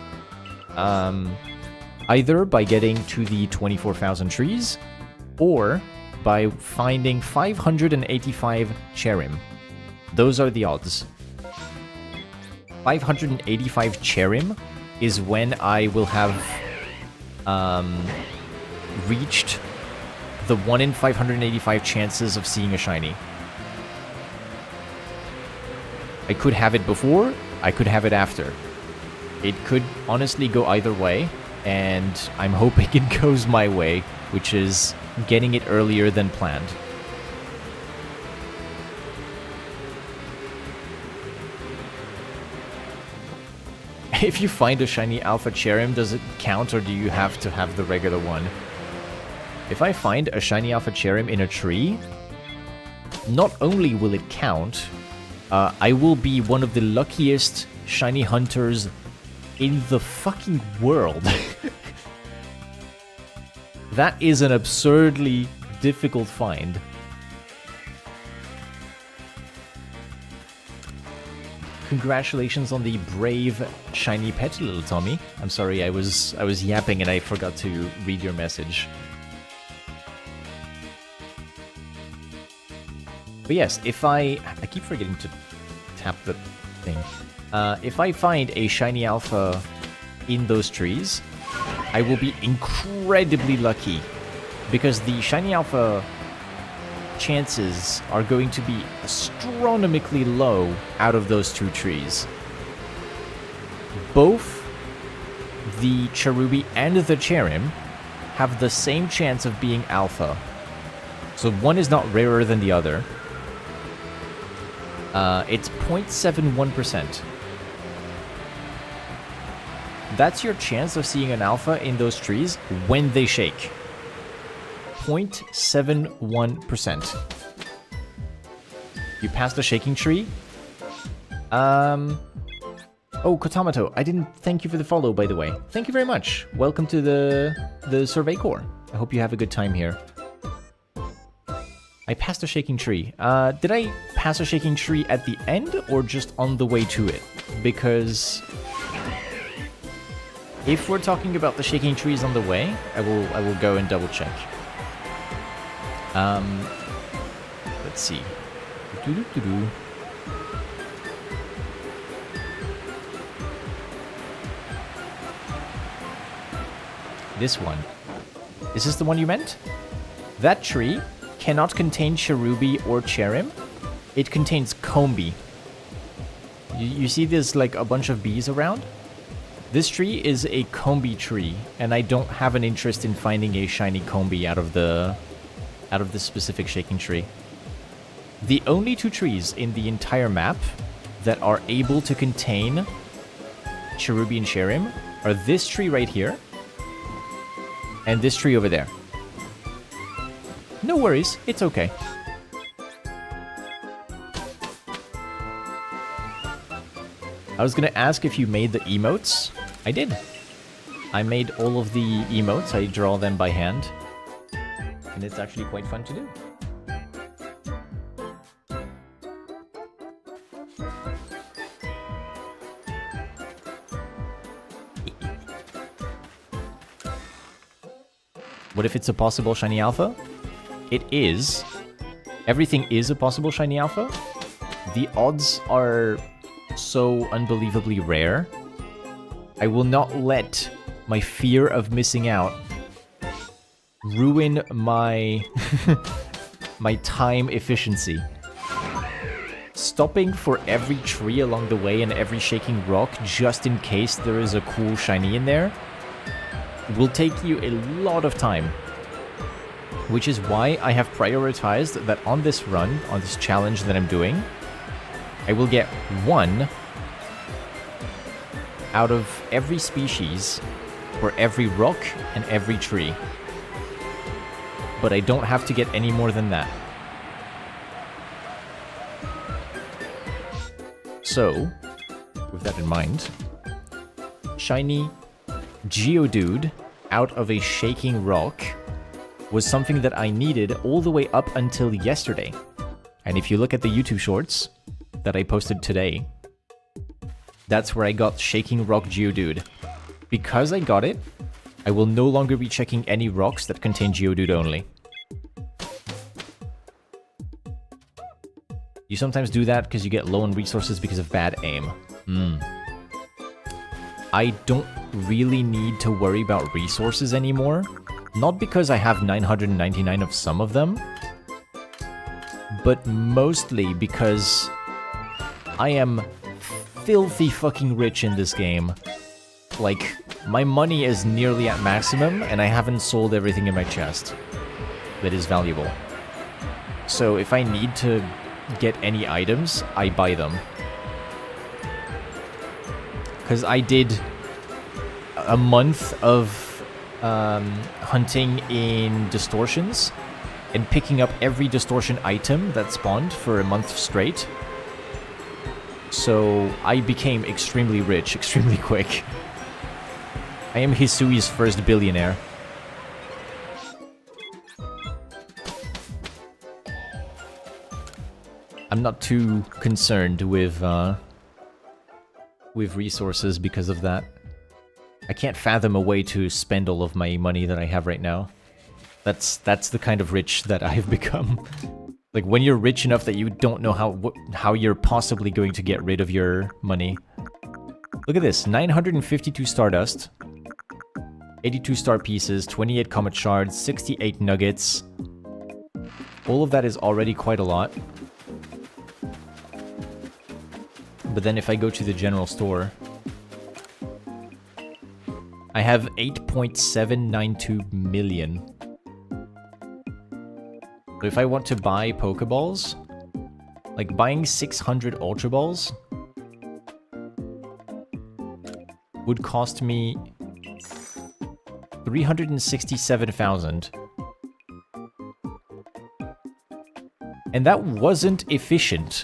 either by getting to the 24,000 trees, or by finding 585 Cherim. Those are the odds. 585 Cherim is when I will have reached the 1 in 585 chances of seeing a shiny. I could have it before, I could have it after. It could honestly go either way, and I'm hoping it goes my way, which is getting it earlier than planned. If you find a shiny Alpha Cherim, does it count, or do you have to have the regular one? If I find a shiny Alpha Cherim in a tree, not only will it count, I will be one of the luckiest shiny hunters in the fucking world. That is an absurdly difficult find. Congratulations on the brave shiny pet, little Tommy. I'm sorry, I was yapping and I forgot to read your message. But yes, if I keep forgetting to tap the thing. If I find a shiny alpha in those trees, I will be incredibly lucky, because the shiny alpha chances are going to be astronomically low out of those 2 trees. Both the Cherubi and the Cherim have the same chance of being alpha. So one is not rarer than the other. It's 0.71%. That's your chance of seeing an alpha in those trees when they shake. 0.71%. You passed the shaking tree? Oh, Kotamato, I didn't thank you for the follow, by the way. Thank you very much. Welcome to the Survey Corps. I hope you have a good time here. I passed a shaking tree. Did I pass a shaking tree at the end, or just on the way to it? Because if we're talking about the shaking trees on the way, I will go and double check. Let's see. This one. Is this the one you meant? That tree cannot contain Cherubi or Cherim. It contains Combi. You see there's like a bunch of bees around? This tree is a Combi tree, and I don't have an interest in finding a shiny Combi out of the specific shaking tree. The only 2 trees in the entire map that are able to contain Cherubi and Cherim are this tree right here and this tree over there. No worries, it's okay. I was gonna ask if you made the emotes. I did. I made all of the emotes. I draw them by hand. And it's actually quite fun to do. What if it's a possible shiny alpha? It is. Everything is a possible shiny alpha. The odds are so unbelievably rare. I will not let my fear of missing out ruin my my time efficiency. Stopping for every tree along the way and every shaking rock just in case there is a cool shiny in there will take you a lot of time. Which is why I have prioritized that on this run, on this challenge that I'm doing, I will get 1 out of every species for every rock and every tree. But I don't have to get any more than that. So, with that in mind, shiny Geodude out of a shaking rock was something that I needed all the way up until yesterday. And if you look at the YouTube shorts that I posted today, that's where I got Shaking Rock Geodude. Because I got it, I will no longer be checking any rocks that contain Geodude only. You sometimes do that because you get low on resources because of bad aim. I don't really need to worry about resources anymore. Not because I have 999 of some of them, but mostly because I am filthy fucking rich in this game. Like, my money is nearly at maximum, and I haven't sold everything in my chest that is valuable. So if I need to get any items, I buy them. Because I did a month of hunting in distortions and picking up every distortion item that spawned for a month straight. So I became extremely rich, extremely quick. I am Hisui's first billionaire. I'm not too concerned with resources because of that. I can't fathom a way to spend all of my money that I have right now. That's the kind of rich that I've become. Like, when you're rich enough that you don't know how you're possibly going to get rid of your money. Look at this, 952 Stardust, 82 star pieces, 28 Comet Shards, 68 Nuggets. All of that is already quite a lot. But then if I go to the general store, I have 8.792 million. So if I want to buy Pokeballs, like buying 600 Ultra Balls would cost me 367,000. And that wasn't efficient.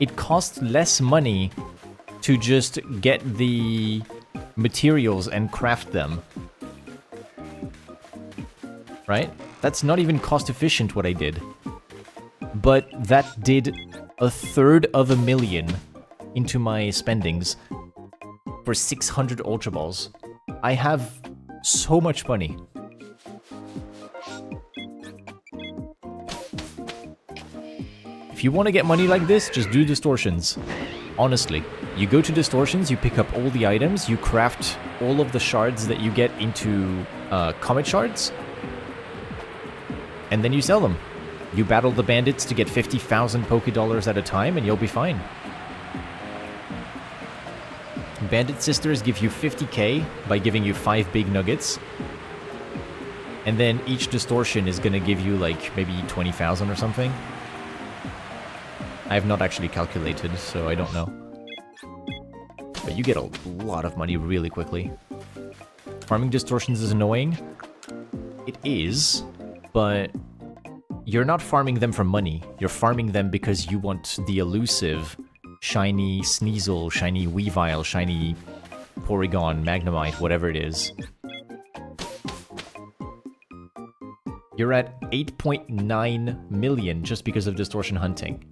It cost less money to just get the materials and craft them. Right? That's not even cost efficient what I did. But that did 1/3 of a million into my spendings for 600 Ultra Balls. I have so much money. If you want to get money like this, just do distortions. Honestly. You go to distortions, you pick up all the items, you craft all of the shards that you get into Comet Shards, and then you sell them. You battle the bandits to get 50,000 Pokédollars at a time, and you'll be fine. Bandit Sisters give you 50k by giving you 5 big nuggets. And then each distortion is gonna give you like maybe 20,000 or something. I have not actually calculated, so I don't know. But you get a lot of money really quickly. Farming distortions is annoying. It is, but you're not farming them for money. You're farming them because you want the elusive shiny Sneasel, shiny Weavile, shiny Porygon, Magnemite, whatever it is. You're at 8.9 million just because of distortion hunting.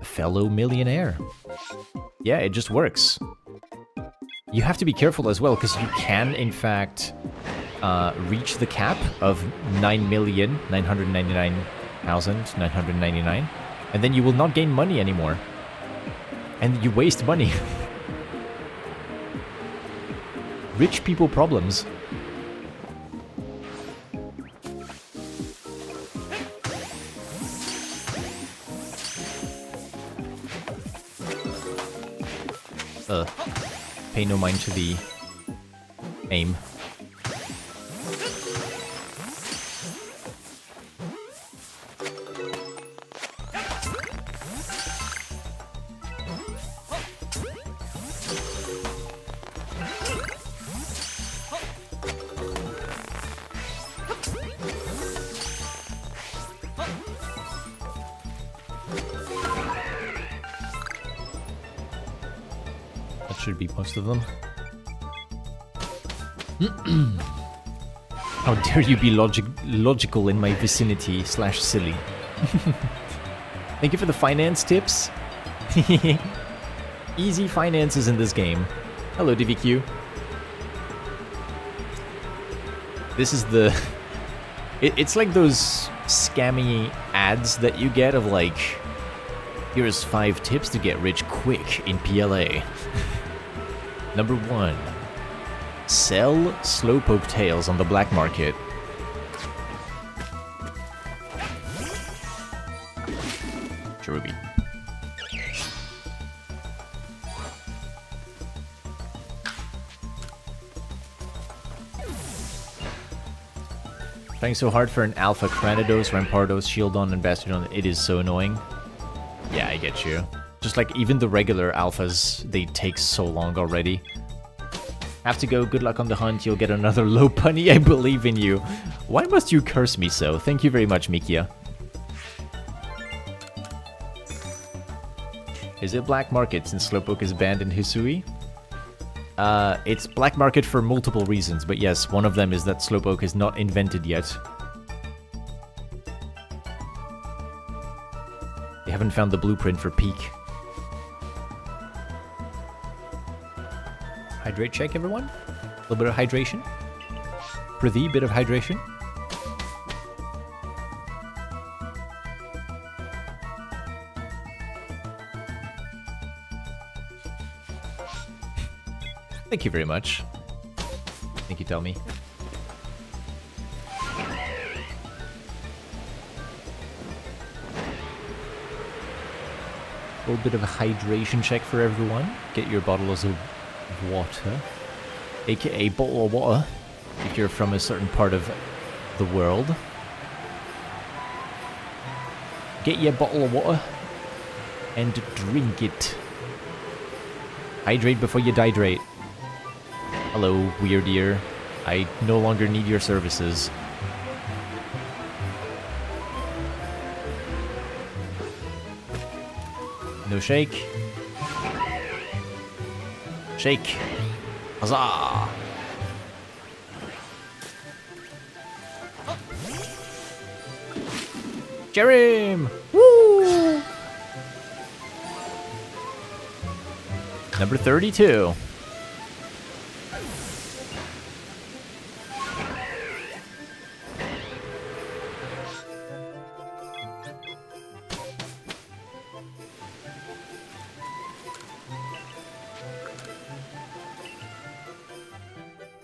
A fellow millionaire. Yeah, it just works. You have to be careful as well, because you can, in fact, reach the cap of 9,999,999, and then you will not gain money anymore. And you waste money. Rich people problems. Pay no mind to the aim. That should be most of them. How dare you be logical in my vicinity / silly. Thank you for the finance tips. Easy finances in this game. Hello, DVQ. This is the... It's like those scammy ads that you get of like, here's 5 tips to get rich quick in PLA. Number 1. Sell slowpoke tails on the black market. Cherubi. Trying so hard for an Alpha Cranidos, Rampardos, Shieldon, and Bastardon, it is so annoying. Yeah, I get you. Just like even the regular Alphas, they take so long already. Have to go, good luck on the hunt, you'll get another low punny, I believe in you. Why must you curse me so? Thank you very much, Mikia. Is it black market since Slowpoke is banned in Hisui? It's black market for multiple reasons, but yes, one of them is that Slowpoke is not invented yet. They haven't found the blueprint for Peak. Hydrate check, everyone. A little bit of hydration. Prithee, bit of hydration. Thank you very much. Thank you, tell me. A little bit of a hydration check for everyone. Get your bottles of water. AKA bottle of water. If you're from a certain part of the world. Get your bottle of water. And drink it. Hydrate before you dihydrate. Hello, weird ear. I no longer need your services. No shake. Shake. Huzzah! Jerem! Woo! Number 32.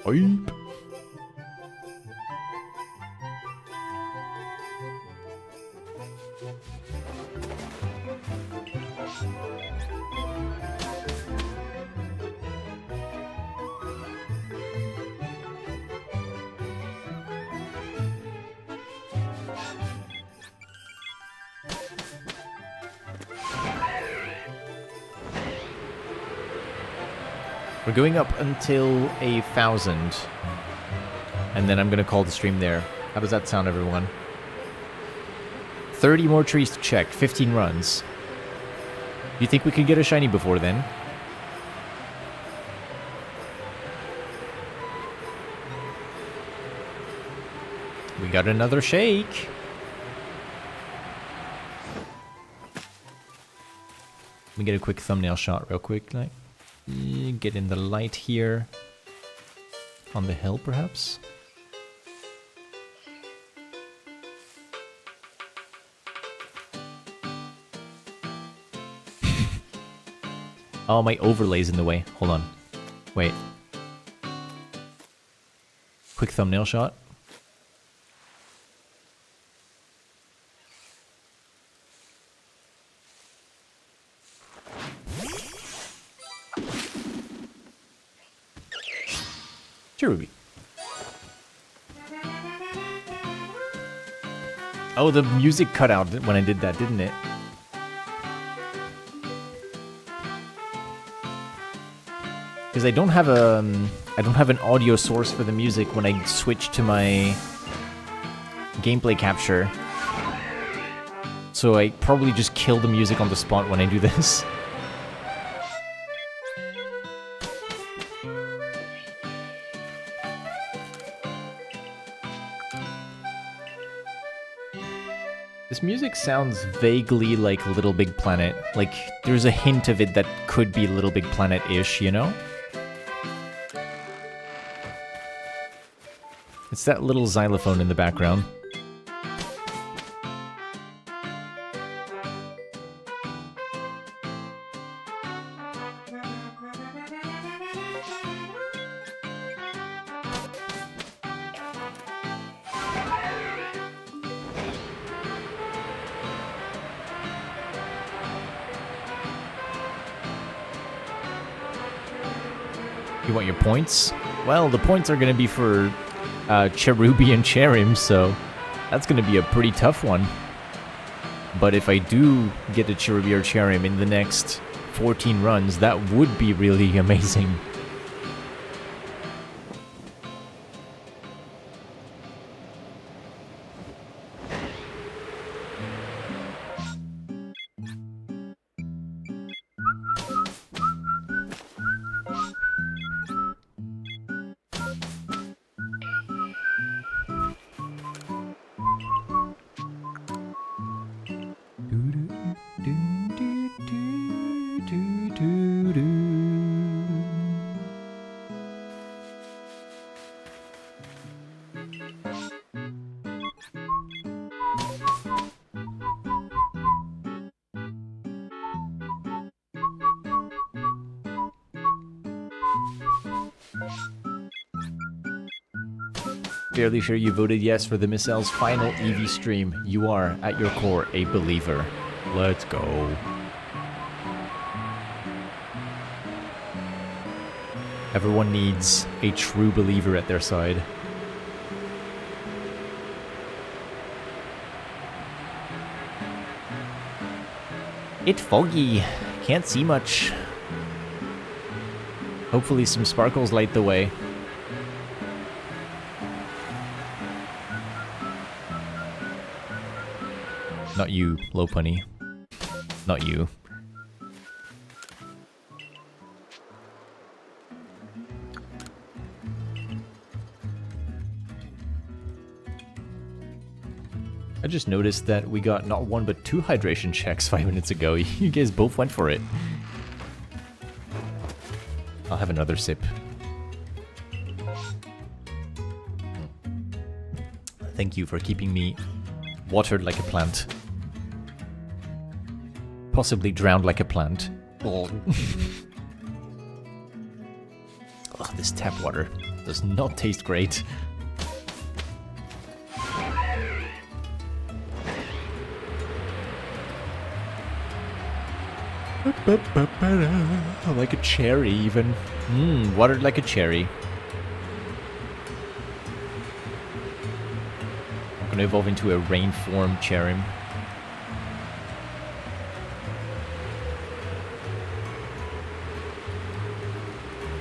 Oip. We're going up until 1,000. And then I'm going to call the stream there. How does that sound, everyone? 30 more trees to check, 15 runs. You think we could get a shiny before then? We got another shake. Let me get a quick thumbnail shot real quick, like. Get in the light here. On the hill, perhaps? Oh, my overlay's in the way. Hold on. Wait. Quick thumbnail shot. Ruby. Oh, the music cut out when I did that, didn't it? Because I don't have an audio source for the music when I switch to my gameplay capture. so I probably just kill the music on the spot when I do this. This music sounds vaguely like Little Big Planet. Like, there's a hint of it that could be Little Big Planet-ish, you know? It's that little xylophone in the background. You want your points? Well, the points are going to be for Cherubi and Cherim, so that's going to be a pretty tough one. But if I do get a Cherubi or Cherim in the next 14 runs, that would be really amazing. Fairly sure you voted yes for the Missel's final EV stream. You are, at your core, a believer. Let's go. Everyone needs a true believer at their side. It's foggy. Can't see much. Hopefully some sparkles light the way. Not you, Lopunny. Not you. I just noticed that we got not one but two hydration checks 5 minutes ago. You guys both went for it. I'll have another sip. Thank you for keeping me watered like a plant. Possibly drowned like a plant. Oh. Ugh, this tap water does not taste great. Like a cherry, even. Watered like a cherry. I'm gonna evolve into a rain-formed Cherim.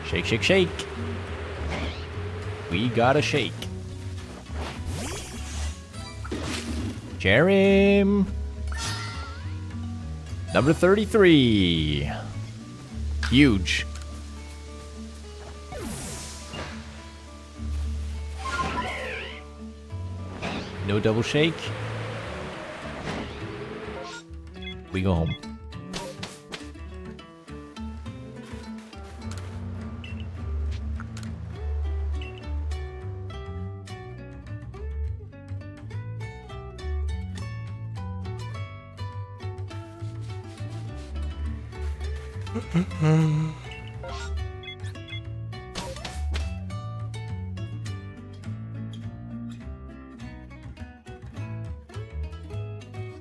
Shake, shake, shake. We gotta shake. Cherim! Number 33. Huge. No double shake. We go home.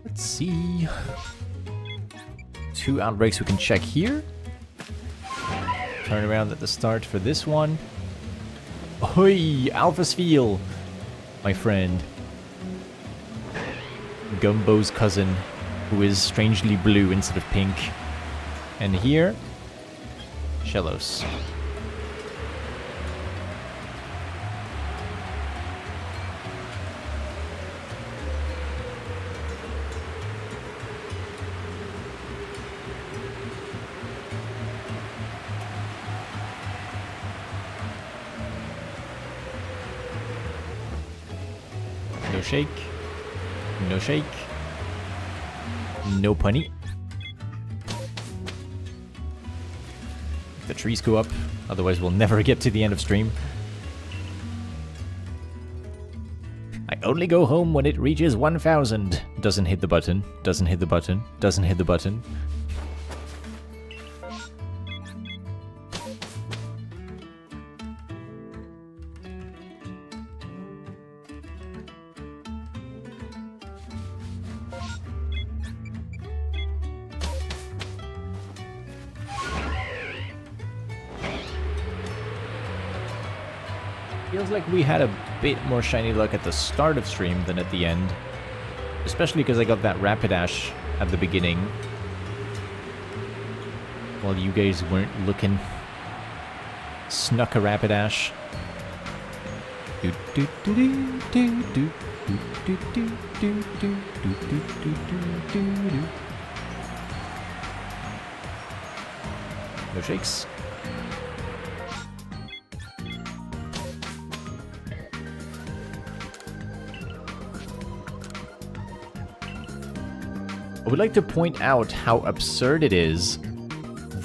Let's see. 2 outbreaks we can check here. Turn around at the start for this one. Oi, Alpha Spheal, my friend. Gumbo's cousin, who is strangely blue instead of pink. And here, Shellos. shake. No shake. No punny. The trees go up, otherwise we'll never get to the end of stream. I only go home when it reaches 1,000. Doesn't hit the button, doesn't hit the button, doesn't hit the button. Feels like we had a bit more shiny luck at the start of stream than at the end. Especially because I got that Rapidash at the beginning. While you guys weren't looking. Snuck a Rapidash. No shakes. I would like to point out how absurd it is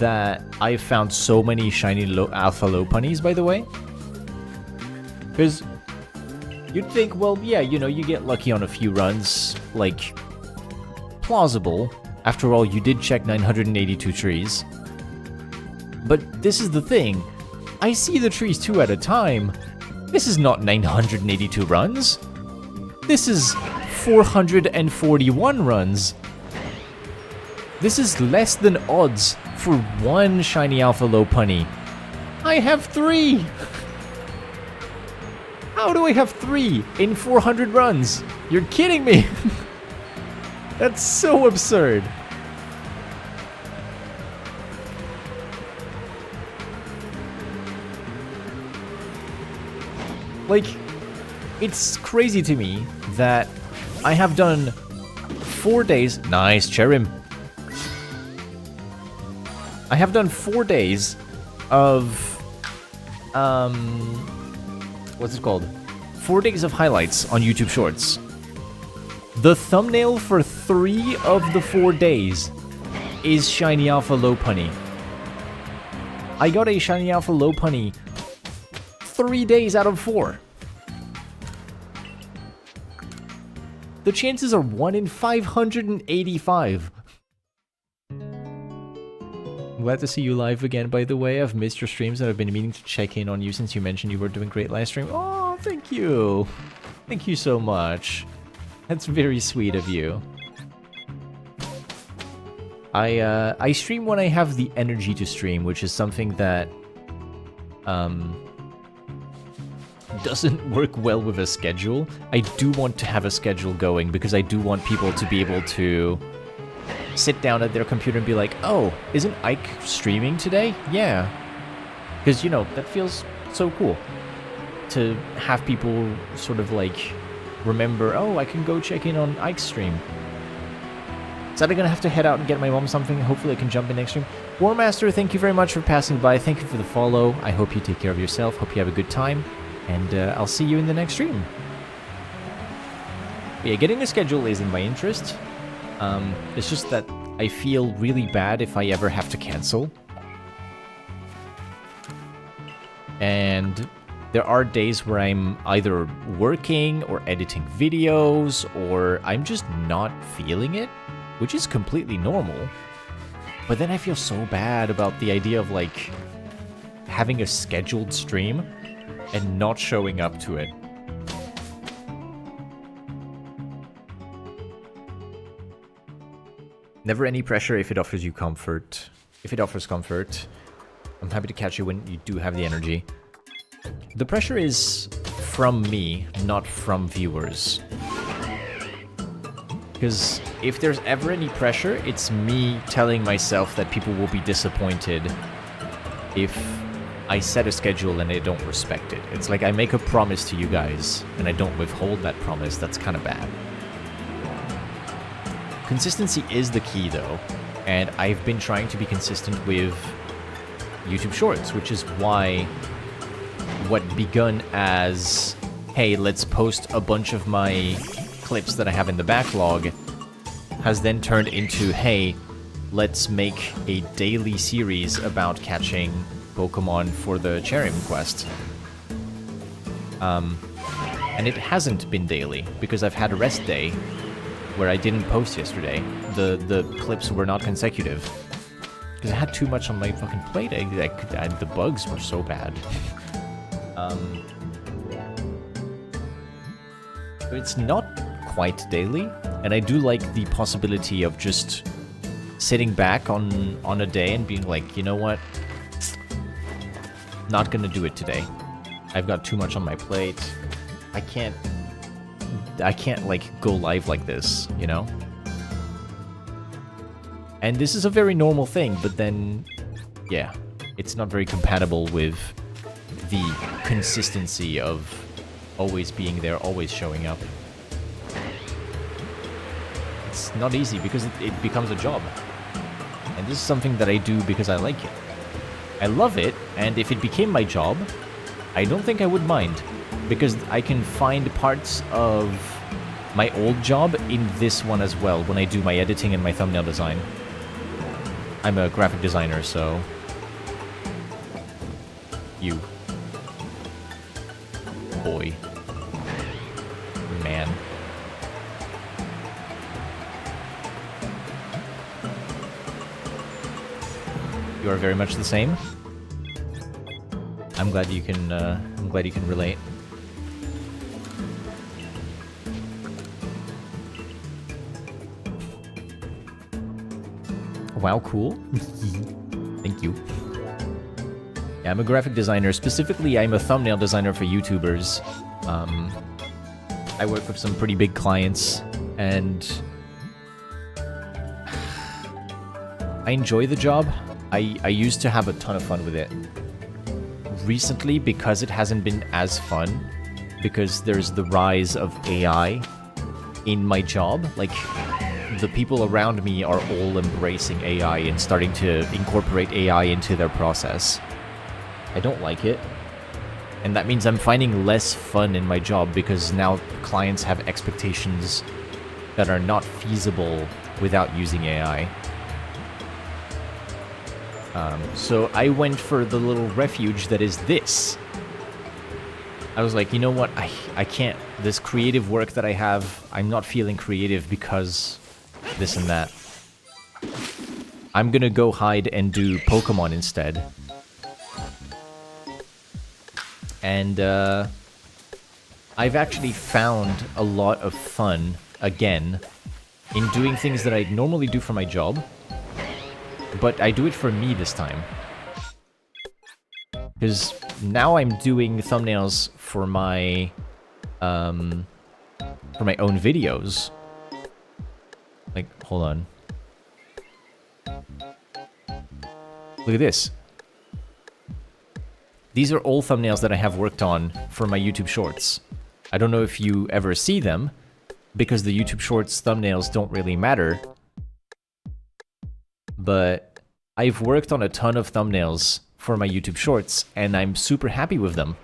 that I found so many shiny alpha low punnies, by the way. Because you'd think, well, yeah, you know, you get lucky on a few runs, like, plausible. After all, you did check 982 trees. But this is the thing. I see the trees 2 at a time. This is not 982 runs. This is 441 runs. This is less than odds for 1 shiny alpha low punny. I have 3! How do I have 3 in 400 runs? You're kidding me! That's so absurd. Like, it's crazy to me that I have done 4 days... Nice, Cherim. I have done 4 days of, what's it called? 4 days of highlights on YouTube Shorts. The thumbnail for 3 of the 4 days is Shiny Alpha Low Punny. I got a Shiny Alpha Low Punny 3 days out of 4. The chances are 1 in 585. Glad to see you live again, by the way. I've missed your streams and I've been meaning to check in on you since you mentioned you were doing great live stream. Oh, thank you. Thank you so much. That's very sweet of you. I stream when I have the energy to stream, which is something that doesn't work well with a schedule. I do want to have a schedule going because I do want people to be able to sit down at their computer and be like, oh, isn't Ike streaming today? Yeah. Because, you know, that feels so cool. To have people sort of like remember, oh, I can go check in on Ike's stream. Sadly, gonna have to head out and get my mom something. Hopefully I can jump in next stream. Warmaster, thank you very much for passing by. Thank you for the follow. I hope you take care of yourself. Hope you have a good time. And I'll see you in the next stream. But yeah, getting a schedule is in my interest. It's just that I feel really bad if I ever have to cancel. And there are days where I'm either working or editing videos, or I'm just not feeling it, which is completely normal. But then I feel so bad about the idea of, like, having a scheduled stream and not showing up to it. Never any pressure if it offers you comfort. If it offers comfort, I'm happy to catch you when you do have the energy. The pressure is from me, not from viewers. Because if there's ever any pressure, it's me telling myself that people will be disappointed if I set a schedule and they don't respect it. It's like I make a promise to you guys, and I don't withhold that promise. That's kind of bad. Consistency is the key, though, and I've been trying to be consistent with YouTube Shorts, which is why what begun as, hey, let's post a bunch of my clips that I have in the backlog has then turned into, hey, let's make a daily series about catching Pokemon for the Charium quest. And it hasn't been daily, because I've had a rest day where I didn't post yesterday. The clips were not consecutive. Because I had too much on my fucking plate. The bugs were so bad. It's not quite daily, and I do like the possibility of just sitting back on a day and being like, you know what? Not gonna do it today. I've got too much on my plate. I can't like go live like this, you know? And this is a very normal thing, but then, yeah, it's not very compatible with the consistency of always being there, always showing up. It's not easy because it becomes a job. And this is something that I do because I like it. I love it, and if it became my job, I don't think I would mind. Because I can find parts of my old job in this one as well, when I do my editing and my thumbnail design. I'm a graphic designer, so... You. Boy. Man. You are very much the same. I'm glad you can relate. Wow, cool. Thank you. Yeah, I'm a graphic designer. Specifically, I'm a thumbnail designer for YouTubers. I work with some pretty big clients, and I enjoy the job. I used to have a ton of fun with it. Recently, because it hasn't been as fun, because there's the rise of AI in my job, like, the people around me are all embracing AI and starting to incorporate AI into their process. I don't like it. And that means I'm finding less fun in my job because now clients have expectations that are not feasible without using AI. So I went for the little refuge that is this. I was like, you know what, I can't, this creative work that I have, I'm not feeling creative because this and that. I'm gonna go hide and do Pokemon instead. And I've actually found a lot of fun, again, in doing things that I normally do for my job, but I do it for me this time. Because now I'm doing thumbnails for my own videos. Like, hold on. Look at this. These are all thumbnails that I have worked on for my YouTube Shorts. I don't know if you ever see them, because the YouTube Shorts thumbnails don't really matter. But I've worked on a ton of thumbnails for my YouTube Shorts, and I'm super happy with them.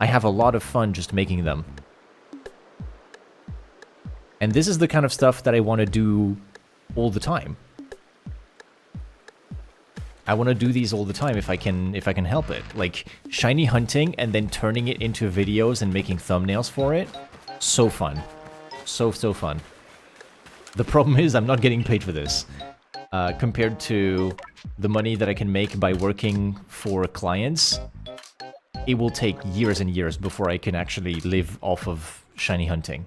I have a lot of fun just making them. And this is the kind of stuff that I want to do all the time. I want to do these all the time if I can help it. Like, shiny hunting and then turning it into videos and making thumbnails for it. So fun. So fun. The problem is I'm not getting paid for this. Compared to the money that I can make by working for clients, it will take years and years before I can actually live off of shiny hunting.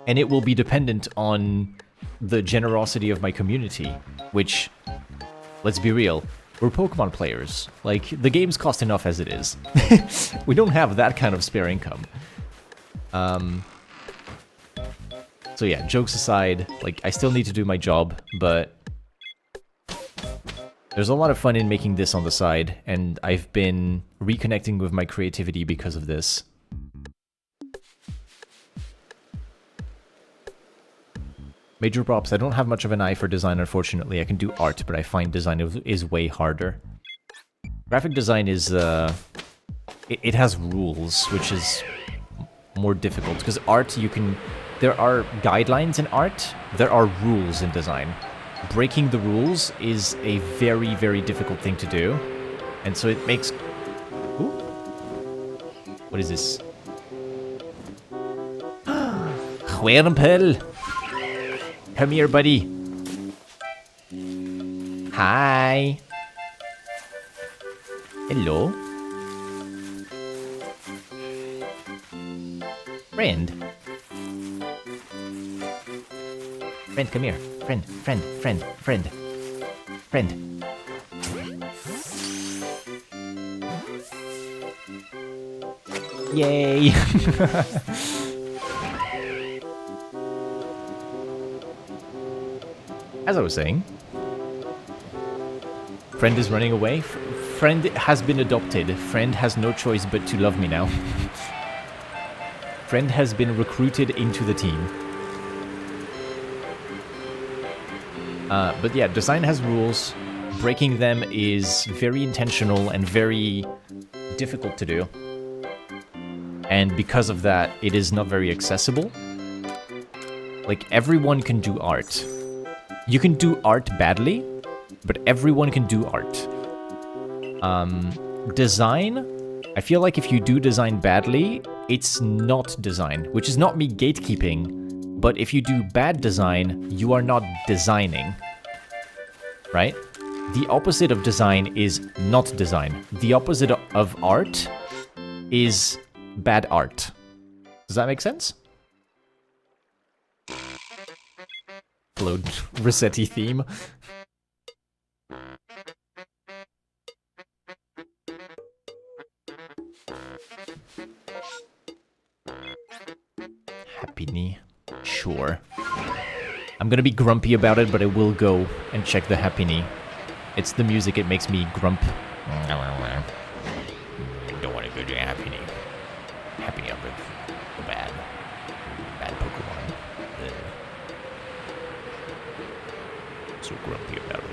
And it will be dependent on the generosity of my community, which, let's be real, we're Pokemon players. Like, the games cost enough as it is. We don't have that kind of spare income. So yeah, jokes aside, like, I still need to do my job, but there's a lot of fun in making this on the side, and I've been reconnecting with my creativity because of this. Major props, I don't have much of an eye for design, unfortunately. I can do art, but I find design is way harder. Graphic design is, it has rules, which is more difficult. Because art, there are guidelines in art, there are rules in design. Breaking the rules is a very, very difficult thing to do. And so it makes... Ooh. What is this? Schwermpel! Come here, buddy. Hi. Hello. Friend. Friend, come here. Friend. Yay! As I was saying, friend is running away. Friend has been adopted. Friend has no choice but to love me now. Friend has been recruited into the team. But yeah, design has rules. Breaking them is very intentional and very difficult to do. And because of that, it is not very accessible. Like, everyone can do art. You can do art badly, but everyone can do art. Design, I feel like if you do design badly, it's not design, which is not me gatekeeping, but if you do bad design, you are not designing, right? The opposite of design is not design. The opposite of art is bad art. Does that make sense? Hello, Rossetti theme. Happy knee. Sure. I'm gonna be grumpy about it, but I will go and check the happy knee. It's the music, it makes me grump. Don't want to go to happy knee. Happy knee, bad. Bad Pokemon. So grumpy about it.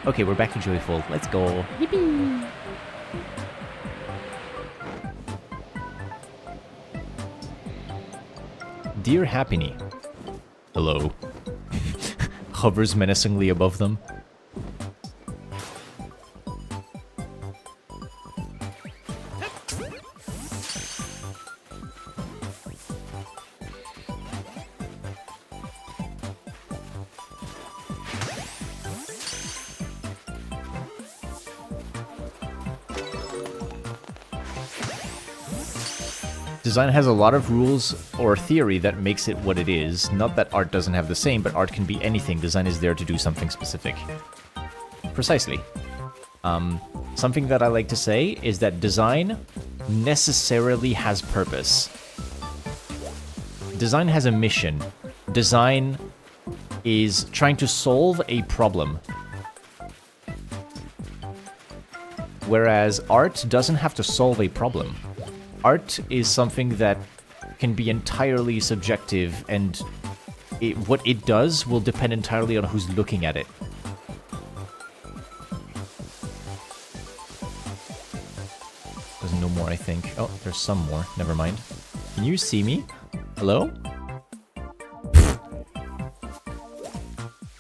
Okay, we're back to Joyful. Let's go. Yippee! Dear Happiny. Hello. Hovers menacingly above them. Design has a lot of rules or theory that makes it what it is. Not that art doesn't have the same, but art can be anything. Design is there to do something specific. Precisely. Something that I like to say is that design necessarily has purpose. Design has a mission. Design is trying to solve a problem. Whereas art doesn't have to solve a problem. Art is something that can be entirely subjective, and what it does will depend entirely on who's looking at it. There's no more, I think. Oh, there's some more. Never mind. Can you see me? Hello?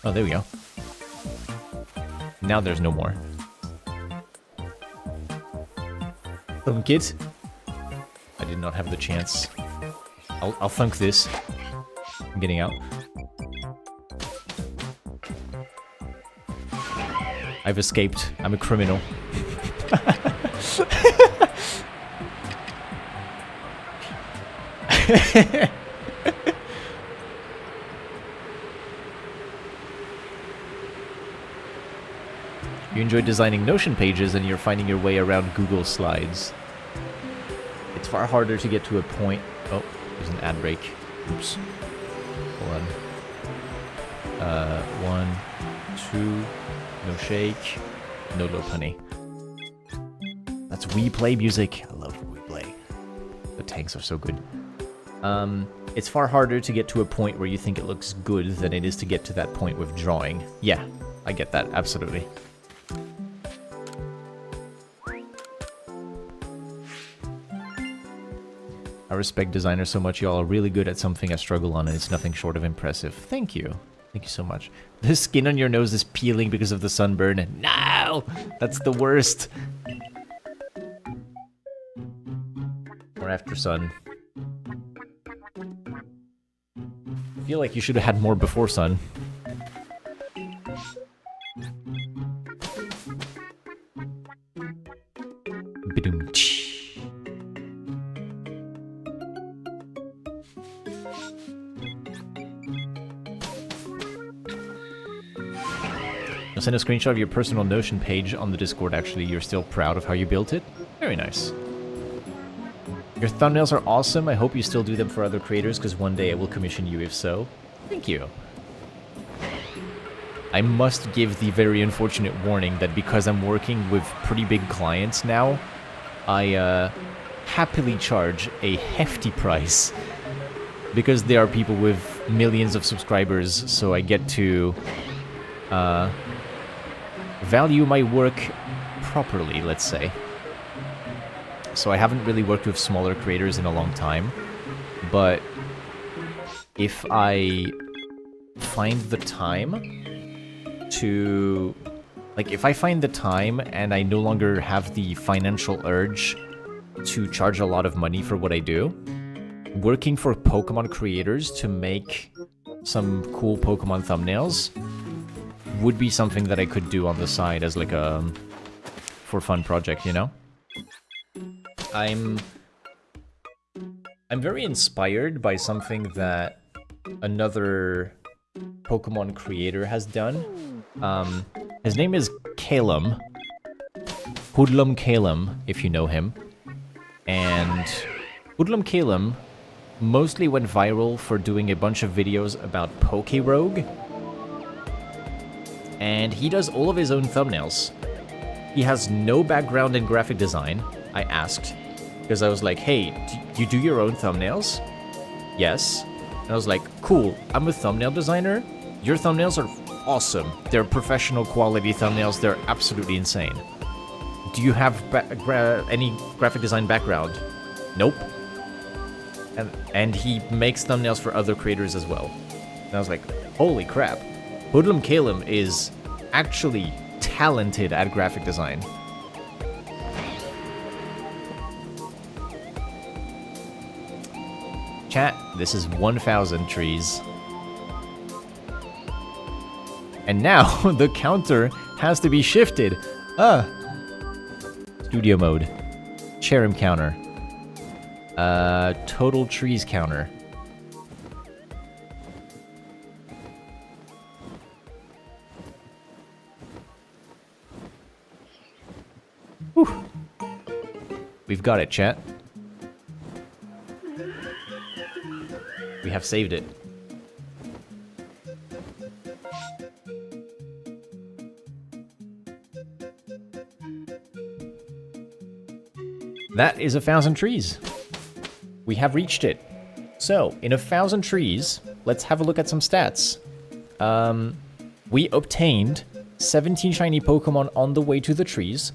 Oh, there we go. Now there's no more. Thunk it. I did not have the chance. I'll thunk this. I'm getting out. I've escaped. I'm a criminal. You enjoy designing Notion pages and you're finding your way around Google Slides. It's far harder to get to a point... Oh, there's an ad break. Oops. Hold on. 1, 2, no shake, no low honey. That's We Play music. I love We Play. The tanks are so good. It's far harder to get to a point where you think it looks good than it is to get to that point with drawing. Yeah, I get that, absolutely. I respect designers so much. Y'all are really good at something I struggle on, and it's nothing short of impressive. Thank you. Thank you so much. The skin on your nose is peeling because of the sunburn. No! That's the worst. Or after sun. I feel like you should have had more before sun. I'll send a screenshot of your personal Notion page on the Discord, actually. You're still proud of how you built it? Very nice. Your thumbnails are awesome. I hope you still do them for other creators, because one day I will commission you if so. Thank you. I must give the very unfortunate warning that because I'm working with pretty big clients now, I happily charge a hefty price. Because there are people with millions of subscribers, so I get to value my work properly, let's say. So I haven't really worked with smaller creators in a long time, but if I find the time to... Like, if I find the time and I no longer have the financial urge to charge a lot of money for what I do, working for Pokemon creators to make some cool Pokemon thumbnails would be something that I could do on the side as like a for fun project, you know? I'm very inspired by something that another Pokemon creator has done. His name is Calum. Hoodlum Calum, if you know him. And Hoodlum Calum mostly went viral for doing a bunch of videos about Pokerogue. And he does all of his own thumbnails. He has no background in graphic design, I asked. Because I was like, hey, do you do your own thumbnails? Yes. And I was like, cool, I'm a thumbnail designer. Your thumbnails are awesome. They're professional quality thumbnails. They're absolutely insane. Do you have any graphic design background? Nope. And he makes thumbnails for other creators as well. And I was like, holy crap. Hoodlum Calum is actually talented at graphic design. Chat, this is 1,000 trees. And now, the counter has to be shifted. Studio mode. Cherim counter. Total trees counter. Whew. We've got it, chat. We have saved it. That is 1,000 trees. We have reached it. So, in 1,000 trees, let's have a look at some stats. We obtained 17 shiny Pokemon on the way to the trees.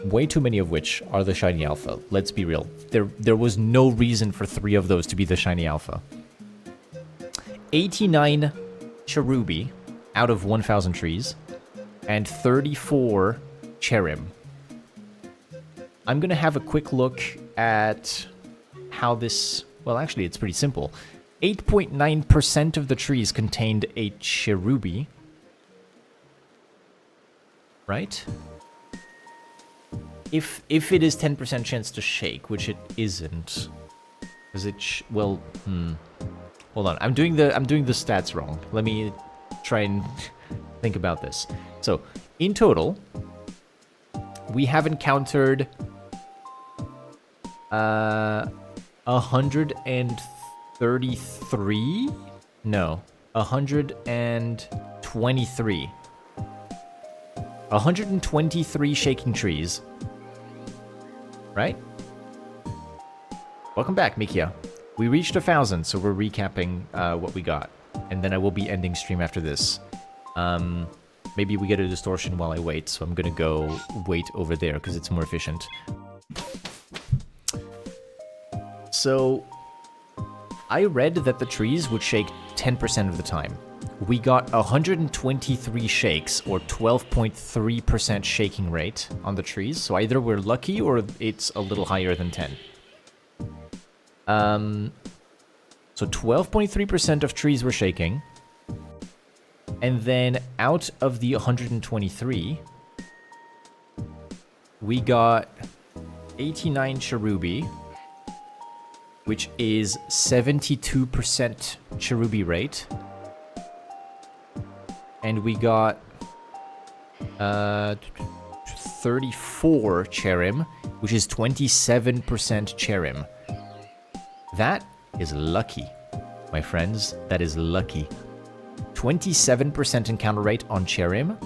Way too many of which are the shiny alpha. Let's be real. There was no reason for 3 of those to be the shiny alpha. 89 Cherubi out of 1,000 trees. And 34 Cherim. I'm gonna have a quick look at how this... Well, actually, it's pretty simple. 8.9% of the trees contained a Cherubi. Right? If it is 10% chance to shake, which it isn't, because it well, hold on, I'm doing the stats wrong. Let me try and think about this. So in total, we have encountered 133? No, 123. 123 shaking trees. Right? Welcome back, Mikia. We reached 1,000, so we're recapping what we got. And then I will be ending stream after this. Maybe we get a distortion while I wait, so I'm gonna go wait over there, because it's more efficient. So I read that the trees would shake 10% of the time. We got 123 shakes, or 12.3% shaking rate on the trees. So either we're lucky or it's a little higher than 10. So 12.3% of trees were shaking. And then out of the 123, we got 89 cherubi, which is 72% cherubi rate. And we got 34 cherim, which is 27% cherim. That is lucky, my friends. That is lucky. 27% encounter rate on cherim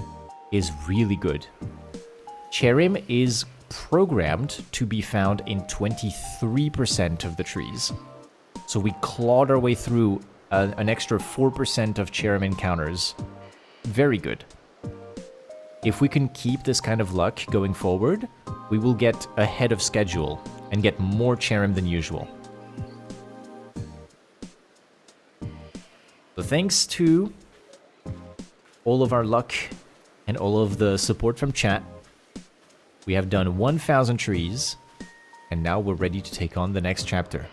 is really good. Cherim is programmed to be found in 23% of the trees. So we clawed our way through an extra 4% of cherim encounters. Very good. If we can keep this kind of luck going forward, we will get ahead of schedule and get more cherim than usual. So thanks to all of our luck and all of the support from chat, we have done 1,000 trees, and now we're ready to take on the next chapter.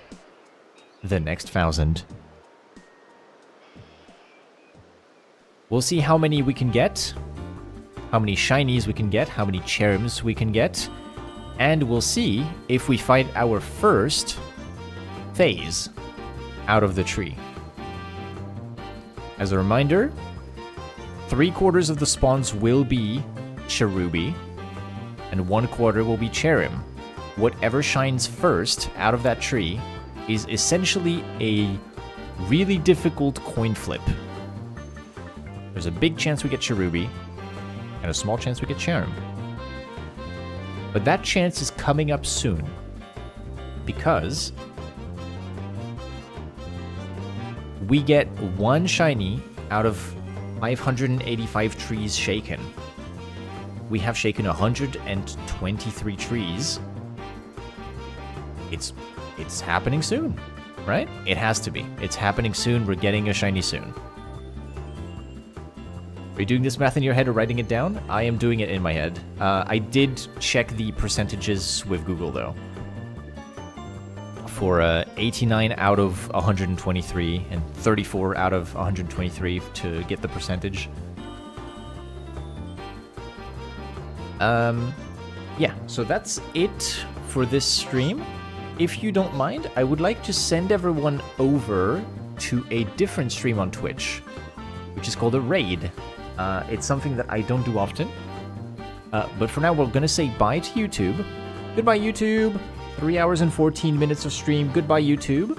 The next 1,000. We'll see how many we can get, how many shinies we can get, how many cherims we can get, and we'll see if we find our first phase out of the tree. As a reminder, 3/4 of the spawns will be cherubi, and 1/4 will be cherim. Whatever shines first out of that tree is essentially a really difficult coin flip. There's a big chance we get cherubi, and a small chance we get cherim. But that chance is coming up soon, because we get one shiny out of 585 trees shaken. We have shaken 123 trees. It's happening soon, right? It has to be. It's happening soon. We're getting a shiny soon. Are you doing this math in your head or writing it down? I am doing it in my head. I did check the percentages with Google, though. For 89 out of 123 and 34 out of 123 to get the percentage. Yeah, so that's it for this stream. If you don't mind, I would like to send everyone over to a different stream on Twitch, which is called a raid. It's something that I don't do often. But for now, we're going to say bye to YouTube. Goodbye, YouTube. 3 hours and 14 minutes of stream. Goodbye, YouTube.